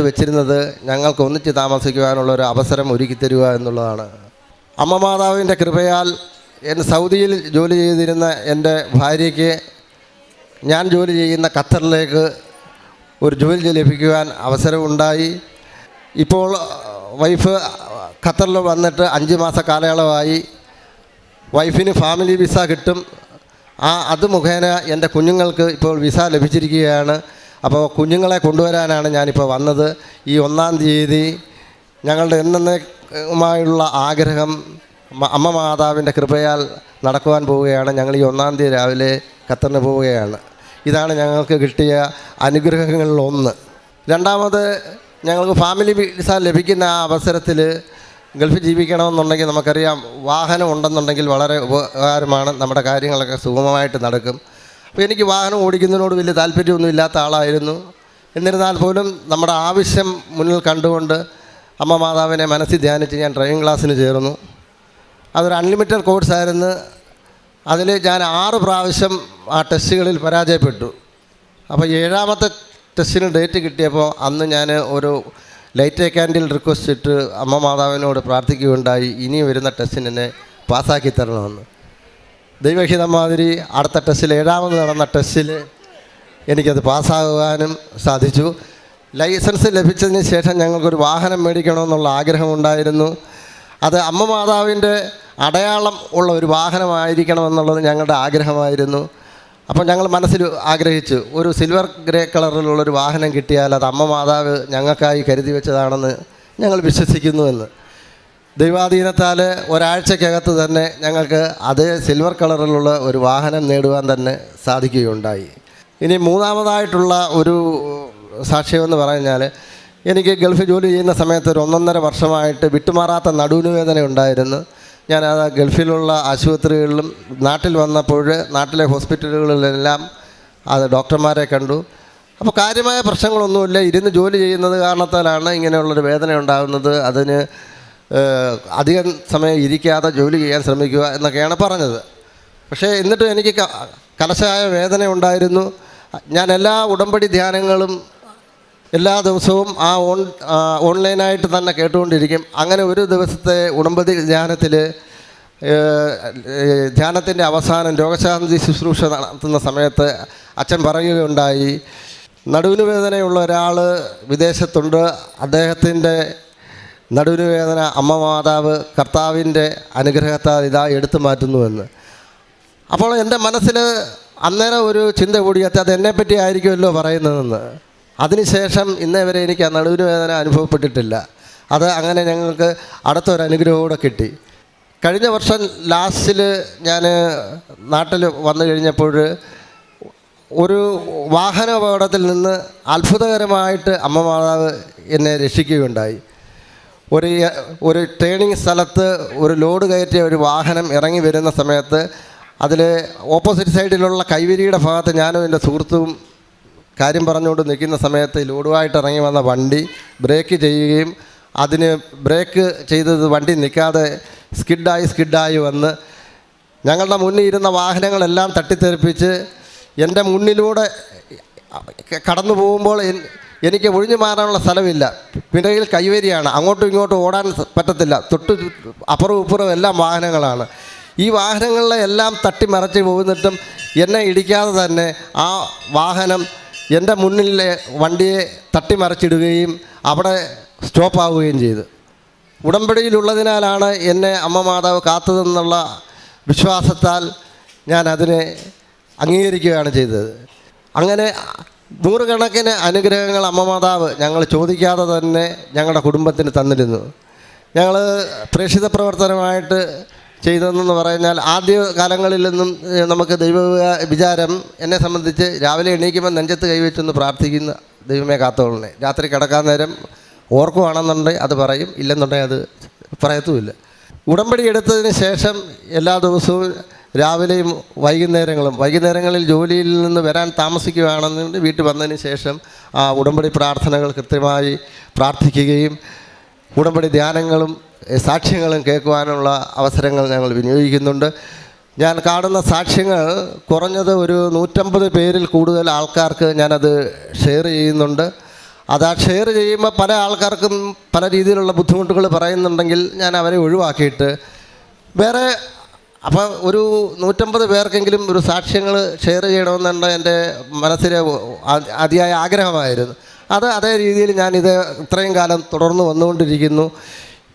വെച്ചിരുന്നത് ഞങ്ങൾക്ക് ഒന്നിച്ച് താമസിക്കുവാനുള്ളൊരു അവസരം ഒരുക്കി തരിക എന്നുള്ളതാണ്. അമ്മ മാതാവിൻ്റെ കൃപയാൽ സൗദിയിൽ ജോലി ചെയ്തിരുന്ന എൻ്റെ ഭാര്യയ്ക്ക് ഞാൻ ജോലി ചെയ്യുന്ന ഖത്തറിലേക്ക് ഒരു ജോലി ലഭിക്കുവാൻ അവസരമുണ്ടായി. ഇപ്പോൾ വൈഫ് ഖത്തറിൽ വന്നിട്ട് 5 മാസ കാലയളവായി. വൈഫിന് ഫാമിലി വിസ കിട്ടും. അത് മുഖേന എൻ്റെ കുഞ്ഞുങ്ങൾക്ക് ഇപ്പോൾ വിസ ലഭിച്ചിരിക്കുകയാണ്. അപ്പോൾ കുഞ്ഞുങ്ങളെ കൊണ്ടുവരാനാണ് ഞാനിപ്പോൾ വന്നത്. ഈ 1-ാം തീയതി ഞങ്ങളുടെ എന്നേക്കുമായുള്ള ആഗ്രഹം അമ്മ മാതാവിൻ്റെ കൃപയാൽ നടക്കുവാൻ പോവുകയാണ്. ഞങ്ങൾ ഈ 1-ാം തീയതി രാവിലെ ഖത്തറിന് പോവുകയാണ്. ഇതാണ് ഞങ്ങൾക്ക് കിട്ടിയ അനുഗ്രഹങ്ങളിലൊന്ന്. രണ്ടാമത്, ഞങ്ങൾക്ക് ഫാമിലി വിസ ലഭിക്കുന്ന ആ അവസരത്തിൽ ഗൾഫിൽ ജീവിക്കണമെന്നുണ്ടെങ്കിൽ നമുക്കറിയാം, വാഹനം ഉണ്ടെന്നുണ്ടെങ്കിൽ വളരെ ഉപകാരമാണ്. നമ്മുടെ കാര്യങ്ങളൊക്കെ സുഗമമായിട്ട് നടക്കും. അപ്പോൾ എനിക്ക് വാഹനം ഓടിക്കുന്നതിനോട് വലിയ താല്പര്യമൊന്നും ഇല്ലാത്ത ആളായിരുന്നു. എന്നിരുന്നാൽ പോലും നമ്മുടെ ആവശ്യം മുന്നിൽ കണ്ടുകൊണ്ട് അമ്മ മാതാവിനെ മനസ്സിൽ ധ്യാനിച്ച് ഞാൻ ഡ്രൈവിംഗ് ക്ലാസ്സിന് ചേർന്നു. അതൊരു അൺലിമിറ്റഡ് കോഴ്സായിരുന്നു. അതിൽ ഞാൻ 6 പ്രാവശ്യം ആ ടെസ്റ്റുകളിൽ പരാജയപ്പെട്ടു. അപ്പോൾ 7ാമത്തെ ടെസ്റ്റിന് ഡേറ്റ് കിട്ടിയപ്പോൾ അന്ന് ഞാൻ ഒരു ലൈറ്റ് ക്യാൻഡിൽ റിക്വസ്റ്റ് ഇട്ട് അമ്മ മാതാവിനോട് പ്രാർത്ഥിക്കുകയുണ്ടായി, ഇനി വരുന്ന ടെസ്റ്റിന് എന്നെ പാസ്സാക്കി തരണമെന്ന്. ദൈവഹിതം മാതിരി അടുത്ത ടെസ്റ്റിൽ 7ാമത് നടന്ന ടെസ്റ്റിൽ എനിക്കത് പാസ്സാകാനും സാധിച്ചു. ലൈസൻസ് ലഭിച്ചതിന് ശേഷം ഞങ്ങൾക്കൊരു വാഹനം മേടിക്കണമെന്നുള്ള ആഗ്രഹമുണ്ടായിരുന്നു. അത് അമ്മ മാതാവിൻ്റെ അടയാളം ഉള്ള ഒരു വാഹനമായിരിക്കണമെന്നുള്ളത് ഞങ്ങളുടെ ആഗ്രഹമായിരുന്നു. അപ്പോൾ ഞങ്ങൾ മനസ്സിൽ ആഗ്രഹിച്ചു, ഒരു സിൽവർ ഗ്രേ കളറിലുള്ളൊരു വാഹനം കിട്ടിയാൽ അത് അമ്മ മാതാവ് ഞങ്ങൾക്കായി കരുതി വെച്ചതാണെന്ന് ഞങ്ങൾ വിശ്വസിക്കുന്നുവെന്ന്. ദൈവാധീനത്താൽ ഒരാഴ്ചക്കകത്ത് തന്നെ ഞങ്ങൾക്ക് അതേ സിൽവർ കളറിലുള്ള ഒരു വാഹനം നേടുവാൻ തന്നെ സാധിക്കുകയുണ്ടായി. ഇനി മൂന്നാമതായിട്ടുള്ള ഒരു സാക്ഷ്യമെന്ന് പറഞ്ഞാൽ, എനിക്ക് ഗൾഫിൽ ജോലി ചെയ്യുന്ന സമയത്ത് ഒരു 1.5 വർഷമായിട്ട് വിട്ടുമാറാത്ത നടുവിന് വേദന ഉണ്ടായിരുന്നു. ഞാൻ അത് ഗൾഫിലുള്ള ആശുപത്രികളിലും നാട്ടിൽ വന്നപ്പോൾ നാട്ടിലെ ഹോസ്പിറ്റലുകളിലെല്ലാം അത് ഡോക്ടർമാരെ കണ്ടു. അപ്പോൾ കാര്യമായ പ്രശ്നങ്ങളൊന്നുമില്ല, ഇരുന്ന് ജോലി ചെയ്യുന്നത് കാരണത്താലാണ് ഇങ്ങനെയുള്ളൊരു വേദന ഉണ്ടാകുന്നത്, അതിന് അധികം സമയം ഇരിക്കാതെ ജോലി ചെയ്യാൻ ശ്രമിക്കുക എന്നൊക്കെയാണ് പറഞ്ഞത്. പക്ഷേ എന്നിട്ടും എനിക്ക് കലശമായ വേദന ഉണ്ടായിരുന്നു. ഞാൻ എല്ലാ ഉടമ്പടി ധ്യാനങ്ങളും എല്ലാ ദിവസവും ഓൺലൈനായിട്ട് തന്നെ കേട്ടുകൊണ്ടിരിക്കും. അങ്ങനെ ഒരു ദിവസത്തെ ഉടമ്പടി ധ്യാനത്തിൽ ധ്യാനത്തിൻ്റെ അവസാനം രോഗശാന്തി ശുശ്രൂഷ നടത്തുന്ന സമയത്ത് അച്ഛൻ പറയുകയുണ്ടായി, നടുവിന് വേദനയുള്ള ഒരാൾ വിദേശത്തുണ്ട്, അദ്ദേഹത്തിൻ്റെ നടുവിന് വേദന അമ്മ മാതാവ് കർത്താവിൻ്റെ അനുഗ്രഹത്താൽ ഇതാ എടുത്തു മാറ്റുന്നുവെന്ന്. അപ്പോൾ എൻ്റെ മനസ്സിൽ അന്നേരം ഒരു ചിന്ത കൂടിയെത്തി, അത് എന്നെപ്പറ്റി ആയിരിക്കുമല്ലോ പറയുന്നതെന്ന്. അതിനുശേഷം ഇന്നേ വരെ എനിക്ക് ആ നടുവിന് വേദന അനുഭവപ്പെട്ടിട്ടില്ല. അത് അങ്ങനെ ഞങ്ങൾക്ക് അടുത്തൊരു അനുഗ്രഹം കൂടെ കിട്ടി. കഴിഞ്ഞ വർഷം ലാസ്റ്റിൽ ഞാൻ നാട്ടിൽ വന്നു കഴിഞ്ഞപ്പോൾ ഒരു വാഹനാപകടത്തിൽ നിന്ന് അത്ഭുതകരമായിട്ട് അമ്മ മാതാവ് എന്നെ രക്ഷിക്കുകയുണ്ടായി. ഒരു ട്രെയിനിങ് സ്ഥലത്ത് ഒരു ലോഡ് കയറ്റിയ ഒരു വാഹനം ഇറങ്ങി വരുന്ന സമയത്ത് അതിൽ ഓപ്പോസിറ്റ് സൈഡിലുള്ള കൈവരിയുടെ ഭാഗത്ത് ഞാനും എൻ്റെ സുഹൃത്തും കാര്യം പറഞ്ഞുകൊണ്ട് നിൽക്കുന്ന സമയത്ത് ലോഡുമായിട്ട് ഇറങ്ങി വന്ന വണ്ടി ബ്രേക്ക് ചെയ്യുകയും അതിന് ബ്രേക്ക് ചെയ്തത് വണ്ടി നിൽക്കാതെ സ്കിഡായി വന്ന് ഞങ്ങളുടെ മുന്നിൽ ഇരുന്ന വാഹനങ്ങളെല്ലാം തട്ടിത്തെറിപ്പിച്ച് എൻ്റെ മുന്നിലൂടെ കടന്നു പോകുമ്പോൾ എനിക്ക് ഒഴിഞ്ഞു മാറാനുള്ള സ്ഥലമില്ല. പിന്നയിൽ കൈവരിയാണ്, അങ്ങോട്ടും ഇങ്ങോട്ടും ഓടാൻ പറ്റത്തില്ല, തൊട്ട് അപ്പുറവും ഇപ്പുറവും എല്ലാം വാഹനങ്ങളാണ്. ഈ വാഹനങ്ങളിലെ എല്ലാം തട്ടിമറിച്ച് പോകുന്നിട്ടും എന്നെ ഇടിക്കാതെ തന്നെ ആ വാഹനം എൻ്റെ മുന്നിലെ വണ്ടിയെ തട്ടിമറിച്ചിടുകയും അവിടെ സ്റ്റോപ്പാവുകയും ചെയ്തു. ഉടമ്പടിയിലുള്ളതിനാലാണ് എന്നെ അമ്മ മാതാവ് കാത്തതെന്നുള്ള വിശ്വാസത്താൽ ഞാൻ അതിനെ അംഗീകരിക്കുകയാണ് ചെയ്തത്. അങ്ങനെ 100 കണക്കിന് അനുഗ്രഹങ്ങൾ അമ്മ മാതാവ് ഞങ്ങൾ ചോദിക്കാതെ തന്നെ ഞങ്ങളുടെ കുടുംബത്തിന് തന്നിരുന്നു. ഞങ്ങൾ പ്രേക്ഷിത പ്രവർത്തനമായിട്ട് ചെയ്തതെന്ന് പറഞ്ഞാൽ ആദ്യ കാലങ്ങളിൽ നിന്നും നമുക്ക് ദൈവ വിചാരം എന്നെ സംബന്ധിച്ച് രാവിലെ എണീക്കുമ്പോൾ നെഞ്ചത്ത് കൈവച്ചൊന്ന് പ്രാർത്ഥിക്കുന്ന ദൈവമേ കാത്തോളണേ. രാത്രി കിടക്കാൻ നേരം ഓർക്കുവാണെന്നുണ്ടെങ്കിൽ അത് പറയും, ഇല്ലെന്നുണ്ടെങ്കിൽ അത് പറയത്തുമില്ല. ഉടമ്പടി എടുത്തതിന് ശേഷം എല്ലാ ദിവസവും രാവിലെയും വൈകുന്നേരങ്ങളിൽ ജോലിയിൽ നിന്ന് വരാൻ താമസിക്കുകയാണെന്നുണ്ടെങ്കിൽ വീട്ടിൽ വന്നതിന് ശേഷം ആ ഉടമ്പടി പ്രാർത്ഥനകൾ കൃത്യമായി പ്രാർത്ഥിക്കുകയും ഉടമ്പടി ധ്യാനങ്ങളും സാക്ഷ്യങ്ങളും കേൾക്കുവാനുള്ള അവസരങ്ങൾ ഞങ്ങൾ വിനിയോഗിക്കുന്നുണ്ട്. ഞാൻ കാണുന്ന സാക്ഷ്യങ്ങൾ കുറഞ്ഞത് ഒരു 150 പേരിൽ കൂടുതൽ ആൾക്കാർക്ക് ഞാനത് ഷെയർ ചെയ്യുന്നുണ്ട്. അത് ആ ഷെയർ ചെയ്യുമ്പോൾ പല ആൾക്കാർക്കും പല രീതിയിലുള്ള ബുദ്ധിമുട്ടുകൾ പറയുന്നുണ്ടെങ്കിൽ ഞാൻ അവരെ ഒഴിവാക്കിയിട്ട് വേറെ അപ്പോൾ ഒരു 150 പേർക്കെങ്കിലും ഒരു സാക്ഷ്യങ്ങൾ ഷെയർ ചെയ്യണമെന്നുണ്ട് എൻ്റെ മനസ്സിലെ അതിയായ ആഗ്രഹമായിരുന്നു. അതേ രീതിയിൽ ഞാനിത് ഇത്രയും കാലം തുടർന്ന് വന്നുകൊണ്ടിരിക്കുന്നു.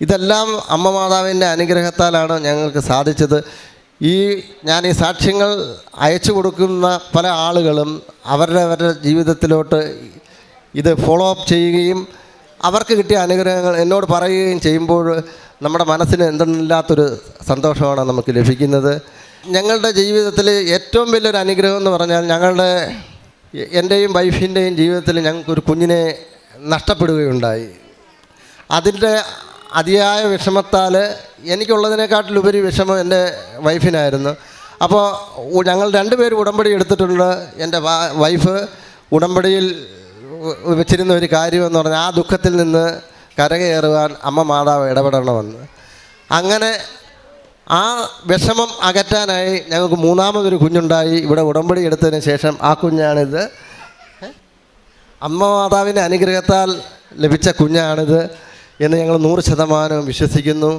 ഇതെല്ലാം അമ്മ മാതാവിൻ്റെ അനുഗ്രഹത്താലാണ് ഞങ്ങൾക്ക് സാധിച്ചത്. ഞാൻ ഈ സാക്ഷ്യങ്ങൾ അയച്ചു കൊടുക്കുന്ന പല ആളുകളും അവരുടെ ജീവിതത്തിലോട്ട് ഇത് ഫോളോ അപ്പ് ചെയ്യുകയും അവർക്ക് കിട്ടിയ അനുഗ്രഹങ്ങൾ എന്നോട് പറയുകയും ചെയ്യുമ്പോൾ നമ്മുടെ മനസ്സിന് എന്തെന്നില്ലാത്തൊരു സന്തോഷമാണ് നമുക്ക് ലഭിക്കുന്നത്. ഞങ്ങളുടെ ജീവിതത്തിൽ ഏറ്റവും വലിയൊരു അനുഗ്രഹം എന്ന് പറഞ്ഞാൽ എൻ്റെയും വൈഫിൻ്റെയും ജീവിതത്തിൽ ഞങ്ങൾക്കൊരു കുഞ്ഞിനെ നഷ്ടപ്പെടുകയുണ്ടായി. അതിൻ്റെ അതിയായ വിഷമത്താൽ എനിക്കുള്ളതിനെക്കാട്ടിലുപരി വിഷമം എൻ്റെ വൈഫിനായിരുന്നു. അപ്പോൾ ഞങ്ങൾ 2 പേരും ഉടമ്പടി എടുത്തിട്ടുണ്ട്. എൻ്റെ വൈഫ് ഉടമ്പടിയിൽ വെച്ചിരുന്ന ഒരു കാര്യമെന്ന് പറഞ്ഞാൽ ആ ദുഃഖത്തിൽ നിന്ന് കരകയറുവാൻ അമ്മ മാതാവ് ഇടപെടണമെന്ന്. അങ്ങനെ ആ വിഷമം അകറ്റാനായി ഞങ്ങൾക്ക് 3ാമതൊരു കുഞ്ഞുണ്ടായി. ഇവിടെ ഉടമ്പടി എടുത്തതിന് ശേഷം ആ കുഞ്ഞാണിത്. അമ്മ മാതാവിൻ്റെ അനുഗ്രഹത്താൽ ലഭിച്ച കുഞ്ഞാണിത് എന്ന് ഞങ്ങൾ 100% വിശ്വസിക്കുന്നു.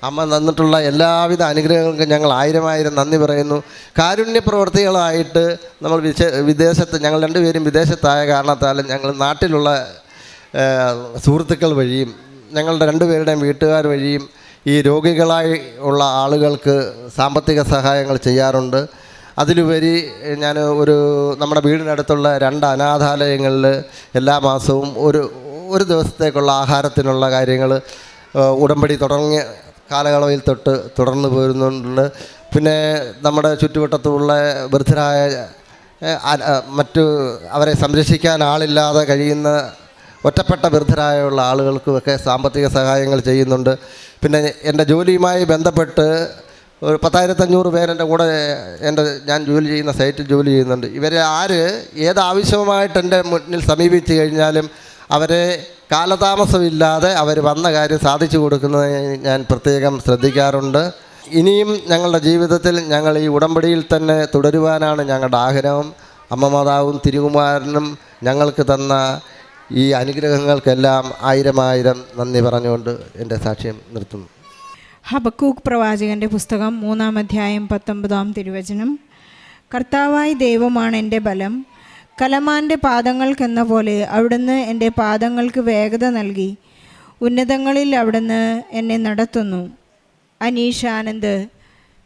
അമ്മ തന്നിട്ടുള്ള എല്ലാവിധ അനുഗ്രഹങ്ങൾക്കും ഞങ്ങൾ 1000 നന്ദി പറയുന്നു. കാരുണ്യ പ്രവർത്തികളായിട്ട് നമ്മൾ വിദേശത്ത് ഞങ്ങൾ 2 പേരും വിദേശത്തായ കാരണത്താലും ഞങ്ങൾ നാട്ടിലുള്ള സുഹൃത്തുക്കൾ വഴിയും ഞങ്ങളുടെ 2 പേരുടെയും വീട്ടുകാർ വഴിയും ഈ രോഗികളായി ഉള്ള ആളുകൾക്ക് സാമ്പത്തിക സഹായങ്ങൾ ചെയ്യാറുണ്ട്. അതിലുപരി ഞാൻ നമ്മുടെ വീടിനടുത്തുള്ള 2 അനാഥാലയങ്ങളിൽ എല്ലാ മാസവും ഒരു ദിവസത്തേക്കുള്ള ആഹാരത്തിനുള്ള കാര്യങ്ങൾ ഉടമ്പടി തുടങ്ങിയ കാലയളവിൽ തൊട്ട് തുടർന്ന് പോരുന്നുണ്ട്. പിന്നെ നമ്മുടെ ചുറ്റുവട്ടത്തുള്ള വൃദ്ധരായ മറ്റു അവരെ സംരക്ഷിക്കാൻ ആളില്ലാതെ കഴിയുന്ന ഒറ്റപ്പെട്ട വൃദ്ധരായുള്ള ആളുകൾക്കുമൊക്കെ സാമ്പത്തിക സഹായങ്ങൾ ചെയ്യുന്നുണ്ട്. പിന്നെ എൻ്റെ ജോലിയുമായി ബന്ധപ്പെട്ട് ഒരു 10,500 പേര് എൻ്റെ കൂടെ ഞാൻ ജോലി ചെയ്യുന്ന സൈറ്റിൽ ജോലി ചെയ്യുന്നുണ്ട്. ഇവരെ ഏതാവശ്യമായിട്ട് എൻ്റെ മുന്നിൽ സമീപിച്ചു കഴിഞ്ഞാലും അവരെ കാലതാമസമില്ലാതെ അവർ വന്ന കാര്യം സാധിച്ചു കൊടുക്കുന്നത് ഞാൻ പ്രത്യേകം ശ്രദ്ധിക്കാറുണ്ട്. ഇനിയും ഞങ്ങളുടെ ജീവിതത്തിൽ ഞങ്ങൾ ഈ ഉടമ്പടിയിൽ തന്നെ തുടരുവാനാണ് ഞങ്ങളുടെ ആഗ്രഹം. അമ്മ മാതാവും തിരുകുമാരനും ഞങ്ങൾക്ക് തന്ന ഈ അനുഗ്രഹങ്ങൾക്കെല്ലാം 1000 നന്ദി പറഞ്ഞുകൊണ്ട് എൻ്റെ സാക്ഷ്യം നിർത്തുന്നു. ഹബക്കൂക്ക് പ്രവാചകൻ്റെ പുസ്തകം 3-ാം അധ്യായം 19-ാം തിരുവചനം. കർത്താവായ ദൈവമാണ് എൻ്റെ ബലം, കലമാൻ്റെ പാദങ്ങൾക്കെന്ന പോലെ അവിടുന്ന് എൻ്റെ പാദങ്ങൾക്ക് വേഗത നൽകി, ഉന്നതങ്ങളിൽ അവിടുന്ന് എന്നെ നടത്തുന്നു. അനീഷ് ആനന്ദ്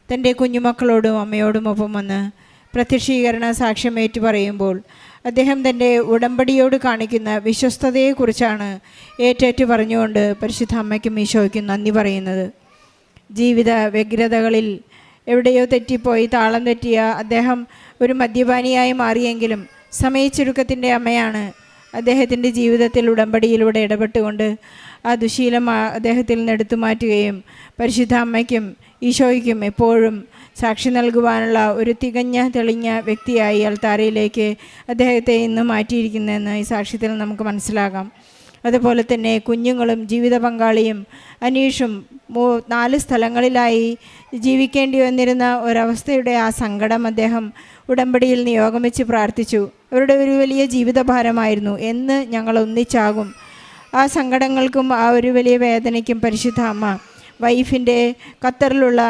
തൻ്റെ കുഞ്ഞുമക്കളോടും അമ്മയോടുമൊപ്പം വന്ന് പ്രത്യക്ഷീകരണ സാക്ഷ്യമേറ്റു പറയുമ്പോൾ അദ്ദേഹം തൻ്റെ ഉടമ്പടിയോട് കാണിക്കുന്ന വിശ്വസ്തതയെക്കുറിച്ചാണ് ഏറ്റേറ്റു പറഞ്ഞുകൊണ്ട് പരിശുദ്ധ അമ്മയ്ക്കും ഈശോയ്ക്കും നന്ദി പറയുന്നത്. ജീവിത വ്യഗ്രതകളിൽ എവിടെയോ തെറ്റിപ്പോയി താളം തെറ്റിയ അദ്ദേഹം ഒരു മദ്യപാനിയായി മാറിയെങ്കിലും സമയച്ചുരുക്കത്തിൻ്റെ അമ്മയാണ് അദ്ദേഹത്തിൻ്റെ ജീവിതത്തിൽ ഉടമ്പടിയിലൂടെ ഇടപെട്ടുകൊണ്ട് ആ ദുശീലം അദ്ദേഹത്തിൽ നിന്ന് എടുത്തു മാറ്റുകയും പരിശുദ്ധ അമ്മയ്ക്കും ഈശോയ്ക്കും എപ്പോഴും സാക്ഷി നൽകുവാനുള്ള ഒരു തെളിഞ്ഞ വ്യക്തിയായി അൾത്താരയിലേക്ക് അദ്ദേഹത്തെ ഇന്ന് മാറ്റിയിരിക്കുന്നതെന്ന് ഈ സാക്ഷ്യത്തിൽ നമുക്ക് മനസ്സിലാകാം. അതുപോലെ തന്നെ കുഞ്ഞുങ്ങളും ജീവിത പങ്കാളിയും അനീഷും 4 സ്ഥലങ്ങളിലായി ജീവിക്കേണ്ടി വന്നിരുന്ന ഒരവസ്ഥയുടെ ആ സങ്കടം അദ്ദേഹം ഉടമ്പടിയിൽ നിയോഗം വെച്ച് പ്രാർത്ഥിച്ചു. അവരുടെ ഒരു വലിയ ജീവിതഭാരമായിരുന്നു. എന്ന് ഞങ്ങൾ ഒന്നിച്ചാകും. ആ സങ്കടങ്ങൾക്കും ആ ഒരു വലിയ വേദനയ്ക്കും പരിശുദ്ധ അമ്മ വൈഫിൻ്റെ ഖത്തറിലുള്ള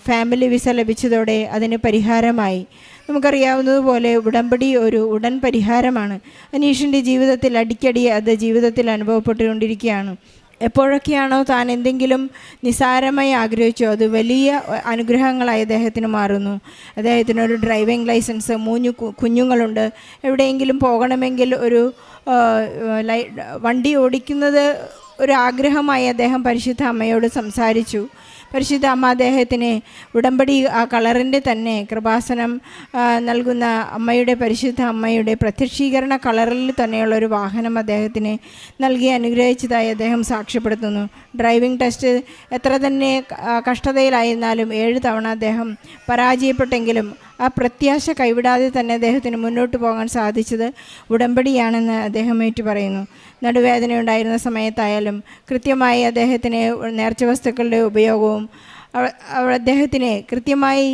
ഫാമിലി വിസ ലഭിച്ചതോടെ അതിന് പരിഹാരമായി. നമുക്കറിയാവുന്നതുപോലെ ഉടമ്പടി ഒരു ഉടൻ പരിഹാരമാണ്. അനീഷിൻ്റെ ജീവിതത്തിൽ അടിക്കടി അത് ജീവിതത്തിൽ അനുഭവപ്പെട്ടുകൊണ്ടിരിക്കുകയാണ്. എപ്പോഴൊക്കെയാണോ താൻ എന്തെങ്കിലും നിസ്സാരമായി ആഗ്രഹിച്ചോ അത് വലിയ അനുഗ്രഹങ്ങളായി അദ്ദേഹത്തിന് മാറുന്നു. അദ്ദേഹത്തിനൊരു ഡ്രൈവിംഗ് ലൈസൻസ്, 3 കുഞ്ഞുങ്ങളുണ്ട്. എവിടെയെങ്കിലും പോകണമെങ്കിൽ ഒരു വണ്ടി ഓടിക്കുന്നത് ഒരു ആഗ്രഹമായി അദ്ദേഹം പരിശുദ്ധ അമ്മയോട് സംസാരിച്ചു. പരിശുദ്ധ അമ്മ അദ്ദേഹത്തിന് ഉടമ്പടി ആ കളറിൻ്റെ തന്നെ കൃപാസനം നൽകുന്ന അമ്മയുടെ പരിശുദ്ധ അമ്മയുടെ പ്രത്യക്ഷീകരണ കളറിൽ തന്നെയുള്ളൊരു വാഹനം അദ്ദേഹത്തിന് നൽകി അനുഗ്രഹിച്ചതായി അദ്ദേഹം സാക്ഷ്യപ്പെടുത്തുന്നു. ഡ്രൈവിംഗ് ടെസ്റ്റ് എത്ര തന്നെ കഷ്ടതയിലായിരുന്നാലും 7 തവണ അദ്ദേഹം പരാജയപ്പെട്ടെങ്കിലും ആ പ്രത്യാശ കൈവിടാതെ തന്നെ അദ്ദേഹത്തിന് മുന്നോട്ട് പോകാൻ സാധിച്ചത് ഉടമ്പടിയാണെന്ന് അദ്ദേഹം ഏറ്റു പറയുന്നു. നടുവേദനയുണ്ടായിരുന്ന സമയത്തായാലും കൃത്യമായി അദ്ദേഹത്തിന് നേർച്ച വസ്തുക്കളുടെ ഉപയോഗവും അദ്ദേഹത്തിന് കൃത്യമായി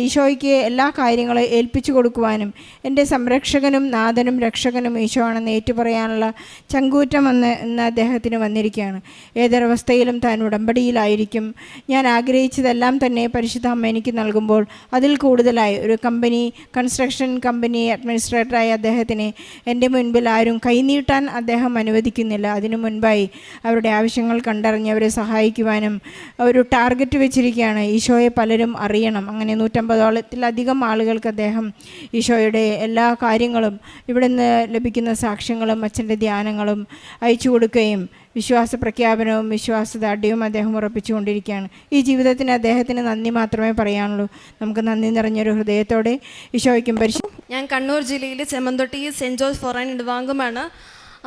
ഈശോയ്ക്ക് എല്ലാ കാര്യങ്ങളും ഏൽപ്പിച്ചു കൊടുക്കുവാനും എൻ്റെ സംരക്ഷകനും നാഥനും രക്ഷകനും ഈശോ ആണെന്ന് ഏറ്റുപറയാനുള്ള ചങ്കൂറ്റം ഇന്ന് അദ്ദേഹത്തിന് വന്നിരിക്കുകയാണ്. ഏതൊരവസ്ഥയിലും താൻ ഉടമ്പടിയിലായിരിക്കും. ഞാൻ ആഗ്രഹിച്ചതെല്ലാം തന്നെ പരിശുദ്ധ അമ്മ എനിക്ക് നൽകുമ്പോൾ അതിൽ കൂടുതലായി ഒരു കൺസ്ട്രക്ഷൻ കമ്പനി അഡ്മിനിസ്ട്രേറ്ററായ അദ്ദേഹത്തിന് എൻ്റെ മുൻപിൽ ആരും കൈനീട്ടാൻ അദ്ദേഹം അനുവദിക്കുന്നില്ല. അതിനു മുൻപായി അവരുടെ ആവശ്യങ്ങൾ കണ്ടറിഞ്ഞ് അവരെ സഹായിക്കുവാനും ഒരു ടാർഗറ്റ് വെച്ചിരിക്കുകയാണ്. ഈശോയെ പലരും അറിയണം. അങ്ങനെ 150-ഓളത്തിലധികം ആളുകൾക്ക് അദ്ദേഹം ഈശോയുടെ എല്ലാ കാര്യങ്ങളും ഇവിടെ നിന്ന് ലഭിക്കുന്ന സാക്ഷ്യങ്ങളും അച്ഛൻ്റെ ധ്യാനങ്ങളും അയച്ചു കൊടുക്കുകയും വിശ്വാസ പ്രഖ്യാപനവും വിശ്വാസദാർഢ്യവും അദ്ദേഹം ഉറപ്പിച്ചുകൊണ്ടിരിക്കുകയാണ്. ഈ ജീവിതത്തിന് അദ്ദേഹത്തിന് നന്ദി മാത്രമേ പറയാനുള്ളൂ. നമുക്ക് നന്ദി നിറഞ്ഞൊരു ഹൃദയത്തോടെ ഈശോയ്ക്കും ഞാൻ കണ്ണൂർ ജില്ലയിലെ ചെമ്മന്തൊട്ടി സെൻറ്റ് ജോർജ് ഫോറൈൻ ഇടവാംഗമാണ്.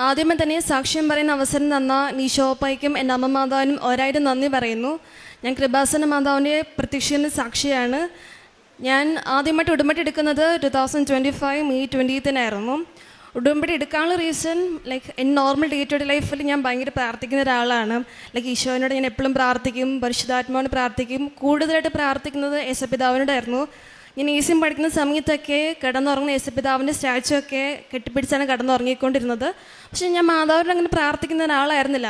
ആദ്യമേ തന്നെ സാക്ഷ്യം പറയുന്ന അവസരം തന്ന നീശോപ്പായ്ക്കും എൻ്റെ അമ്മ മാതാവിനും 1000 നന്ദി പറയുന്നു. ഞാൻ കൃപാസന മാതാവിൻ്റെ പ്രത്യക്ഷീകരണ സാക്ഷിയാണ്. ഞാൻ ആദ്യമായിട്ട് ഉടമ്പടി എടുക്കുന്നത് 2025 മെയ് 20-നായിരുന്നു. ഉടമ്പടി എടുക്കാനുള്ള reason normal day to day ലൈഫിൽ ഞാൻ ഭയങ്കര പ്രാർത്ഥിക്കുന്ന ഒരാളാണ്. ഈശോനോട് ഞാൻ എപ്പോഴും പ്രാർത്ഥിക്കും, പരിശുദ്ധാത്മാവിനോട് പ്രാർത്ഥിക്കും. കൂടുതലായിട്ട് പ്രാർത്ഥിക്കുന്നത് യേശുപിതാവിനോടായിരുന്നു. ഞാൻ ഈസിയും പഠിക്കുന്ന സമയത്തൊക്കെ കിടന്നുറങ്ങുന്ന യേശുപിതാവിൻ്റെ സ്റ്റാച്ചു ഒക്കെ കെട്ടിപ്പിടിച്ചാണ് കിടന്നുറങ്ങിക്കൊണ്ടിരുന്നത്. പക്ഷേ ഞാൻ മാതാവിനോട് അങ്ങനെ പ്രാർത്ഥിക്കുന്ന ഒരാളായിരുന്നില്ല.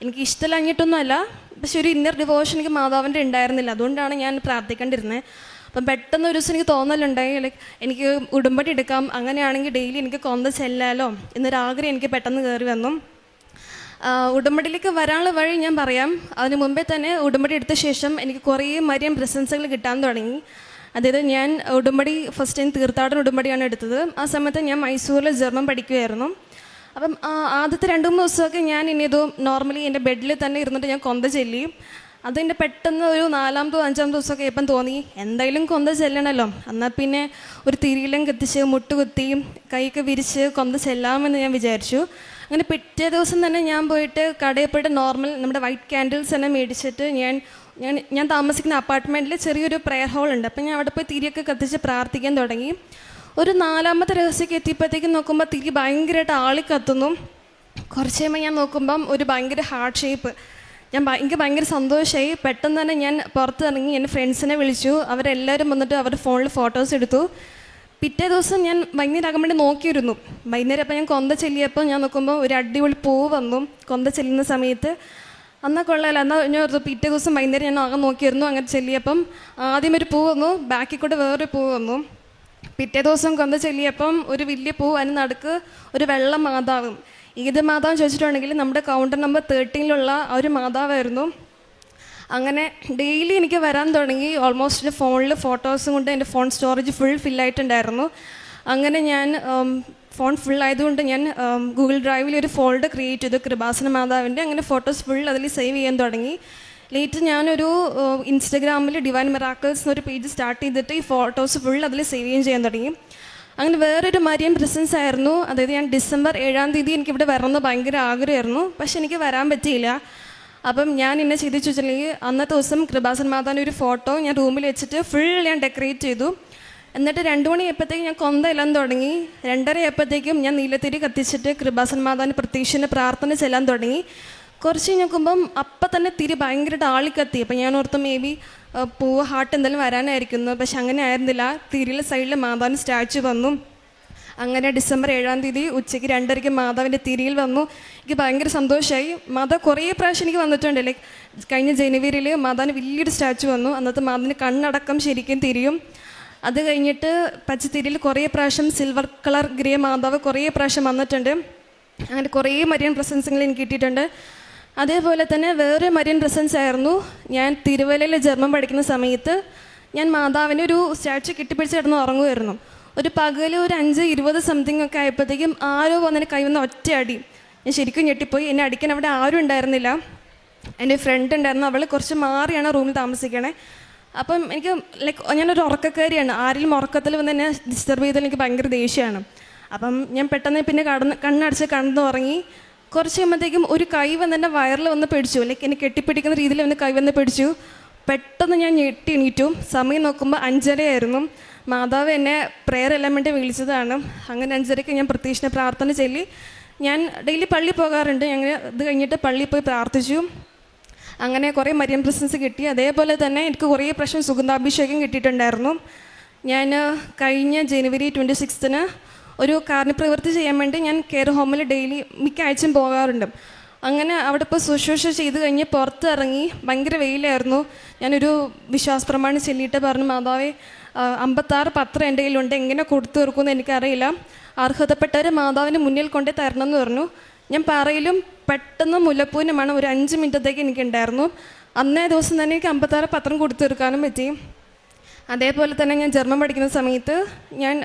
എനിക്ക് ഇഷ്ടമില്ലാഞ്ഞിട്ടൊന്നുമല്ല, പക്ഷെ ഒരു ഇന്നർ ഡിവോഷൻ എനിക്ക് മാതാവിൻ്റെ ഉണ്ടായിരുന്നില്ല. അതുകൊണ്ടാണ് ഞാൻ പ്രാർത്ഥിക്കേണ്ടിരുന്നത്. അപ്പം പെട്ടെന്ന് ഒരു ദിവസം എനിക്ക് തോന്നലുണ്ടായി, എനിക്ക് ഉടമ്പടി എടുക്കാം, അങ്ങനെയാണെങ്കിൽ ഡെയിലി എനിക്ക് കൊന്ത ചെല്ലാലോ എന്നൊരാഗ്രഹം എനിക്ക് പെട്ടെന്ന് കയറി വന്നു. ഉടമ്പടിയിലേക്ക് വരാനുള്ള വഴി ഞാൻ പറയാം. അതിന് മുമ്പേ തന്നെ ഉടമ്പടി എടുത്ത ശേഷം എനിക്ക് കുറേ മരിയൻ പ്രസൻസുകൾ കിട്ടാൻ തുടങ്ങി. അതായത് ഞാൻ ഉടമ്പടി ഫസ്റ്റ് ടൈം തീർത്ഥാടന ഉടമ്പടിയാണ് എടുത്തത്. ആ സമയത്ത് ഞാൻ മൈസൂരിൽ ജർമ്മൻ പഠിക്കുമായിരുന്നു. അപ്പം ആദ്യത്തെ 2-3 ദിവസമൊക്കെ ഞാൻ ഇനിയിത് നോർമലി എൻ്റെ ബെഡിൽ തന്നെ ഇരുന്നിട്ട് ഞാൻ കൊന്ത ചൊല്ലി. അതിൻ്റെ പെട്ടെന്ന് ഒരു 4-ാമതോ 5-ാമതോ ദിവസമൊക്കെ ഇപ്പം തോന്നി എന്തായാലും കൊന്ത ചെല്ലണമല്ലോ, എന്നാൽ പിന്നെ ഒരു തിരിയിലും കത്തിച്ച് മുട്ടുകുത്തി കൈയൊക്കെ വിരിച്ച് കൊന്ത ചെല്ലാമെന്ന് ഞാൻ വിചാരിച്ചു. അങ്ങനെ പിറ്റേ ദിവസം തന്നെ ഞാൻ പോയിട്ട് കടയിൽ പോയിട്ട് നോർമൽ നമ്മുടെ വൈറ്റ് ക്യാൻഡിൽസ് തന്നെ മേടിച്ചിട്ട് ഞാൻ താമസിക്കുന്ന അപ്പാർട്ട്മെൻറ്റിൽ ചെറിയൊരു പ്രെയർ ഹോൾ ഉണ്ട്. അപ്പം ഞാൻ അവിടെ പോയി തിരിയൊക്കെ കത്തിച്ച് പ്രാർത്ഥിക്കാൻ തുടങ്ങി. ഒരു 4-ാമത്തെ രഹസ്യമൊക്കെ എത്തിയപ്പോഴത്തേക്കും നോക്കുമ്പോൾ തിരി ഭയങ്കരമായിട്ട് ആളിക്കത്തുന്നു. കുറച്ച് കഴിയുമ്പോൾ ഞാൻ നോക്കുമ്പം ഒരു ഭയങ്കര ഹാർട്ട് ഷേപ്പ്. എനിക്ക് ഭയങ്കര സന്തോഷമായി. പെട്ടെന്ന് തന്നെ ഞാൻ പുറത്തിറങ്ങി എൻ്റെ ഫ്രണ്ട്സിനെ വിളിച്ചു. അവരെല്ലാവരും വന്നിട്ട് അവരുടെ ഫോണിൽ ഫോട്ടോസ് എടുത്തു. പിറ്റേ ദിവസം ഞാൻ വൈകുന്നേരം ആകാൻ വേണ്ടി നോക്കിയിരുന്നു. വൈകുന്നേരം അപ്പം ഞാൻ കൊന്ത ചെല്ലിയപ്പോൾ ഞാൻ നോക്കുമ്പോൾ ഒരു അടിപൊളി പൂവ് വന്നു കൊന്ത ചെല്ലുന്ന സമയത്ത്. എന്നാൽ കൊള്ളാമല്ലോ, എന്നാൽ ഞാൻ പിറ്റേ ദിവസം വൈകുന്നേരം ഞാൻ ആകെ നോക്കിയിരുന്നു. അങ്ങനെ ചെല്ലിയപ്പം ആദ്യം ഒരു പൂ വന്നു, ബാക്കിൽ കൂടെ വേറൊരു പൂ വന്നു. പിറ്റേ ദിവസം കൊന്ത ചെല്ലിയപ്പം ഒരു വലിയ പൂ, അതിന് നടുക്ക് ഒരു വെള്ള മാതാവും. ഏത് മാതാവ് ചോദിച്ചിട്ടുണ്ടെങ്കിൽ നമ്മുടെ കൗണ്ടർ നമ്പർ 13 ആ ഒരു മാതാവായിരുന്നു. അങ്ങനെ ഡെയിലി എനിക്ക് വരാൻ തുടങ്ങി. ഓൾമോസ്റ്റ് ഫോണിൽ ഫോട്ടോസും കൊണ്ട് എൻ്റെ ഫോൺ സ്റ്റോറേജ് ഫുള്ളായിട്ടുണ്ടായിരുന്നു. അങ്ങനെ ഞാൻ ഫോൺ ഫുള്ളായതുകൊണ്ട് ഞാൻ ഗൂഗിൾ ഡ്രൈവിൽ ഒരു ഫോൾഡർ ക്രിയേറ്റ് ചെയ്തു കൃപാസന മാതാവിൻ്റെ. അങ്ങനെ ഫോട്ടോസ് ഫുൾ അതിൽ സേവ് ചെയ്യാൻ തുടങ്ങി. ലേറ്റ് ഞാനൊരു ഇൻസ്റ്റഗ്രാമിൽ ഡിവൈൻ മിറാക്കിൾസ് എന്നൊരു പേജ് സ്റ്റാർട്ട് ചെയ്തിട്ട് ഈ ഫോട്ടോസ് ഫുൾ അതിൽ സേവ് ചെയ്യാൻ തുടങ്ങി. അങ്ങനെ വേറൊരു മരിയൻ പ്രസൻസ് ആയിരുന്നു. അതായത് ഞാൻ ഡിസംബർ 7-ാം തീയതി എനിക്കിവിടെ വരണമെന്ന് ഭയങ്കര ആഗ്രഹമായിരുന്നു. പക്ഷെ എനിക്ക് വരാൻ പറ്റിയില്ല. അപ്പം ഞാൻ എന്നെ ചെയ്തു വെച്ചിട്ടുണ്ടെങ്കിൽ അന്നത്തെ ദിവസം കൃപാസന മാതാവിൻ്റെ ഒരു ഫോട്ടോ ഞാൻ റൂമിൽ വെച്ചിട്ട് ഫുൾ ഞാൻ ഡെക്കറേറ്റ് ചെയ്തു. എന്നിട്ട് 2 മണിയായപ്പോഴത്തേക്കും ഞാൻ കൊന്ത എല്ലാം തുടങ്ങി. 2:30 ഞാൻ നീലത്തിരി കത്തിച്ചിട്ട് കൃപാസന മാതാവിൻ്റെ പ്രത്യക്ഷൻ്റെ പ്രാർത്ഥന ചെല്ലാൻ തുടങ്ങി. കുറച്ച് നോക്കുമ്പം അപ്പം തന്നെ തിരി ഭയങ്കരമായിട്ട് ആളിക്കത്തി. അപ്പം ഞാൻ ഓർത്ത് മേ ബി പൂവ് ഹാർട്ട് എന്തെങ്കിലും വരാനായിരിക്കുന്നു. പക്ഷെ അങ്ങനെ ആയിരുന്നില്ല. തിരിയിലെ സൈഡിൽ മാതാവിൻ്റെ സ്റ്റാച്ചു വന്നു. അങ്ങനെ ഡിസംബർ 7-ാം തീയതി ഉച്ചയ്ക്ക് 2:30 മാതാവിൻ്റെ തിരിയിൽ വന്നു. എനിക്ക് ഭയങ്കര സന്തോഷമായി. മാതാവ് കുറേ പ്രാവശ്യം എനിക്ക് വന്നിട്ടുണ്ട്. ലൈക്ക് കഴിഞ്ഞ ജനുവരിയിൽ മാതാവിന് വലിയൊരു സ്റ്റാച്ചു വന്നു. അന്നത്തെ മാതാവിന് കണ്ണടക്കം ശരിക്കും തിരിയും. അത് കഴിഞ്ഞിട്ട് പച്ചത്തിരിയിൽ കുറേ പ്രാവശ്യം സിൽവർ കളർ ഗ്രേ മാതാവ് കുറേ പ്രാവശ്യം വന്നിട്ടുണ്ട്. അങ്ങനെ കുറേ മരിയൻ പ്രസൻസുകൾ എനിക്ക് കിട്ടിയിട്ടുണ്ട്. അതേപോലെ തന്നെ വേറെ മരിയൻ പ്രസൻസ് ആയിരുന്നു. ഞാൻ തിരുവല്ലയിൽ ജർമ്മൻ പഠിക്കുന്ന സമയത്ത് ഞാൻ മാതാവിന് ഒരു സ്റ്റാച്ചു കെട്ടിപ്പിടിച്ച് കിടന്ന് ഉറങ്ങുമായിരുന്നു. ഒരു പകൽ ഒരു 5:20 സംതിങ് ഒക്കെ ആയപ്പോഴത്തേക്കും ആരോ വന്നതിന് കൈ വന്ന ഒറ്റ അടി. ഞാൻ ശരിക്കും ഞെട്ടിപ്പോയി. എന്നെ അടിക്കാൻ അവിടെ ആരും ഉണ്ടായിരുന്നില്ല. എൻ്റെ ഫ്രണ്ട് ഉണ്ടായിരുന്നു. അവൾ കുറച്ച് മാറിയാണ് റൂമിൽ താമസിക്കണേ. അപ്പം എനിക്ക് ലൈക്ക് ഞാനൊരു ഉറക്കക്കാരിയാണ്. ആരെങ്കിലും ഉറക്കത്തിൽ വന്ന് എന്നെ ഡിസ്റ്റർബ് ചെയ്താൽ എനിക്ക് ഭയങ്കര ദേഷ്യമാണ്. അപ്പം ഞാൻ പെട്ടെന്ന് പിന്നെ കണ്ണടച്ച് കടന്നുറങ്ങി. കുറച്ച് കഴിയുമ്പോഴത്തേക്കും ഒരു കൈ വന്ന് എൻ്റെ വയറിൽ വന്ന് പിടിച്ചു. ലൈക്ക് എന്നെ കെട്ടിപ്പിടിക്കുന്ന രീതിയിൽ വന്ന് കൈ വന്ന് പിടിച്ചു. പെട്ടെന്ന് ഞാൻ ഞെട്ടി എണീറ്റു. സമയം നോക്കുമ്പോൾ 5:30 ആയിരുന്നു. മാതാവ് എന്നെ പ്രെയർ എല്ലാം വേണ്ടി വിളിച്ചതാണ്. അങ്ങനെ 5:30 ഞാൻ പ്രത്യക്ഷ പ്രാർത്ഥന ചൊല്ലി. ഞാൻ ഡെയിലി പള്ളി പോകാറുണ്ട്. ഞങ്ങൾ ഇത് കഴിഞ്ഞിട്ട് പള്ളിയിൽ പോയി പ്രാർത്ഥിച്ചു. അങ്ങനെ കുറേ മരിയൻ പ്രസൻസ് കിട്ടി. അതേപോലെ തന്നെ എനിക്ക് കുറേ പ്രാവശ്യം സുഗന്ധാഭിഷേകം കിട്ടിയിട്ടുണ്ടായിരുന്നു. ഞാൻ കഴിഞ്ഞ ജനുവരി 26-ന് ഒരു കാരുണ്യപ്രവൃത്തി ചെയ്യാൻ വേണ്ടി ഞാൻ കെയർ ഹോമിൽ ഡെയിലി മിക്ക ആഴ്ചയും പോകാറുണ്ട്. അങ്ങനെ അവിടെ ഇപ്പോൾ ശുശ്രൂഷ ചെയ്ത് കഴിഞ്ഞ് പുറത്തിറങ്ങി. ഭയങ്കര വെയിലായിരുന്നു. ഞാനൊരു വിശ്വാസ പ്രമാണം ചൊല്ലിയിട്ട് പറഞ്ഞു, മാതാവേ 56 പത്രം എൻ്റെ കയ്യിലുണ്ട്, എങ്ങനെ കൊടുത്തു തീർക്കുമെന്ന് എനിക്കറിയില്ല, അർഹതപ്പെട്ടവർ മാതാവിന് മുന്നിൽ കൊണ്ടേ തരണം എന്ന് പറഞ്ഞു. ഞാൻ പറയലും പെട്ടെന്ന് മുല്ലപ്പൂവിന് മണം ഒരു 5 മിനിറ്റത്തേക്ക് എനിക്കുണ്ടായിരുന്നു. അന്നേ ദിവസം തന്നെ എനിക്ക് 56 പത്രം കൊടുത്തു തീർക്കാനും പറ്റി. അതേപോലെ തന്നെ ഞാൻ ജർമ്മൻ പഠിക്കുന്ന സമയത്ത് ഞാൻ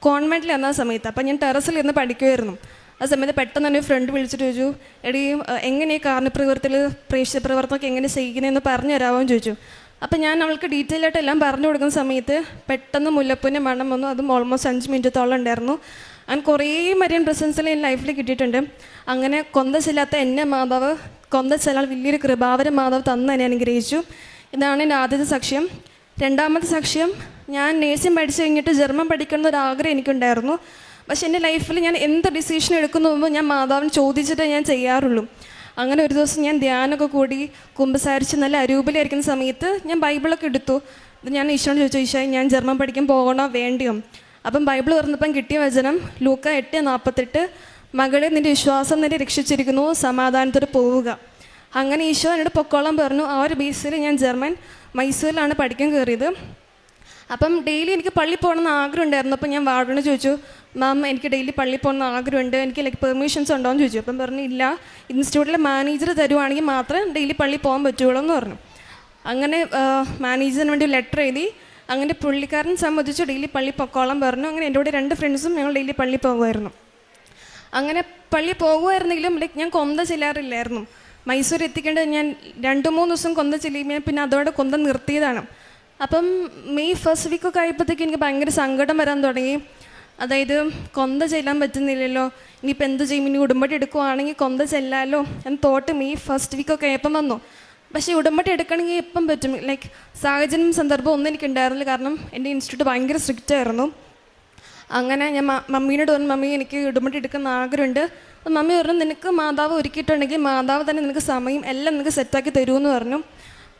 കോൺവെൻറ്റിൽ എന്ന സമയത്ത് അപ്പം ഞാൻ ടെറസിൽ ഇരുന്ന് പഠിക്കുമായിരുന്നു. ആ സമയത്ത് പെട്ടെന്ന് തന്നെ ഫ്രണ്ട് വിളിച്ചിട്ട് ചോദിച്ചു, എടീ എങ്ങനെ ഈ കാരുണ്യപ്രവൃത്തിയിൽ പ്രേക്ഷിത പ്രവർത്തനമൊക്കെ എങ്ങനെ ചെയ്യുന്നതെന്ന് പറഞ്ഞു തരാമോ എന്ന് ചോദിച്ചു. അപ്പം ഞാൻ അവൾക്ക് ഡീറ്റെയിൽ ആയിട്ട് എല്ലാം പറഞ്ഞു കൊടുക്കുന്ന സമയത്ത് പെട്ടെന്ന് മുല്ലപ്പൂവിൻ്റെ മണം വന്നു. അതും ഓൾമോസ്റ്റ് 5 മിനിറ്റത്തോളം ഉണ്ടായിരുന്നു. അങ്ങനെ കുറേ മരിയൻ പ്രസൻസിൽ എൻ്റെ ലൈഫിൽ കിട്ടിയിട്ടുണ്ട്. അങ്ങനെ കൊന്ത ചെല്ലാത്ത എന്നെ മാതാവ് കൊന്ത ചെല്ലാൻ വലിയൊരു കൃപാവര മാതാവ് തന്ന് എന്നെ അനുഗ്രഹിച്ചു. ഇതാണ് എൻ്റെ ആദ്യത്തെ സാക്ഷ്യം. രണ്ടാമത്തെ സാക്ഷ്യം, ഞാൻ നേഴ്സിംഗ് പഠിച്ചു കഴിഞ്ഞിട്ട് ജർമ്മൻ പഠിക്കുന്ന ഒരു ആഗ്രഹം എനിക്കുണ്ടായിരുന്നു. പക്ഷെ എൻ്റെ ലൈഫിൽ ഞാൻ എന്ത് ഡിസിഷൻ എടുക്കുന്ന മുമ്പ് ഞാൻ മാതാവിന് ചോദിച്ചിട്ടേ ഞാൻ ചെയ്യാറുള്ളൂ. അങ്ങനെ ഒരു ദിവസം ഞാൻ ധ്യാനമൊക്കെ കൂടി കുമ്പസാരിച്ച് നല്ല അരൂപിലായിരിക്കുന്ന സമയത്ത് ഞാൻ ബൈബിളൊക്കെ എടുത്തു. ഞാൻ ഈശോയോട് ചോദിച്ചു, ഈശോ ഞാൻ ജർമ്മൻ പഠിക്കാൻ പോകണോ വേണ്ടിയോ? അപ്പം ബൈബിൾ തുറന്നപ്പം കിട്ടിയ വചനം ലൂക്ക 8:48, മകളെ നിൻ്റെ വിശ്വാസം നിന്നെ രക്ഷിച്ചിരിക്കുന്നു, സമാധാനത്തോടെ പോവുക. അങ്ങനെ ഈശോ എന്നോട് പൊക്കോളം പറഞ്ഞു. ആ ഒരു ബേസിൽ ഞാൻ മൈസൂരിലാണ് പഠിക്കാൻ കയറിയത്. അപ്പം ഡെയിലി എനിക്ക് പള്ളി പോകണമെന്ന് ആഗ്രഹം ഉണ്ടായിരുന്നു. അപ്പം ഞാൻ വാർഡിനോട് ചോദിച്ചു, മാം എനിക്ക് ഡെയിലി പള്ളി പോകണമെന്ന് ആഗ്രഹമുണ്ട്, എനിക്ക് ലൈക്ക് പെർമിഷൻസ് ഉണ്ടോ എന്ന് ചോദിച്ചു. അപ്പം പറഞ്ഞു ഇല്ല, ഇൻസ്റ്റിറ്റ്യൂട്ടിലെ മാനേജർ തരുവാണെങ്കിൽ മാത്രമേ ഡെയിലി പള്ളി പോകാൻ പറ്റുള്ളൂ എന്ന് പറഞ്ഞു. അങ്ങനെ മാനേജറിന് വേണ്ടി ലെറ്റർ എഴുതി. അങ്ങനെ പുള്ളിക്കാരൻ സമ്മതിച്ചു, ഡെയിലി പള്ളി പൊക്കോളം പറഞ്ഞു. അങ്ങനെ എൻ്റെ കൂടെ 2 ഫ്രണ്ട്സും ഞങ്ങൾ ഡെയിലി പള്ളി പോകുമായിരുന്നു. അങ്ങനെ പള്ളി പോകുമായിരുന്നെങ്കിലും ലൈക്ക് ഞാൻ കൊന്ത ചെല്ലാറില്ലായിരുന്നു. മൈസൂർ എത്തിക്കേണ്ടത് ഞാൻ 2-3 ദിവസം കൊന്ത ചെല്ലുമ്പോൾ പിന്നെ അതോടെ കൊന്ത നിർത്തിയതാണ്. അപ്പം മെയ് ഫസ്റ്റ് വീക്കൊക്കെ ആയപ്പോഴത്തേക്ക് എനിക്ക് ഭയങ്കര സങ്കടം വരാൻ തുടങ്ങി. അതായത് കൊന്ത ചെല്ലാൻ പറ്റുന്നില്ലല്ലോ, ഇനിയിപ്പോൾ എന്ത് ചെയ്യും, ഇനി ഉടമ്പടി എടുക്കുവാണെങ്കിൽ കൊന്ത ചെല്ലാമല്ലോ എന്ന് തോട്ട് മെയ് ഫസ്റ്റ് വീക്കൊക്കെ ആയപ്പം വന്നു. പക്ഷേ ഉടമ്പടി എടുക്കണമെങ്കിൽ എപ്പം പറ്റും, ലൈക്ക് സാഹചര്യം സന്ദർഭം ഒന്നും എനിക്കുണ്ടായിരുന്നില്ല. കാരണം എൻ്റെ ഇൻസ്റ്റിറ്റ്യൂട്ട് ഭയങ്കര സ്ട്രിക്റ്റ് ആയിരുന്നു. അങ്ങനെ ഞാൻ മമ്മീനോട് പറഞ്ഞു, മമ്മി എനിക്ക് ഉടമ്പടി എടുക്കുന്ന ആഗ്രഹമുണ്ട്. അപ്പം മമ്മി പറഞ്ഞു, നിനക്ക് മാതാവ് ഒരുക്കിയിട്ടുണ്ടെങ്കിൽ മാതാവ് തന്നെ നിനക്ക് സമയം എല്ലാം നിനക്ക് സെറ്റാക്കി തരുമെന്ന് പറഞ്ഞു.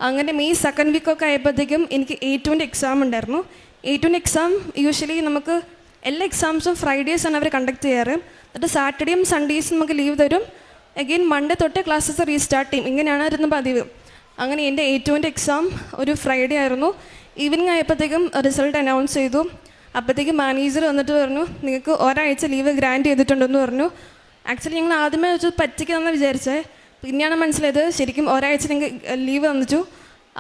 അങ്ങനെ മെയ് സെക്കൻഡ് വീക്കൊക്കെ ആയപ്പോഴത്തേക്കും എനിക്ക് A2 എക്സാം ഉണ്ടായിരുന്നു. A2 എക്സാം യൂഷ്വലി നമുക്ക് എല്ലാ എക്സാംസും ഫ്രൈഡേസാണ് അവർ കണ്ടക്ട് ചെയ്യാറ്. എന്നിട്ട് സാറ്റർഡേയും സൺഡേസും നമുക്ക് ലീവ് തരും. അഗെയിൻ മൺഡേ തൊട്ട് ക്ലാസ്സസ് റീസ്റ്റാർട്ട് ചെയ്യും. ഇങ്ങനെയാണ് ഇരുന്ന പതിവ്. അങ്ങനെ എൻ്റെ A2 എക്സാം ഒരു ഫ്രൈഡേ ആയിരുന്നു. ഈവനിങ് ആയപ്പോഴത്തേക്കും റിസൾട്ട് അനൗൺസ് ചെയ്തു. അപ്പോഴത്തേക്കും മാനേജർ വന്നിട്ട് പറഞ്ഞു, നിങ്ങൾക്ക് ഒരാഴ്ച ലീവ് ഗ്രാൻഡ് ചെയ്തിട്ടുണ്ടെന്ന് പറഞ്ഞു. ആക്ച്വലി ഞങ്ങൾ ആദ്യമേ വെച്ച് പറ്റിക്കാമെന്ന് വിചാരിച്ചത്. പിന്നെയാണ് മനസ്സിലായത് ശരിക്കും ഒരാഴ്ച നിങ്ങൾക്ക് ലീവ് തന്നിച്ചു.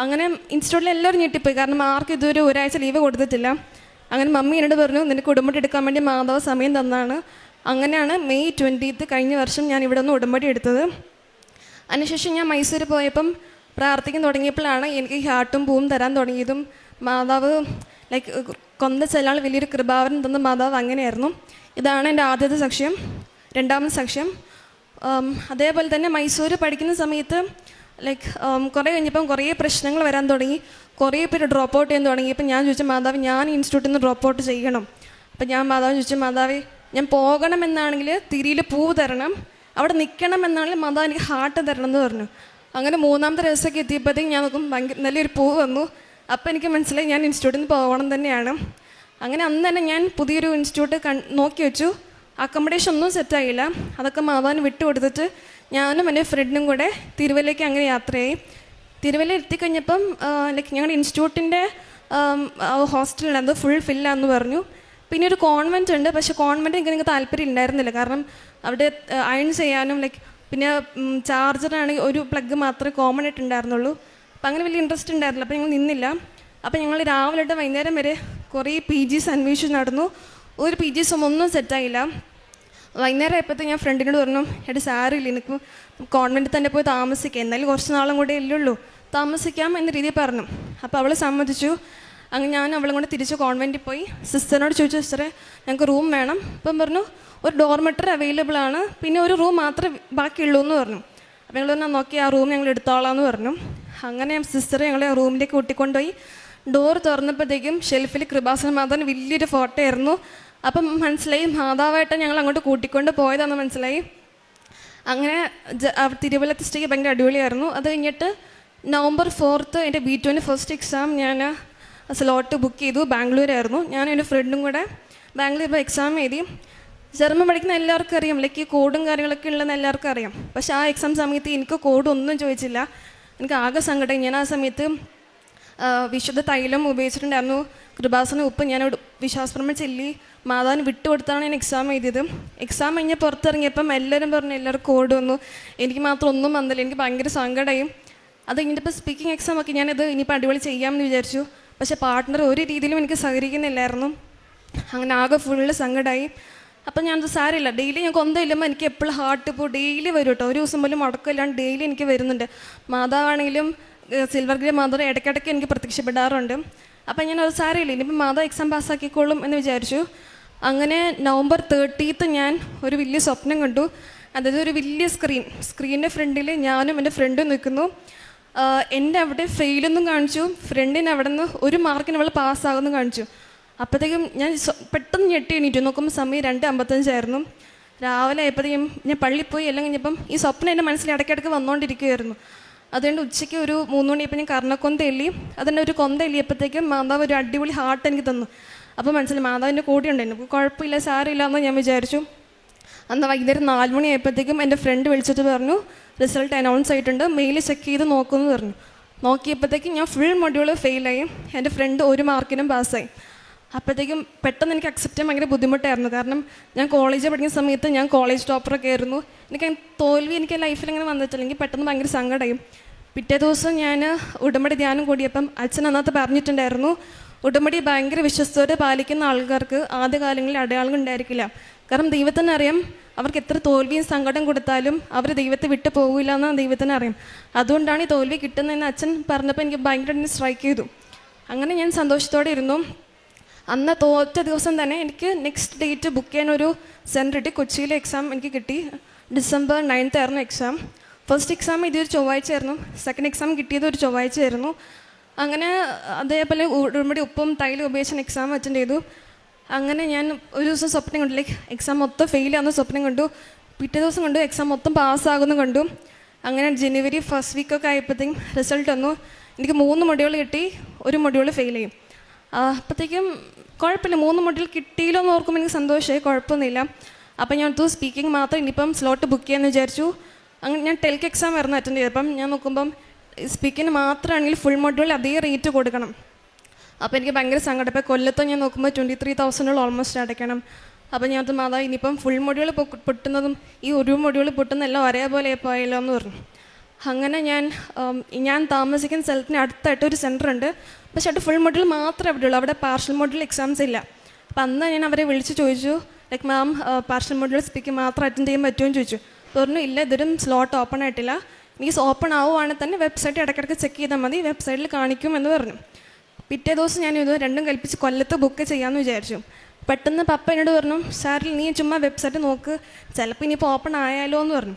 അങ്ങനെ ഇൻസ്റ്റിറ്റ്യൂട്ടിൽ എല്ലാവരും ഞെട്ടിപ്പോയി, കാരണം ആർക്കും ഇതുവരെ ഒരാഴ്ച ലീവ് കൊടുത്തിട്ടില്ല. അങ്ങനെ മമ്മി എന്നോട് പറഞ്ഞു, നിനക്ക് ഉടമ്പടി എടുക്കാൻ വേണ്ടി മാതാവ് സമയം തന്നാണ്. അങ്ങനെയാണ് മെയ് 20 കഴിഞ്ഞ വർഷം ഞാൻ ഇവിടെ നിന്ന് ഉടമ്പടി എടുത്തത്. അതിനുശേഷം ഞാൻ മൈസൂർ പോയപ്പം പ്രാർത്ഥിക്കാൻ തുടങ്ങിയപ്പോഴാണ് എനിക്ക് ഹാർട്ടും പൂവും തരാൻ തുടങ്ങിയതും. മാതാവ് ലൈക്ക് കൊന്ത ചെല്ലാൻ വലിയൊരു കൃപാവരം തന്ന മാതാവ് അങ്ങനെയായിരുന്നു. ഇതാണ് എൻ്റെ ആദ്യത്തെ സാക്ഷ്യം. രണ്ടാമത്തെ സാക്ഷ്യം, അതേപോലെ തന്നെ മൈസൂർ പഠിക്കുന്ന സമയത്ത് ലൈക്ക് കുറേ കഴിഞ്ഞപ്പം കുറേ പ്രശ്നങ്ങൾ വരാൻ തുടങ്ങി. കുറേ പേര് ഡ്രോപ്പ് ഔട്ട് ചെയ്യാൻ തുടങ്ങി. അപ്പം ഞാൻ ചോദിച്ചു, മാതാവ് ഞാൻ ഇൻസ്റ്റിറ്റ്യൂട്ടിൽ നിന്ന് ഡ്രോപ്പ് ഔട്ട് ചെയ്യണം. അപ്പം ഞാൻ മാതാവ് ചോദിച്ചു, മാതാവേ ഞാൻ പോകണമെന്നാണെങ്കിൽ തിരിയിൽ പൂവ് തരണം, അവിടെ നിൽക്കണം എന്നാണെങ്കിൽ മാതാവ് എനിക്ക് ഹാർട്ട് തരണം എന്ന് പറഞ്ഞു. അങ്ങനെ 3ാമത്തെ ദിവസമൊക്കെ എത്തിയപ്പോഴത്തേക്കും ഞാൻ നോക്കും ഭയങ്കര നല്ലൊരു പൂവ് വന്നു. അപ്പം എനിക്ക് മനസ്സിലായി ഞാൻ ഇൻസ്റ്റിറ്റ്യൂട്ടിൽ നിന്ന് പോകണം തന്നെയാണ്. അങ്ങനെ അന്ന് തന്നെ ഞാൻ പുതിയൊരു ഇൻസ്റ്റിറ്റ്യൂട്ട് നോക്കി വെച്ചു. അക്കോമഡേഷൻ ഒന്നും സെറ്റായില്ല. അതൊക്കെ മാതാവിന് വിട്ടു കൊടുത്തിട്ട് ഞാനും എൻ്റെ ഫ്രണ്ടും കൂടെ തിരുവല്ലയ്ക്ക് അങ്ങനെ യാത്രയായി. തിരുവല്ല എത്തിക്കഴിഞ്ഞപ്പം ലൈക്ക് ഞങ്ങളുടെ ഇൻസ്റ്റിറ്റ്യൂട്ടിൻ്റെ ഹോസ്റ്റലുണ്ടായിരുന്നു, ഫുൾ ഫില്ലാന്ന് പറഞ്ഞു. പിന്നെ ഒരു കോൺവെൻറ്റ് ഉണ്ട്, പക്ഷേ കോൺവെൻറ്റ് എനിക്ക് താല്പര്യം ഉണ്ടായിരുന്നില്ല. കാരണം അവിടെ അയൺ ചെയ്യാനും ലൈക്ക് പിന്നെ ചാർജറാണെങ്കിൽ ഒരു പ്ലഗ് മാത്രമേ കോമൺ ആയിട്ട് ഉണ്ടായിരുന്നുള്ളൂ. അപ്പം അങ്ങനെ വലിയ ഇൻട്രസ്റ്റ് ഉണ്ടായിരുന്നില്ല. അപ്പോൾ ഞങ്ങൾ നിന്നില്ല. അപ്പോൾ ഞങ്ങൾ രാവിലെ തൊട്ട് വൈകുന്നേരം വരെ കുറേ PGs അന്വേഷിച്ച് നടന്നു. ഒരു PGs ഒന്നും സെറ്റായില്ല. വൈകുന്നേരം ആയപ്പോഴത്തേക്ക് ഞാൻ ഫ്രണ്ടിനോട് പറഞ്ഞു, എടി സാറില്ല, എനിക്ക് കോൺവെൻറ്റിൽ തന്നെ പോയി താമസിക്കാം, എന്നാലും കുറച്ച് നാളും കൂടെ ഇല്ലുള്ളൂ, താമസിക്കാം എന്ന രീതിയിൽ പറഞ്ഞു. അപ്പോൾ അവൾ സമ്മതിച്ചു. അങ്ങനെ ഞാൻ അവളും കൂടെ തിരിച്ച് കോൺവെൻറ്റിൽ പോയി സിസ്റ്ററിനോട് ചോദിച്ചു, സിസ്റ്ററെ ഞങ്ങൾക്ക് റൂം വേണം. അപ്പം പറഞ്ഞു ഒരു ഡോർമെറ്ററി അവൈലബിൾ ആണ്, പിന്നെ ഒരു റൂം മാത്രമേ ബാക്കിയുള്ളൂ എന്ന് പറഞ്ഞു. അപ്പോൾ ഞങ്ങൾ പറഞ്ഞു നോക്കി ആ റൂം ഞങ്ങൾ എടുത്തോളാം എന്ന് പറഞ്ഞു. അങ്ങനെ സിസ്റ്റർ ഞങ്ങളെ ആ റൂമിലേക്ക് കൂട്ടിക്കൊണ്ടുപോയി. ഡോർ തുറന്നപ്പോഴത്തേക്കും ഷെൽഫിൽ കൃപാസന മാതാവിന് വലിയൊരു ഫോട്ടോ ആയിരുന്നു. അപ്പം മനസ്സിലായി മാതാവായിട്ട് ഞങ്ങൾ അങ്ങോട്ട് കൂട്ടിക്കൊണ്ട് പോയതാണെന്ന് മനസ്സിലായി. അങ്ങനെ തിരുവല്ലത്തെ സ്റ്റേ ഭയങ്കര അടിപൊളിയായിരുന്നു. അത് കഴിഞ്ഞിട്ട് November 4 എൻ്റെ B2 ഫസ്റ്റ് എക്സാം ഞാൻ സ്ലോട്ട് ബുക്ക് ചെയ്തു. ബാംഗ്ലൂരായിരുന്നു. ഞാനും എൻ്റെ ഫ്രണ്ടും കൂടെ ബാംഗ്ലൂർ ഇപ്പോൾ എക്സാം എഴുതി. ജർമ്മൻ പഠിക്കുന്ന എല്ലാവർക്കും അറിയാം, ലൈക്ക് ഈ കോഡും കാര്യങ്ങളൊക്കെ ഉള്ളതെന്ന് എല്ലാവർക്കും അറിയാം. പക്ഷേ ആ എക്സാം സമയത്ത് എനിക്ക് കോഡൊന്നും ചോദിച്ചില്ല. എനിക്ക് ആകെ സങ്കടം. ഞാൻ ആ സമയത്ത് വിശുദ്ധ തൈലം ഉപയോഗിച്ചിട്ടുണ്ടായിരുന്നു. കൃപാസന ഉപ്പ് ഞാൻ വിശ്വാസപ്രമ ചൊല്ലി മാതാവിന് വിട്ടുകൊടുത്താണ് ഞാൻ എക്സാം എഴുതിയത്. എക്സാം കഴിഞ്ഞ് പുറത്തിറങ്ങിയപ്പം എല്ലാവരും പറഞ്ഞു എല്ലാവർക്കും കോഡ് വന്നു, എനിക്ക് മാത്രം ഒന്നും വന്നില്ല. എനിക്ക് ഭയങ്കര സങ്കടമായി. അത് കഴിഞ്ഞിട്ടിപ്പോൾ സ്പീക്കിംഗ് എക്സാം ഒക്കെ ഞാനത് ഇനിയിപ്പോൾ അടിപൊളി ചെയ്യാമെന്ന് വിചാരിച്ചു. പക്ഷേ പാർട്ട്ണർ ഒരു രീതിയിലും എനിക്ക് സഹകരിക്കുന്നില്ലായിരുന്നു. അങ്ങനെ ആകെ ഫുള്ള് സങ്കടമായി. അപ്പം ഞാനത് സാരമില്ല, ഡെയിലി ഞാൻ കൊന്തയില്ലുമ്പോൾ എനിക്ക് എപ്പോഴും ഹാർട്ട് ഇപ്പോൾ ഡെയിലി വരും കേട്ടോ. ഒരു ദിവസം പോലും മുടക്കമില്ലാണ്ട് ഡെയിലി എനിക്ക് വരുന്നുണ്ട്. മാതാവാണെങ്കിലും സിൽവർ ഗ്രേ മാതാവ് ഇടയ്ക്കിടയ്ക്ക് എനിക്ക് പ്രത്യക്ഷപ്പെടാറുണ്ട്. അപ്പം ഞാനത് സാരമില്ല, ഇനിയിപ്പോൾ മാതാവ് എക്സാം പാസ്സാക്കിക്കോളും എന്ന് വിചാരിച്ചു. അങ്ങനെ November 30 ഞാൻ ഒരു വലിയ സ്വപ്നം കണ്ടു. അതായത് ഒരു വലിയ സ്ക്രീനിൻ്റെ ഫ്രണ്ടിൽ ഞാനും എൻ്റെ ഫ്രണ്ടും നിൽക്കുന്നു. എൻ്റെ അവിടെ ഫെയിലൊന്നും കാണിച്ചു, ഫ്രണ്ടിന് അവിടെ നിന്ന് 1 മാർക്കിന് അവൾ പാസ്സാകുമെന്ന് കാണിച്ചു. അപ്പോഴത്തേക്കും ഞാൻ പെട്ടെന്ന് ഞെട്ടി എണീറ്റു. നോക്കുമ്പോൾ സമയം 2:55 ആയിരുന്നു. രാവിലെ ആയപ്പോഴത്തേക്കും ഞാൻ പള്ളിയിൽ പോയി എല്ലാം കഴിഞ്ഞപ്പം ഈ സ്വപ്നം എൻ്റെ മനസ്സിൽ ഇടയ്ക്കിടയ്ക്ക് വന്നുകൊണ്ടിരിക്കുകയായിരുന്നു. അതുകൊണ്ട് ഉച്ചയ്ക്ക് ഒരു 3 മണിയപ്പോൾ ഞാൻ കർണക്കൊന്ത എല്ലി. അതിൻ്റെ ഒരു കൊന്ത എല്ലിയപ്പോഴത്തേക്കും മാതാവ് ഒരു അടിപൊളി ഹാർട്ട് എനിക്ക് തന്നു. അപ്പോൾ മനസ്സിലായി മാതാവിൻ്റെ കൂടെ ഉണ്ടായിരുന്നു. കുഴപ്പമില്ല, സാരമില്ല എന്ന് ഞാൻ വിചാരിച്ചു. അന്ന് വൈകുന്നേരം 4 മണി ആയപ്പോഴത്തേക്കും എൻ്റെ ഫ്രണ്ട് വിളിച്ചിട്ട് പറഞ്ഞു റിസൾട്ട് അനൗൺസ് ആയിട്ടുണ്ട്, മെയിൽ ചെക്ക് ചെയ്ത് നോക്കുമെന്ന് പറഞ്ഞു. നോക്കിയപ്പോഴത്തേക്കും ഞാൻ ഫുൾ മൊഡ്യൂൾ ഫെയിലായി. എൻ്റെ ഫ്രണ്ട് 1 മാർക്കിനും പാസ്സായി. അപ്പോഴത്തേക്കും പെട്ടെന്ന് എനിക്ക് അക്സെപ്റ്റ് ചെയ്യാൻ ഭയങ്കര ബുദ്ധിമുട്ടായിരുന്നു. കാരണം ഞാൻ കോളേജിൽ പഠിക്കുന്ന സമയത്ത് ഞാൻ കോളേജ് ടോപ്പറൊക്കെ ആയിരുന്നു. എനിക്ക് തോൽവി എനിക്ക് ലൈഫിൽ അങ്ങനെ വന്നിട്ടില്ല. എനിക്ക് പെട്ടെന്ന് ഭയങ്കര സങ്കടമായി. പിറ്റേ ദിവസം ഞാൻ ഉടമ്പടി ധ്യാനം കൂടിയപ്പം അച്ഛൻ അന്നത്തെ പറഞ്ഞിട്ടുണ്ടായിരുന്നു, ഉടമ്പടി ഭയങ്കര വിശ്വസ്തയോടെ പാലിക്കുന്ന ആൾക്കാർക്ക് ആദ്യകാലങ്ങളിൽ അടയാളങ്ങൾ ഉണ്ടായിരിക്കില്ല. കാരണം ദൈവത്തിന് അറിയാം അവർക്ക് എത്ര തോൽവിയും സങ്കടം കൊടുത്താലും അവർ ദൈവത്തെ വിട്ടു പോകില്ല എന്ന് ദൈവത്തിന് അറിയാം. അതുകൊണ്ടാണ് ഈ തോൽവി കിട്ടുന്നതെന്ന് അച്ഛൻ പറഞ്ഞപ്പോൾ എനിക്ക് ഭയങ്കരമായിട്ട് സ്ട്രൈക്ക് ചെയ്തു. അങ്ങനെ ഞാൻ സന്തോഷത്തോടെ ഇരുന്നു. അന്ന് തോറ്റ ദിവസം തന്നെ എനിക്ക് നെക്സ്റ്റ് ഡേറ്റ് ബുക്ക് ചെയ്യാൻ ഒരു സെൻറ്റർ കിട്ടി. കൊച്ചിയിലെ എക്സാം എനിക്ക് കിട്ടി. December 9th ആയിരുന്നു എക്സാം. ഫസ്റ്റ് എക്സാം ഇതൊരു ചൊവ്വാഴ്ചയായിരുന്നു. സെക്കൻഡ് എക്സാം കിട്ടിയത് ഒരു ചൊവ്വാഴ്ചയായിരുന്നു. അങ്ങനെ അതേപോലെ ഉടമ്പടി ഉപ്പും തൈലും ഉപയോഗിച്ച് എക്സാം അറ്റൻഡ് ചെയ്തു. അങ്ങനെ ഞാൻ ഒരു ദിവസം സ്വപ്നം കണ്ടു, ലൈക്ക് എക്സാം മൊത്തം ഫെയിലാകുന്ന സ്വപ്നം കണ്ടു. പിറ്റേ ദിവസം കണ്ടു എക്സാം മൊത്തം പാസ്സാകുന്നു കണ്ടു. അങ്ങനെ January 1st വീക്കൊക്കെ ആയപ്പോഴത്തേക്കും റിസൾട്ട് വന്നു. എനിക്ക് 3 മൊഡ്യൂൾ കിട്ടി, 1 മൊഡ്യൂൾ ഫെയിൽ ചെയ്യും. അപ്പോഴത്തേക്കും കുഴപ്പമില്ല, 3 മൊഡ്യൂൾ കിട്ടിയില്ലോ എന്ന് ഓർക്കുമ്പോൾ എനിക്ക് സന്തോഷമായി, കുഴപ്പമൊന്നുമില്ല. അപ്പം ഞാൻ സ്പീക്കിംഗ് മാത്രം ഇനിയിപ്പം സ്ലോട്ട് ബുക്ക് ചെയ്യാമെന്ന് വിചാരിച്ചു. അങ്ങനെ ഞാൻ ടെൽക്ക് എക്സാം ആയിരുന്നു അറ്റൻഡ് ചെയ്തപ്പം ഞാൻ നോക്കുമ്പം സ്പീക്കിങ്ങിന് മാത്രമാണെങ്കിൽ ഫുൾ മൊഡ്യൂൾ അതേ റേറ്റ് കൊടുക്കണം. അപ്പോൾ എനിക്ക് ഭയങ്കര സങ്കടം. ഇപ്പോൾ കൊല്ലത്ത് ഞാൻ നോക്കുമ്പോൾ 23,000 ഓൾമോസ്റ്റ് അടയ്ക്കണം. അപ്പോൾ ഞാൻ മാതാ ഇനിയിപ്പം ഫുൾ മൊഡ്യൂൾ പൊട്ടുന്നതും ഈ 1 മൊഡ്യൂൾ പൊട്ടുന്നതെല്ലാം ഒരേപോലെ പോയല്ലോ എന്ന് പറഞ്ഞു. അങ്ങനെ ഞാൻ താമസിക്കുന്ന സ്ഥലത്തിന് അടുത്തായിട്ട് ഒരു സെൻറ്റർ ഉണ്ട്. പക്ഷേ അവിടെ ഫുൾ മൊഡ്യൂൾ മാത്രമേ അവിടെ ഉള്ളൂ, അവിടെ പാർഷ്യൽ മൊഡ്യൂൾ എക്സാംസ് ഇല്ല. അപ്പോൾ അന്ന് ഞാൻ അവരെ വിളിച്ച് ചോദിച്ചു, ലൈക്ക് മാം പാർഷ്യൽ മൊഡ്യൂൾ സ്പീക്കിംഗ് മാത്രം അറ്റൻഡ് ചെയ്യാൻ പറ്റുമോ എന്ന് ചോദിച്ചു. പറഞ്ഞു ഇല്ല, ഇതൊരു സ്ലോട്ട് ഓപ്പൺ ആയിട്ടില്ല, മീൻസ് ഓപ്പൺ ആവുകയാണെങ്കിൽ തന്നെ വെബ്സൈറ്റ് ഇടയ്ക്കിടയ്ക്ക് ചെക്ക് ചെയ്താൽ മതി, വെബ്സൈറ്റിൽ കാണിക്കും എന്ന് പറഞ്ഞു. പിറ്റേ ദിവസം ഞാൻ ഇത് രണ്ടും കൽപ്പിച്ച് കൊല്ലത്ത് ബുക്ക് ചെയ്യാമെന്ന് വിചാരിച്ചു. പെട്ടെന്ന് പപ്പ എന്നോട് പറഞ്ഞു, സാറിൽ നീ ചുമ്മാ വെബ്സൈറ്റ് നോക്ക്, ചിലപ്പോൾ ഇനിയിപ്പോൾ ഓപ്പൺ ആയാലോ എന്ന് പറഞ്ഞു.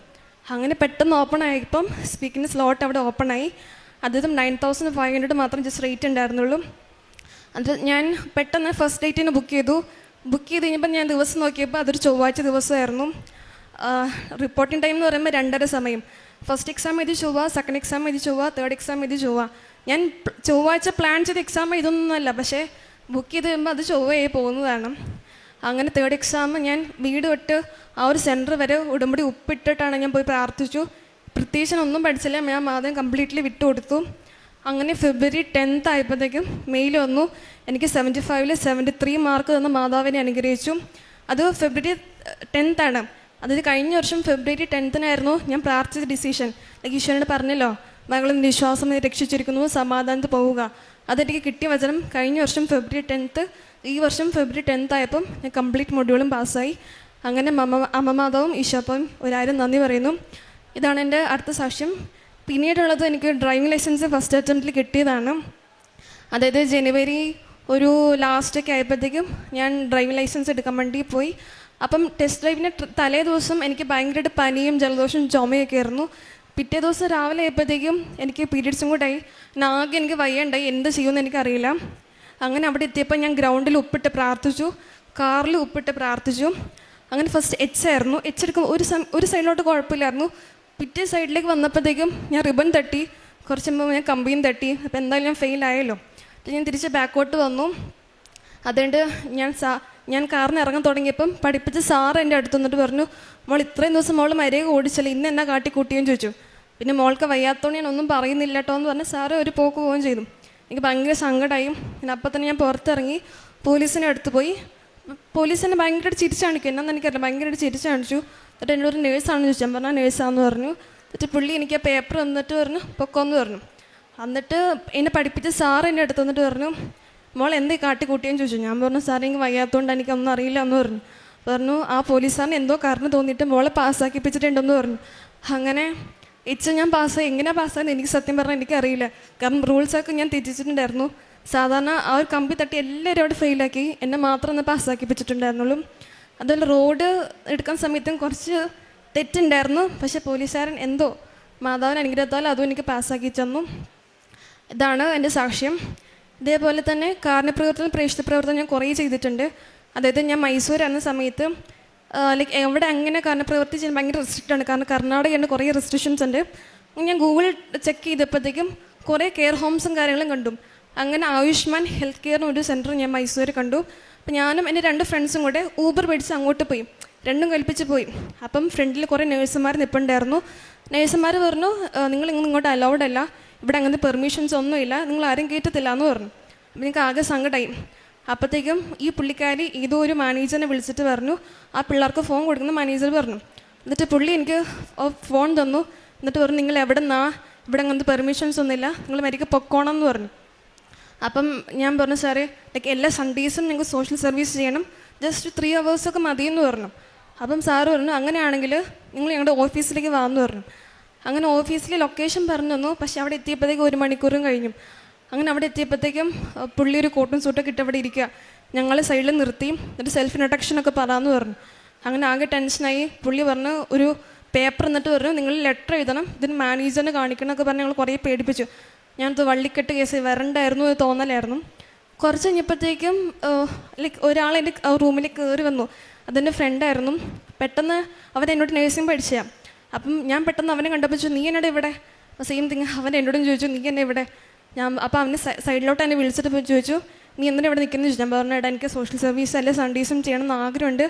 അങ്ങനെ പെട്ടെന്ന് ഓപ്പൺ ആയപ്പം സ്പീക്കിൻ്റെ സ്ലോട്ട് അവിടെ ഓപ്പൺ ആയി. അതും 9,500 മാത്രം ജസ്റ്റ് റേറ്റ് ഉണ്ടായിരുന്നുള്ളൂ. അത് ഞാൻ പെട്ടെന്ന് ഫസ്റ്റ് ഡേറ്റിന് ബുക്ക് ചെയ്തു കഴിഞ്ഞപ്പോൾ ഞാൻ ദിവസം നോക്കിയപ്പോൾ അതൊരു ചൊവ്വാഴ്ച ദിവസമായിരുന്നു. റിപ്പോർട്ടിംഗ് ടൈം എന്ന് പറയുമ്പോൾ 2:30 സമയം. ഫസ്റ്റ് എക്സാം എഴുതി ചൊവ്വ, സെക്കൻഡ് എക്സാം എഴുതി ചൊവ്വ, തേർഡ് എക്സാം എഴുതി ചൊവ്വ. ഞാൻ ചൊവ്വാഴ്ച പ്ലാൻ ചെയ്ത എക്സാം ഇതൊന്നുമല്ല, പക്ഷേ ബുക്ക് ചെയ്ത് കഴിയുമ്പോൾ അത് ചൊവ്വയായി പോകുന്നതാണ്. അങ്ങനെ തേർഡ് എക്സാം ഞാൻ വീട് വിട്ട് ആ ഒരു സെൻറ്റർ വരെ ഉടമ്പടി ഉപ്പിട്ടിട്ടാണ് ഞാൻ പോയി പ്രാർത്ഥിച്ചു. പ്രത്യേകിച്ച് ഒന്നും പഠിച്ചില്ല, ഞാൻ ആദ്യം കംപ്ലീറ്റ്ലി വിട്ടു കൊടുത്തു. അങ്ങനെ February 10th ആയപ്പോഴത്തേക്കും മെയിൽ വന്നു, എനിക്ക് 75-ൽ 73 മാർക്ക് തന്ന മാതാവിനെ അനുഗ്രഹിച്ചു. അത് February 10th ആണ്. അതായത് കഴിഞ്ഞ വർഷം February 10th ഞാൻ പ്രാർത്ഥിച്ച ഡിസിഷൻ. ഈശ്വരനോട് പറഞ്ഞല്ലോ, മകളും വിശ്വാസം രക്ഷിച്ചിരിക്കുന്നു, സമാധാനത്തിൽ പോവുക. അതെനിക്ക് കിട്ടിയ വചനം കഴിഞ്ഞ വർഷം February 10th. ഈ വർഷം February 10th ആയപ്പം ഞാൻ കംപ്ലീറ്റ് മൊഡ്യൂളും പാസ്സായി. അങ്ങനെ അമ്മമാതാവും ഈശോപ്പയും 1000 നന്ദി പറയുന്നു. ഇതാണ് എൻ്റെ അടുത്ത സാക്ഷ്യം. പിന്നീടുള്ളത് എനിക്ക് ഡ്രൈവിംഗ് ലൈസൻസ് ഫസ്റ്റ് അറ്റംപ്റ്റിൽ കിട്ടിയതാണ്. അതായത് January ഒരു ലാസ്റ്റൊക്കെ ആയപ്പോഴത്തേക്കും ഞാൻ ഡ്രൈവിംഗ് ലൈസൻസ് എടുക്കാൻ വേണ്ടി പോയി. അപ്പം ടെസ്റ്റ് ഡ്രൈവിന് തലേ ദിവസം എനിക്ക് ഭയങ്കരമായിട്ട് പനിയും ജലദോഷവും ചുമയൊക്കെ ആയിരുന്നു. പിറ്റേ ദിവസം രാവിലെ ആയപ്പോഴത്തേക്കും എനിക്ക് പീരിയഡ്സും കൂടെ ആയി. ആകെ എനിക്ക് വയ്യണ്ടായി, എന്ത് ചെയ്യുമെന്ന് എനിക്കറിയില്ല. അങ്ങനെ അവിടെ എത്തിയപ്പോൾ ഞാൻ ഗ്രൗണ്ടിൽ ഉപ്പിട്ട് പ്രാർത്ഥിച്ചു, കാറിൽ ഉപ്പിട്ട് പ്രാർത്ഥിച്ചു. അങ്ങനെ ഫസ്റ്റ് H ആയിരുന്നു. H എടുക്കുമ്പോൾ ഒരു സൈഡിലോട്ട് കുഴപ്പമില്ലായിരുന്നു. പിറ്റേ സൈഡിലേക്ക് വന്നപ്പോഴത്തേക്കും ഞാൻ റിബൺ തട്ടി, കുറച്ച് മുമ്പ് ഞാൻ കമ്പിയും തട്ടി. അപ്പോൾ എന്തായാലും ഞാൻ ഫെയിലായല്ലോ. അപ്പോൾ ഞാൻ തിരിച്ച് ബാക്കോട്ട് വന്നു. അതുകൊണ്ട് ഞാൻ കാറിന് ഇറങ്ങാൻ തുടങ്ങിയപ്പം പഠിപ്പിച്ച സാറ് എൻ്റെ അടുത്ത് വന്നിട്ട് പറഞ്ഞു, മോൾ ഇത്രയും ദിവസം മോൾ മര്യാദ ഓടിച്ചല്ലേ, ഇന്ന് എന്നാ കാട്ടിക്കൂട്ടിയെന്ന് ചോദിച്ചു. പിന്നെ മോൾക്ക് വയ്യാത്തതുകൊണ്ട് ഞാൻ ഒന്നും പറയുന്നില്ല കേട്ടോ എന്ന് പറഞ്ഞ് സാറ് ഒരു പോക്ക് പോവുകയും ചെയ്തു. എനിക്ക് ഭയങ്കര സങ്കടമായി. പിന്നെ അപ്പം തന്നെ ഞാൻ പുറത്തിറങ്ങി പോലീസിനെ അടുത്ത് പോയി. പോലീസിനെ ഭയങ്കരമായിട്ട് ചിരിച്ചു കാണിക്കും, എന്നാന്ന് എനിക്കറിയില്ല, ഭയങ്കരമായിട്ട് ചിരിച്ചു കാണിച്ചു. എന്നിട്ട് എന്നോട് നേഴ്സാണെന്ന് ചോദിച്ചു. ഞാൻ പറഞ്ഞാൽ നേഴ്സാണെന്ന് പറഞ്ഞു. എന്നിട്ട് പുള്ളി എനിക്ക് ആ പേപ്പർ വന്നിട്ട് പറഞ്ഞു പൊക്കോന്ന് പറഞ്ഞു. എന്നിട്ട് എന്നെ പഠിപ്പിച്ച സാറ് എൻ്റെ അടുത്ത് വന്നിട്ട് പറഞ്ഞു, മോൾ എന്തേ കാട്ടിക്കൂട്ടിയെന്ന് ചോദിച്ചു. ഞാൻ പറഞ്ഞു, സാറേ എനിക്ക് വയ്യാത്തതുകൊണ്ട് എനിക്കൊന്നും അറിയില്ല എന്ന് പറഞ്ഞു. ആ പോലീസുകാരന് എന്തോ കാരണം തോന്നിയിട്ട് മോളെ പാസ്സാക്കിപ്പിച്ചിട്ടുണ്ടെന്ന് പറഞ്ഞു. അങ്ങനെ ഞാൻ പാസ്സായി. എങ്ങനെയാണ് പാസ്സായെന്ന് എനിക്ക് സത്യം പറഞ്ഞാൽ എനിക്കറിയില്ല. കാരണം റൂൾസൊക്കെ ഞാൻ തെറ്റിച്ചിട്ടുണ്ടായിരുന്നു. സാധാരണ ആ ഒരു കമ്പി തട്ടി എല്ലാവരും അവിടെ ഫെയിലാക്കി, എന്നെ മാത്രം ഒന്ന് പാസ്സാക്കിപ്പിച്ചിട്ടുണ്ടായിരുന്നുള്ളൂ. അതുപോലെ റോഡ് എടുക്കാൻ സമയത്തും കുറച്ച് തെറ്റുണ്ടായിരുന്നു. പക്ഷേ പോലീസുകാരൻ എന്തോ മാതാവിന് അനുഗ്രഹത്താൽ അതും എനിക്ക് പാസ്സാക്കി തന്നു. ഇതാണ് എൻ്റെ സാക്ഷ്യം. ഇതേപോലെ തന്നെ കാരുണ്യപ്രവർത്തനം, പ്രേക്ഷിത പ്രവർത്തനം ഞാൻ കുറേ ചെയ്തിട്ടുണ്ട്. അതായത് ഞാൻ മൈസൂരായിരുന്ന സമയത്ത് ലൈക്ക് എവിടെ അങ്ങനെ കാരുണ്യപ്രവർത്തി ചെയ്യാൻ ഭയങ്കര റെസ്ട്രിക്റ്റാണ്. കാരണം കർണാടകയിൽ കുറേ റെസ്ട്രിക്ഷൻസ് ഉണ്ട്. ഞാൻ ഗൂഗിൾ ചെക്ക് ചെയ്തപ്പോഴത്തേക്കും കുറേ കെയർ ഹോംസും കാര്യങ്ങളും കണ്ടു. അങ്ങനെ ആയുഷ്മാൻ ഹെൽത്ത് കെയറിന് ഒരു സെൻറ്റർ ഞാൻ മൈസൂർ കണ്ടു. അപ്പം ഞാനും എൻ്റെ 2 ഫ്രണ്ട്സും കൂടെ ഊബർ പിടിച്ച് അങ്ങോട്ട് പോയി, രണ്ടും കൽപ്പിച്ച് പോയി. അപ്പം ഫ്രണ്ടിൽ കുറേ നേഴ്സുമാർ നിൽപ്പുണ്ടായിരുന്നു. നേഴ്സുമാർ പറഞ്ഞു, നിങ്ങൾ ഇങ്ങോട്ട് അലൗഡ് അല്ല, ഇവിടെ അങ്ങനത്തെ പെർമിഷൻസ് ഒന്നുമില്ല, നിങ്ങൾ ആരും കയറ്റത്തില്ല എന്ന് പറഞ്ഞു. അപ്പം എനിക്ക് ആകെ സങ്കടമായി. അപ്പോഴത്തേക്കും ഈ പുള്ളിക്കാരി ഏതോ ഒരു മാനേജറിനെ വിളിച്ചിട്ട് പറഞ്ഞു ആ പിള്ളേർക്ക് ഫോൺ കൊടുക്കുന്ന മാനേജർ പറഞ്ഞു. എന്നിട്ട് പുള്ളി എനിക്ക് ഫോൺ തന്നു. എന്നിട്ട് പറഞ്ഞു നിങ്ങൾ എവിടെ നിന്നാ, ഇവിടെ അങ്ങനത്തെ പെർമിഷൻസ് ഒന്നുമില്ല, നിങ്ങൾ മരിക്ക് പൊക്കോണം എന്ന് പറഞ്ഞു. അപ്പം ഞാൻ പറഞ്ഞു സാറേ ലൈക്ക് എല്ലാ സൺഡേസും ഞങ്ങൾക്ക് സോഷ്യൽ സർവീസ് ചെയ്യണം, ജസ്റ്റ് 3 hours ഒക്കെ മതിയെന്ന് പറഞ്ഞു. അപ്പം സാറ് പറഞ്ഞു അങ്ങനെയാണെങ്കിൽ നിങ്ങൾ ഞങ്ങളുടെ ഓഫീസിലേക്ക് വാന്ന് പറഞ്ഞു. അങ്ങനെ ഓഫീസിലെ ലൊക്കേഷൻ പറഞ്ഞു തന്നു. പക്ഷെ അവിടെ എത്തിയപ്പോഴത്തേക്കും 1 മണിക്കൂറും കഴിഞ്ഞു. അങ്ങനെ അവിടെ എത്തിയപ്പോഴത്തേക്കും പുള്ളി ഒരു കോട്ടും സൂട്ടൊക്കെ ഇട്ട് അവിടെ ഇരിക്കുക. ഞങ്ങൾ സൈഡിൽ നിർത്തി. എന്നിട്ട് സെൽഫ് ഇൻട്രൊഡക്ഷനൊക്കെ പറയാമെന്ന് പറഞ്ഞു. അങ്ങനെ ആകെ ടെൻഷനായി. പുള്ളി പറഞ്ഞു ഒരു പേപ്പർ എന്നിട്ട് പറഞ്ഞു നിങ്ങൾ ലെറ്റർ എഴുതണം, ഇതിന് മാനേജറിനെ കാണിക്കണമൊക്കെ പറഞ്ഞ് ഞങ്ങൾ കുറേ പേടിപ്പിച്ചു. ഞാനത് വള്ളിക്കെട്ട് കേസ് വരണ്ടായിരുന്നു എന്ന് തോന്നലായിരുന്നു. കുറച്ച് കഴിഞ്ഞപ്പോഴത്തേക്കും ലൈക്ക് ഒരാൾ എൻ്റെ റൂമിലേക്ക് കയറി വന്നു. അതെൻ്റെ ഫ്രണ്ടായിരുന്നു. പെട്ടെന്ന് അവൻ എന്നോട് നേഴ്സിംഗ് പഠിച്ചതാണ്. അപ്പം ഞാൻ പെട്ടെന്ന് അവനെ കണ്ടപ്പോൾ ചോദിച്ചു നീ എന്നോട് ഇവിടെ, സെയിം തിങ് അവൻ എന്നോടും ചോദിച്ചു നീ എന്നെ ഇവിടെ. അപ്പോൾ അവനെ സൈഡിലോട്ട് എന്നെ വിളിച്ചിട്ട് ചോദിച്ചു നീ എന്തിനാ ഇവിടെ നിൽക്കുന്നത് ചോദിച്ചു. ഞാൻ പറഞ്ഞു ഏട്ടാ എനിക്ക് സോഷ്യൽ സർവീസ് അല്ലെ സൺഡേസും ചെയ്യണം എന്ന് ആഗ്രഹമുണ്ട്,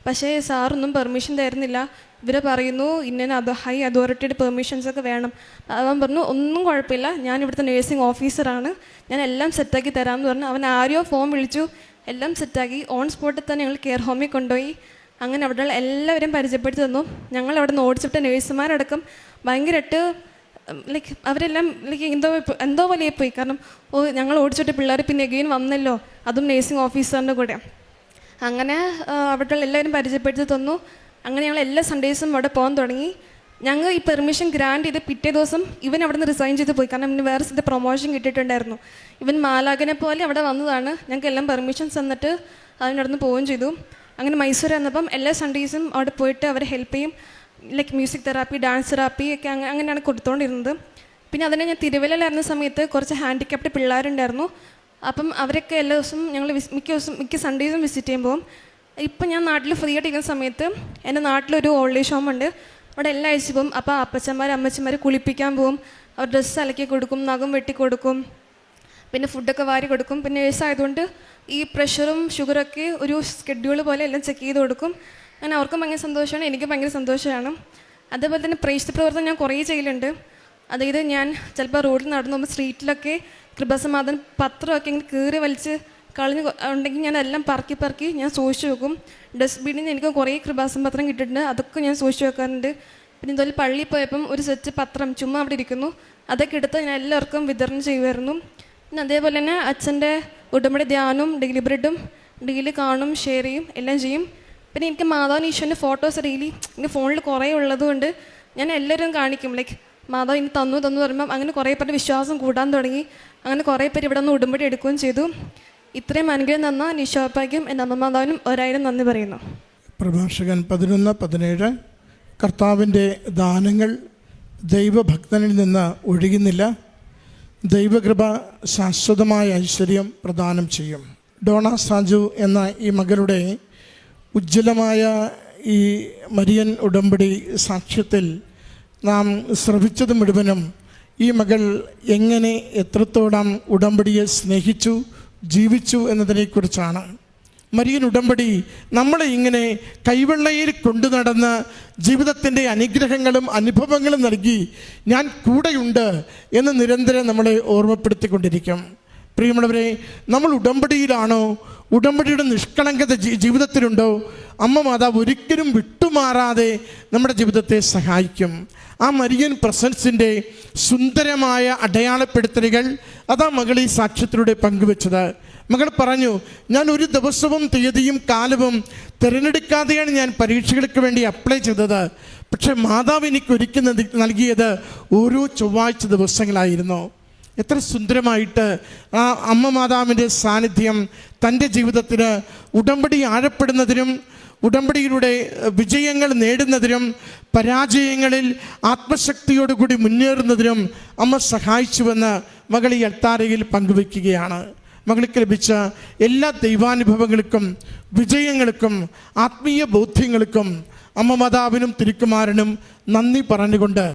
പക്ഷേ സാറൊന്നും പെർമിഷൻ തരുന്നില്ല, ഇവരെ പറയുന്നു ഇന്ന ഹൈ അതോറിറ്റിയുടെ പെർമിഷൻസൊക്കെ വേണം. അവൻ പറഞ്ഞു ഒന്നും കുഴപ്പമില്ല, ഞാൻ ഇവിടുത്തെ നേഴ്സിംഗ് ഓഫീസറാണ്, ഞാൻ എല്ലാം സെറ്റാക്കി തരാമെന്ന് പറഞ്ഞു. അവൻ ആരെയോ ഫോൺ വിളിച്ചു, എല്ലാം സെറ്റാക്കി. ഓൺ സ്പോട്ടിൽ തന്നെ ഞങ്ങൾ കെയർ ഹോമിൽ കൊണ്ടുപോയി. അങ്ങനെ അവിടെയുള്ള എല്ലാവരും പരിചയപ്പെടുത്തി തന്നു. ഞങ്ങൾ അവിടെ നിന്ന് ഓടിച്ചിട്ട് നേഴ്സുമാരടക്കം ഭയങ്കരമായിട്ട് ലൈക്ക് അവരെല്ലാം ലൈക്ക് എന്തോ വലിയ പോയി. കാരണം ഞങ്ങൾ ഓടിച്ചിട്ട് പിള്ളേർ പിന്നെ എഗെയിൻ വന്നല്ലോ, അതും നേഴ്സിംഗ് ഓഫീസറിൻ്റെ കൂടെ. അങ്ങനെ അവിടെയുള്ള എല്ലാവരും പരിചയപ്പെടുത്തി തന്നു. അങ്ങനെ ഞങ്ങൾ എല്ലാ സൺഡേസും അവിടെ പോകാൻ തുടങ്ങി. ഞങ്ങൾ ഈ പെർമിഷൻ ഗ്രാൻഡ് ചെയ്ത് പിറ്റേ ദിവസം ഇവൻ അവിടെ നിന്ന് റിസൈൻ ചെയ്ത് പോയി. കാരണം ഇവന് വേറെ സ്ഥലത്ത് പ്രൊമോഷൻ കിട്ടിയിട്ടുണ്ടായിരുന്നു. ഇവൻ മാലാഖനെ പോലെ അവിടെ വന്നതാണ്. ഞങ്ങൾക്ക് എല്ലാം പെർമിഷൻസ് തന്നിട്ട് അതിനവിടുന്ന് പോവുകയും ചെയ്തു. അങ്ങനെ മൈസൂർ വന്നപ്പം എല്ലാ സൺഡേസും അവിടെ പോയിട്ട് അവരെ ഹെൽപ്പ് ചെയ്യും. Like music therapy, dance therapy ഒക്കെ അങ്ങനെയാണ് കൊടുത്തുകൊണ്ടിരുന്നത്. പിന്നെ അതിനെ ഞാൻ തിരുവല്ലയിലായിരുന്ന സമയത്ത് കുറച്ച് ഹാൻഡിക്യാപ്ഡ് പിള്ളേരുണ്ടായിരുന്നു. അപ്പം അവരൊക്കെ എല്ലാ ദിവസവും ഞങ്ങൾ മിക്ക സൺഡേസും വിസിറ്റ് ചെയ്യുമ്പോൾ. ഇപ്പം ഞാൻ നാട്ടിൽ ഫ്രീ ആയിട്ടിരിക്കുന്ന സമയത്ത് എൻ്റെ നാട്ടിലൊരു ഓൾഡ് ഏജ് ഹോം ഉണ്ട്. അവിടെ എല്ലാ ആഴ്ച പോകും. അപ്പോൾ അപ്പച്ചന്മാർ അമ്മച്ചന്മാർ കുളിപ്പിക്കാൻ പോകും, അവർ ഡ്രസ്സ് അലക്കി കൊടുക്കും, നഖം വെട്ടി കൊടുക്കും, പിന്നെ ഫുഡൊക്കെ വാരി കൊടുക്കും. പിന്നെ നേഴ്സായതുകൊണ്ട് ഈ പ്രഷറും ഷുഗറൊക്കെ ഒരു സ്കെഡ്യൂൾ പോലെ എല്ലാം ചെക്ക് ചെയ്ത് കൊടുക്കും. അങ്ങനെ അവർക്കും ഭയങ്കര സന്തോഷമാണ്, എനിക്ക് ഭയങ്കര സന്തോഷമാണ്. അതേപോലെ തന്നെ പ്രേക്ഷിത പ്രവർത്തനം ഞാൻ കുറേ ചെയ്യലുണ്ട്. അതായത് ഞാൻ ചിലപ്പോൾ റോഡിൽ നടന്നു പോകുമ്പോൾ സ്ട്രീറ്റിലൊക്കെ കൃപാസമാധാൻ പത്രമൊക്കെ ഇങ്ങനെ കീറി വലിച്ച് കളഞ്ഞ് ഉണ്ടെങ്കിൽ ഞാൻ എല്ലാം പറക്കി ഞാൻ സൂക്ഷിച്ച് വെക്കും. ഡസ്റ്റ്ബിന്നിൽ നിന്ന് എനിക്ക് കുറേ കൃപാസം പത്രം കിട്ടിയിട്ടുണ്ട്, അതൊക്കെ ഞാൻ സൂക്ഷിച്ച് വെക്കാറുണ്ട്. പിന്നെ ഇതുപോലെ പള്ളിയിൽ പോയപ്പം ഒരു സെറ്റ് പത്രം ചുമ്മാ അവിടെ ഇരിക്കുന്നു, അതൊക്കെ എടുത്ത് ഞാൻ എല്ലാവർക്കും വിതരണം ചെയ്യുമായിരുന്നു. പിന്നെ അതേപോലെ തന്നെ അച്ഛൻ്റെ ഉടമ്പടി ധ്യാനവും ഡെയിലി ബ്രെഡും ഡെയിലി കാണും, ഷെയർ ചെയ്യും, എല്ലാം ചെയ്യും. പിന്നെ എനിക്ക് മാതാവിന് ഈശോൻ്റെ ഫോട്ടോസ് ഡെയിലി എൻ്റെ ഫോണിൽ കുറേ ഉള്ളതുകൊണ്ട് ഞാൻ എല്ലാവരും കാണിക്കും. ലൈക്ക് മാതാവ് ഇനി തന്നു പറയുമ്പം അങ്ങനെ കുറേ പേരുടെ വിശ്വാസം കൂടാൻ തുടങ്ങി. അങ്ങനെ കുറേ പേര് ഇവിടെ നിന്ന് ഉടമ്പടി എടുക്കുകയും ചെയ്തു. ഇത്രയും അനുഗ്രഹം തന്ന നിശോപ്പായ്ക്കും എൻ്റെ അമ്മ മാതാവിനും 1000 നന്ദി പറയുന്നു. പ്രഭാഷകൻ 11:17 കർത്താവിൻ്റെ ദാനങ്ങൾ ദൈവഭക്തനിൽ നിന്ന് ഒഴുകുന്നില്ല, ദൈവകൃപ ശാശ്വതമായ ഐശ്വര്യം പ്രദാനം ചെയ്യും. ഡോണ സാജു എന്ന ഈ മകളുടെ ഉജ്ജ്വലമായ ഈ മരിയൻ ഉടമ്പടി സാക്ഷ്യത്തിൽ നാം ശ്രവിച്ചത് മുഴുവനും ഈ മകൾ എങ്ങനെ എത്രത്തോളം ഉടമ്പടിയെ സ്നേഹിച്ചു ജീവിച്ചു എന്നതിനെക്കുറിച്ചാണ്. മരിയൻ ഉടമ്പടി നമ്മളെ ഇങ്ങനെ കൈവെള്ളയിൽ കൊണ്ടു നടന്ന് ജീവിതത്തിൻ്റെ അനുഗ്രഹങ്ങളും അനുഭവങ്ങളും നൽകി ഞാൻ കൂടെയുണ്ട് എന്ന് നിരന്തരം നമ്മളെ ഓർമ്മപ്പെടുത്തിക്കൊണ്ടിരിക്കും. പ്രിയമുള്ളവരെ, നമ്മൾ ഉടമ്പടിയിലാണോ, ഉടമ്പടിയുടെ നിഷ്കളങ്കത ജീവിതത്തിലുണ്ടോ, അമ്മ മാതാവ് ഒരിക്കലും വിട്ടുമാറാതെ നമ്മുടെ ജീവിതത്തെ സഹായിക്കും. ആ മരിയൻ പ്രസൻസിൻ്റെ സുന്ദരമായ അടയാളപ്പെടുത്തലുകൾ അതാ മകൾ ഈ സാക്ഷ്യത്തിലൂടെ പങ്കുവെച്ചത്. മകൾ പറഞ്ഞു, ഞാൻ ഒരു ദിവസവും തീയതിയും കാലവും തിരഞ്ഞെടുക്കാതെയാണ് ഞാൻ പരീക്ഷകൾക്ക് വേണ്ടി അപ്ലൈ ചെയ്തത്. പക്ഷേ മാതാവ് എനിക്ക് ഒരുക്കി നൽകിയത് ഓരോ ചൊവ്വാഴ്ച ദിവസങ്ങളായിരുന്നു. എത്ര സുന്ദരമായിട്ട് ആ അമ്മ മാതാവിൻ്റെ സാന്നിധ്യം തൻ്റെ ജീവിതത്തിന് ഉടമ്പടി ആഴപ്പെടുന്നതിനും ഉടമ്പടിയിലൂടെ വിജയങ്ങൾ നേടുന്നതിനും പരാജയങ്ങളിൽ ആത്മശക്തിയോടുകൂടി മുന്നേറുന്നതിനും അമ്മ സഹായിച്ചുവെന്ന് മകൾ ഈ അൾത്താരയിൽ പങ്കുവയ്ക്കുകയാണ്. മകൾക്ക് ലഭിച്ച എല്ലാ ദൈവാനുഭവങ്ങൾക്കും വിജയങ്ങൾക്കും ആത്മീയ ബോധ്യങ്ങൾക്കും അമ്മ മാതാവിനും തിരുക്കുമാരനും നന്ദി പറഞ്ഞുകൊണ്ട്